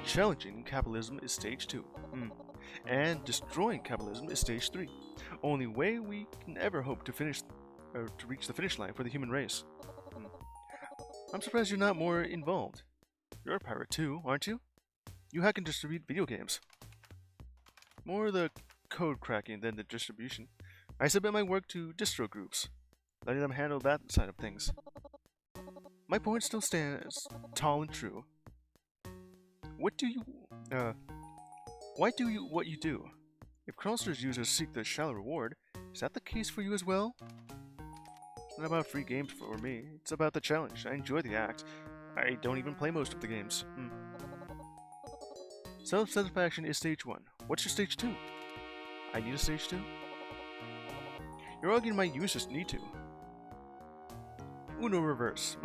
Challenging capitalism is stage 2. And destroying capitalism is stage 3. Only way we can ever hope to reach the finish line for the human race. I'm surprised you're not more involved. You're a pirate too, aren't you? You hack and distribute video games. More the code cracking than the distribution. I submit my work to distro groups, letting them handle that side of things. My point still stands tall and true. Why do you what you do? If Crosshairs users seek the shallow reward, is that the case for you as well? It's not about free games for me, it's about the challenge. I enjoy the act. I don't even play most of the games. Self-satisfaction is stage 1. What's your stage 2? I need a stage 2? You're arguing my users need to. Uno reverse.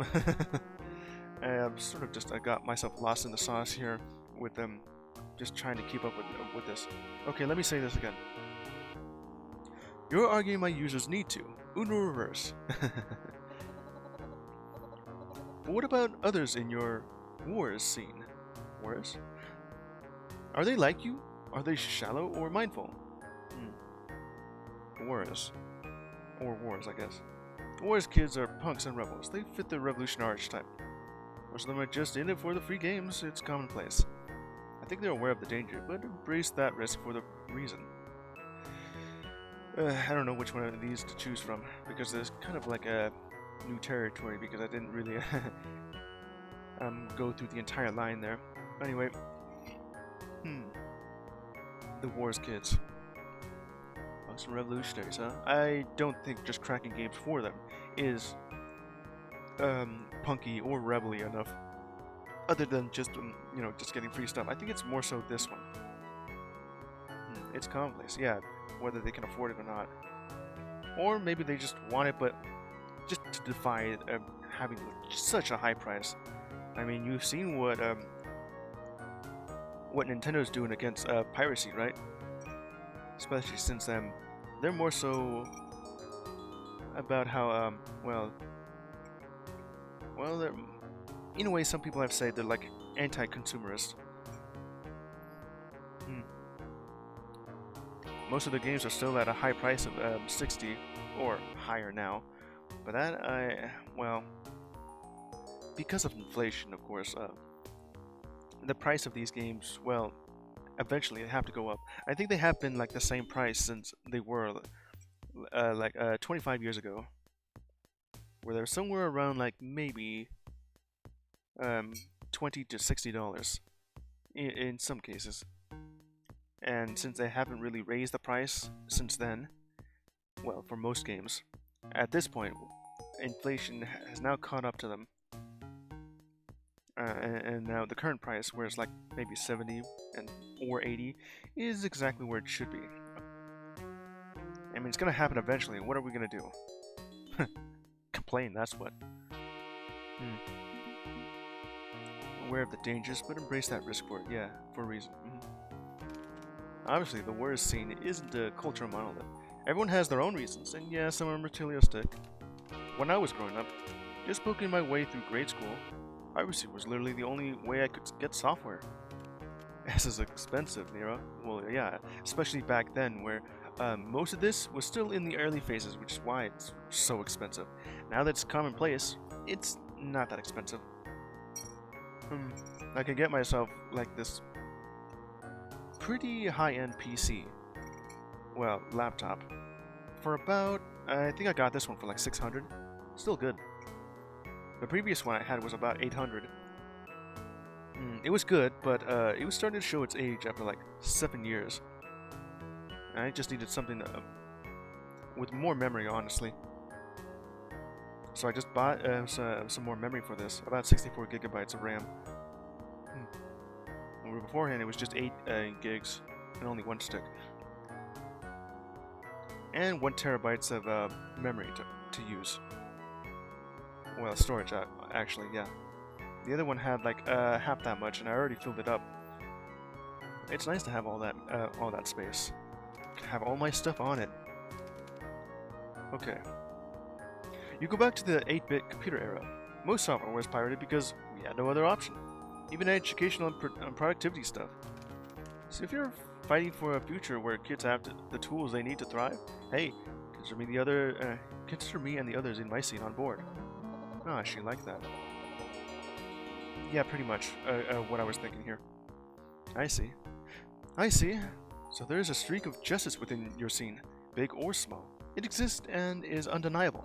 I'm sort of I got myself lost in the sauce here with them just trying to keep up with this. Okay, let me say this again. You're arguing my users need to. Uno reverse. But what about others in your wars scene? Wars? Are they like you? Are they shallow or mindful? Wars. Or wars, I guess. Wars kids are punks and rebels. They fit the revolutionary archetype. Most of them are just in it for the free games. It's commonplace. I think they're aware of the danger, but embrace that risk for the reason. I don't know which one of these to choose from, because there's kind of like a new territory, because I didn't really go through the entire line there. Anyway. The wars kids. Punks and revolutionaries, huh? I don't think just cracking games for them is punky or rebel-y enough. Other than just just getting free stuff. I think it's more so this one. It's commonplace, yeah, whether they can afford it or not. Or maybe they just want it, but just to defy having such a high price. I mean, you've seen what Nintendo's doing against piracy, right? Especially since they're more so about how well, they're, in a way, some people have said they're like anti-consumerist. Most of the games are still at a high price of 60 or higher now, but that because of inflation, of course, the price of these games, well, eventually they have to go up. I think they have been like the same price since they were 25 years ago, where they're somewhere around like maybe $20 to $60 in some cases. And since they haven't really raised the price since then, well, for most games, at this point, inflation has now caught up to them. And now the current price, where it's like maybe 70 or 80, is exactly where it should be. I mean, it's gonna happen eventually. What are we gonna do? Complain, that's what. aware of the dangers, but embrace that risk for it. Yeah, for a reason. Obviously, the worst scene isn't a cultural monolith. Everyone has their own reasons, and yeah, some are materialistic. When I was growing up, just poking my way through grade school, piracy was literally the only way I could get software. This is expensive, Nira. Well, yeah, especially back then, where most of this was still in the early phases, which is why it's so expensive. Now that it's commonplace, it's not that expensive. I could get myself like this pretty high-end PC, well, laptop, for about, I think I got this one for like 600. Still good. The previous one I had was about 800. It was good, but it was starting to show its age after like 7 years. I just needed something with more memory, honestly. So I just bought some more memory for this, about 64 gigabytes of RAM. Beforehand, it was just 8 gigs and only one stick, and 1 terabytes of memory to use. Well, storage actually, yeah. The other one had like half that much, and I already filled it up. It's nice to have all that space. Have all my stuff on it. Okay. You go back to the 8-bit computer era. Most software was pirated because we had no other option. Even educational and productivity stuff. So if you're fighting for a future where kids have the tools they need to thrive, hey, consider me and the others in my scene on board. Oh, I actually like that. Yeah, pretty much what I was thinking here. I see. I see. So there is a streak of justice within your scene, big or small. It exists and is undeniable.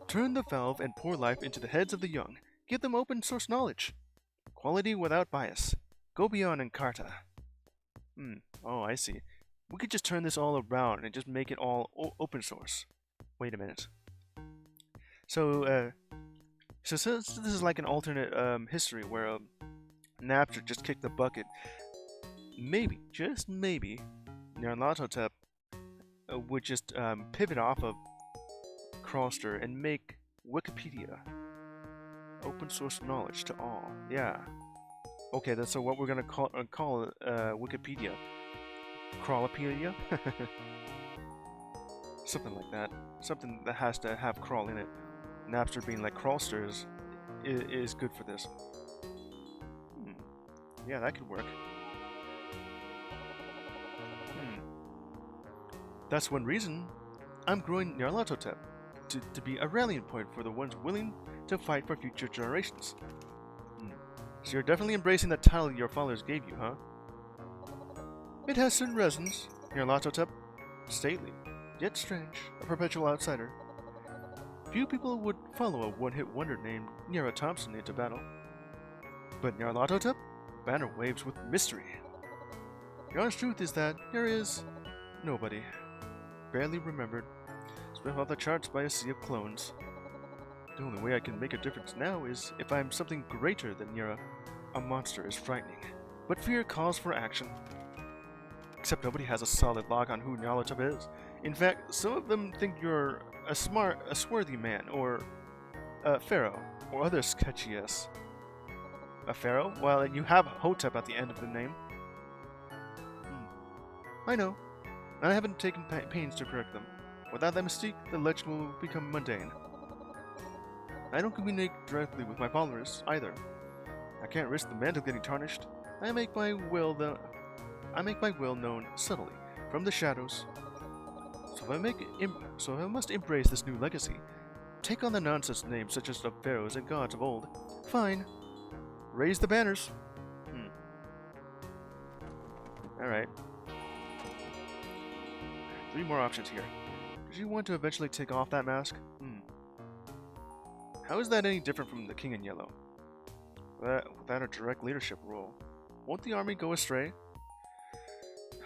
Turn the valve and pour life into the heads of the young. Give them open source knowledge. Quality without bias. Go beyond Encarta. Oh, I see. We could just turn this all around and just make it all open source. Wait a minute. So this is like an alternate history where Napster just kicked the bucket. Maybe, just maybe, N0t would just pivot off of Crawlster and make Wikipedia open source knowledge to all. Yeah. Okay, that's so what we're gonna call Wikipedia. Crawlopedia? Something like that. Something that has to have crawl in it. Napster being like Crawlster is good for this. Yeah, that could work. That's one reason I'm growing N0t to be a rallying point for the ones willing to fight for future generations. So you're definitely embracing that title your fathers gave you, huh? It has certain resonance. N0t, stately, yet strange, a perpetual outsider. Few people would follow a one-hit wonder named Nira Thompson into battle. But N0t, banner waves with mystery. The honest truth is that there is nobody, barely remembered, swept off the charts by a sea of clones. The only way I can make a difference now is if I'm something greater than Nira. A monster is frightening, but fear calls for action. Except nobody has a solid lock on who N0t is. In fact, some of them think you're a swarthy man, or a pharaoh, or other sketchy-s. A pharaoh? Well, you have Hotep at the end of the name. I know, and I haven't taken pains to correct them. Without that mystique, the legend will become mundane. I don't communicate directly with my followers, either. I can't risk the mantle getting tarnished. I make my will known subtly, from the shadows. So I must embrace this new legacy. Take on the nonsense names such as the pharaohs and gods of old. Fine. Raise the banners. Alright. 3 more options here. Did you want to eventually take off that mask? How is that any different from the King in Yellow? Without a direct leadership role, won't the army go astray?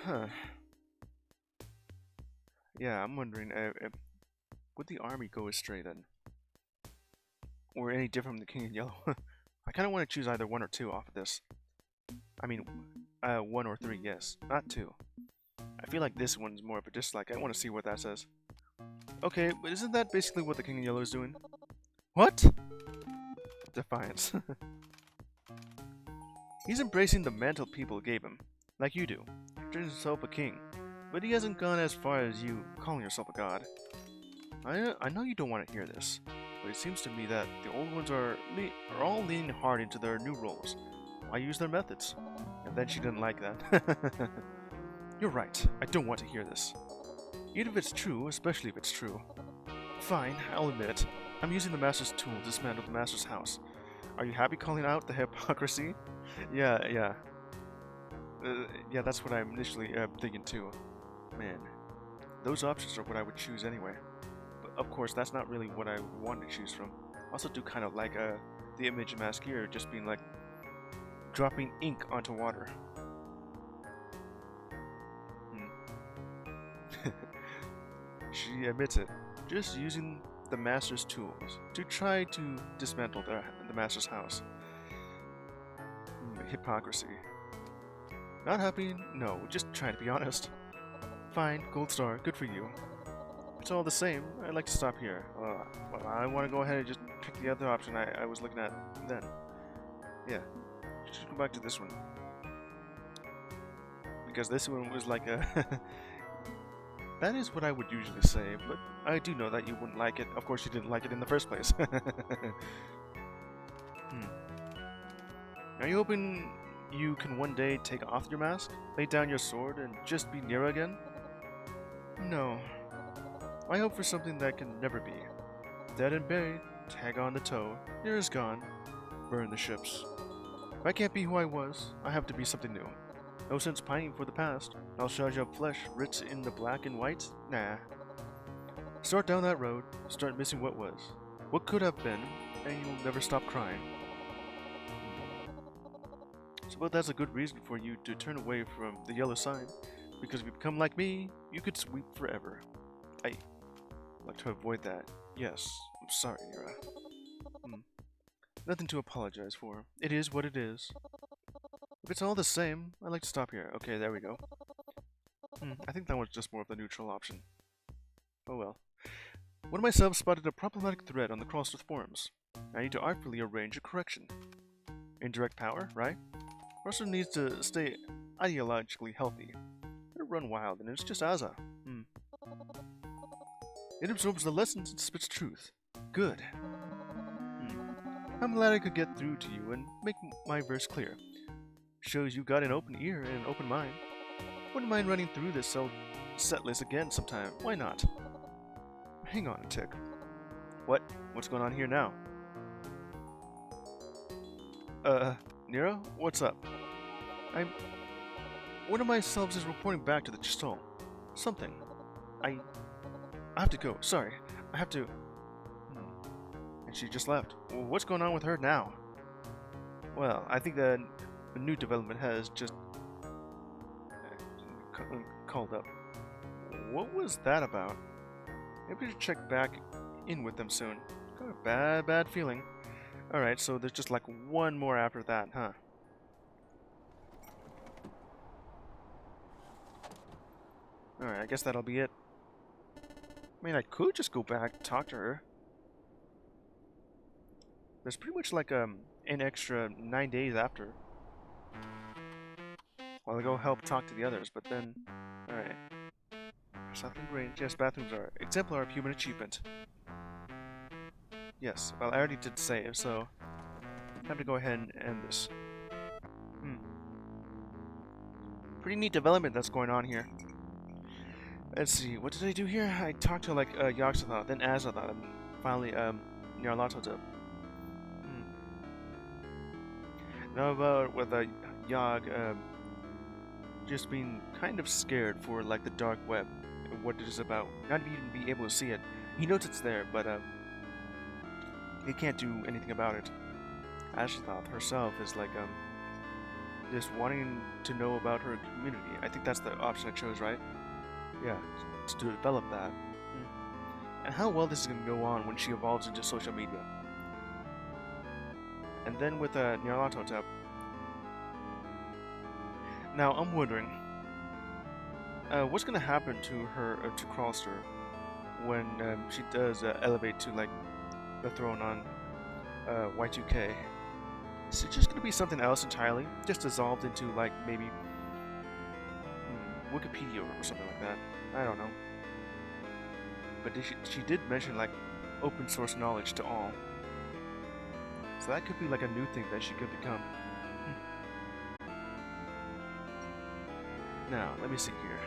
Huh. Yeah, I'm wondering, would the army go astray then? Or any different from the King in Yellow? I kind of want to choose either 1 or 2 off of this. I mean, 1 or 3, yes, not 2. I feel like this one's more of a dislike. I want to see what that says. Okay, but isn't that basically what the King in Yellow is doing? What? Defiance. He's embracing the mantle people gave him, like you do, turning himself a king. But he hasn't gone as far as you, calling yourself a god. I know you don't want to hear this, but it seems to me that the old ones are all leaning hard into their new roles. Why use their methods? And then she didn't like that. You're right, I don't want to hear this. Even if it's true, especially if it's true. Fine, I'll admit it. I'm using the Master's tool to dismantle the Master's house. Are you happy calling out the hypocrisy? Yeah, that's what I'm initially thinking too. Man, those options are what I would choose anyway. But of course, that's not really what I want to choose from. I also do kind of like the image of Masquer just being like dropping ink onto water. She admits it. Just using the Master's tools to try to dismantle the Master's house. Hypocrisy. Not happy? No, just trying to be honest. Fine, gold star, good for you. It's all the same, I'd like to stop here. Well, I want to go ahead and just pick the other option I was looking at then. Yeah, just go back to this one. Because this one was like a... That is what I would usually say, but I do know that you wouldn't like it. Of course you didn't like it in the first place. Are you hoping you can one day take off your mask, lay down your sword, and just be Nero again? No. I hope for something that can never be. Dead and buried, tag on the toe, Nero is gone, burn the ships. If I can't be who I was, I have to be something new. No sense pining for the past. Nostalgia of flesh writ in the black and white? Nah. Start down that road, start missing what was, what could have been, and you'll never stop crying. So, but that's a good reason for you to turn away from the yellow sign, because if you become like me, you could sweep forever. I'd like to avoid that. Yes, I'm sorry, Nira. Nothing to apologize for. It is what it is. If it's all the same, I'd like to stop here. Okay, there we go. I think that was just more of the neutral option. Oh well. One of my subs spotted a problematic thread on the Crawlster forums. I need to artfully arrange a correction. Indirect power, right? Crawlster needs to stay ideologically healthy. It'll run wild, and it's just Aza. It absorbs the lessons and spits truth. Good. I'm glad I could get through to you and make my verse clear. Shows you got an open ear and an open mind. Wouldn't mind running through this set list again sometime. Why not? Hang on a tick. What's going on here now? Nero? What's up? One of my selves is reporting back to the Chistol. Something. I have to go. Sorry. I have to... And she just left. Well, what's going on with her now? Well, I think the new development has just... called up. What was that about? Maybe we should check back in with them soon. Got a bad feeling. Alright, so there's just like one more after that, huh? Alright, I guess that'll be it. I mean, I could just go back, talk to her. There's pretty much like an extra 9 days after. While I go help talk to the others, but then... Alright. Something range. Yes, bathrooms are exemplar of human achievement. Yes, well I already did save, so... Time to go ahead and end this. Pretty neat development that's going on here. Let's see, what did I do here? I talked to like Yaxatha, then Azatha, and finally Nyarlathotep. Now about with Yog just being kind of scared for like the dark web and what it is about. Not even be able to see it. He knows it's there, but he can't do anything about it. Azatha herself is like just wanting to know about her community. I think that's the option I chose, right? Yeah, to develop that. And how well this is going to go on when she evolves into social media. And then with Nyarlathotep. Now, I'm wondering, what's going to happen to her, to Crawlster, when she does elevate to, like, the throne on Y2K? Is it just gonna be something else entirely? Just dissolved into, like, maybe Wikipedia or something like that. I don't know. But she did mention, like, open source knowledge to all. So that could be like a new thing that she could become. Now, let me see here.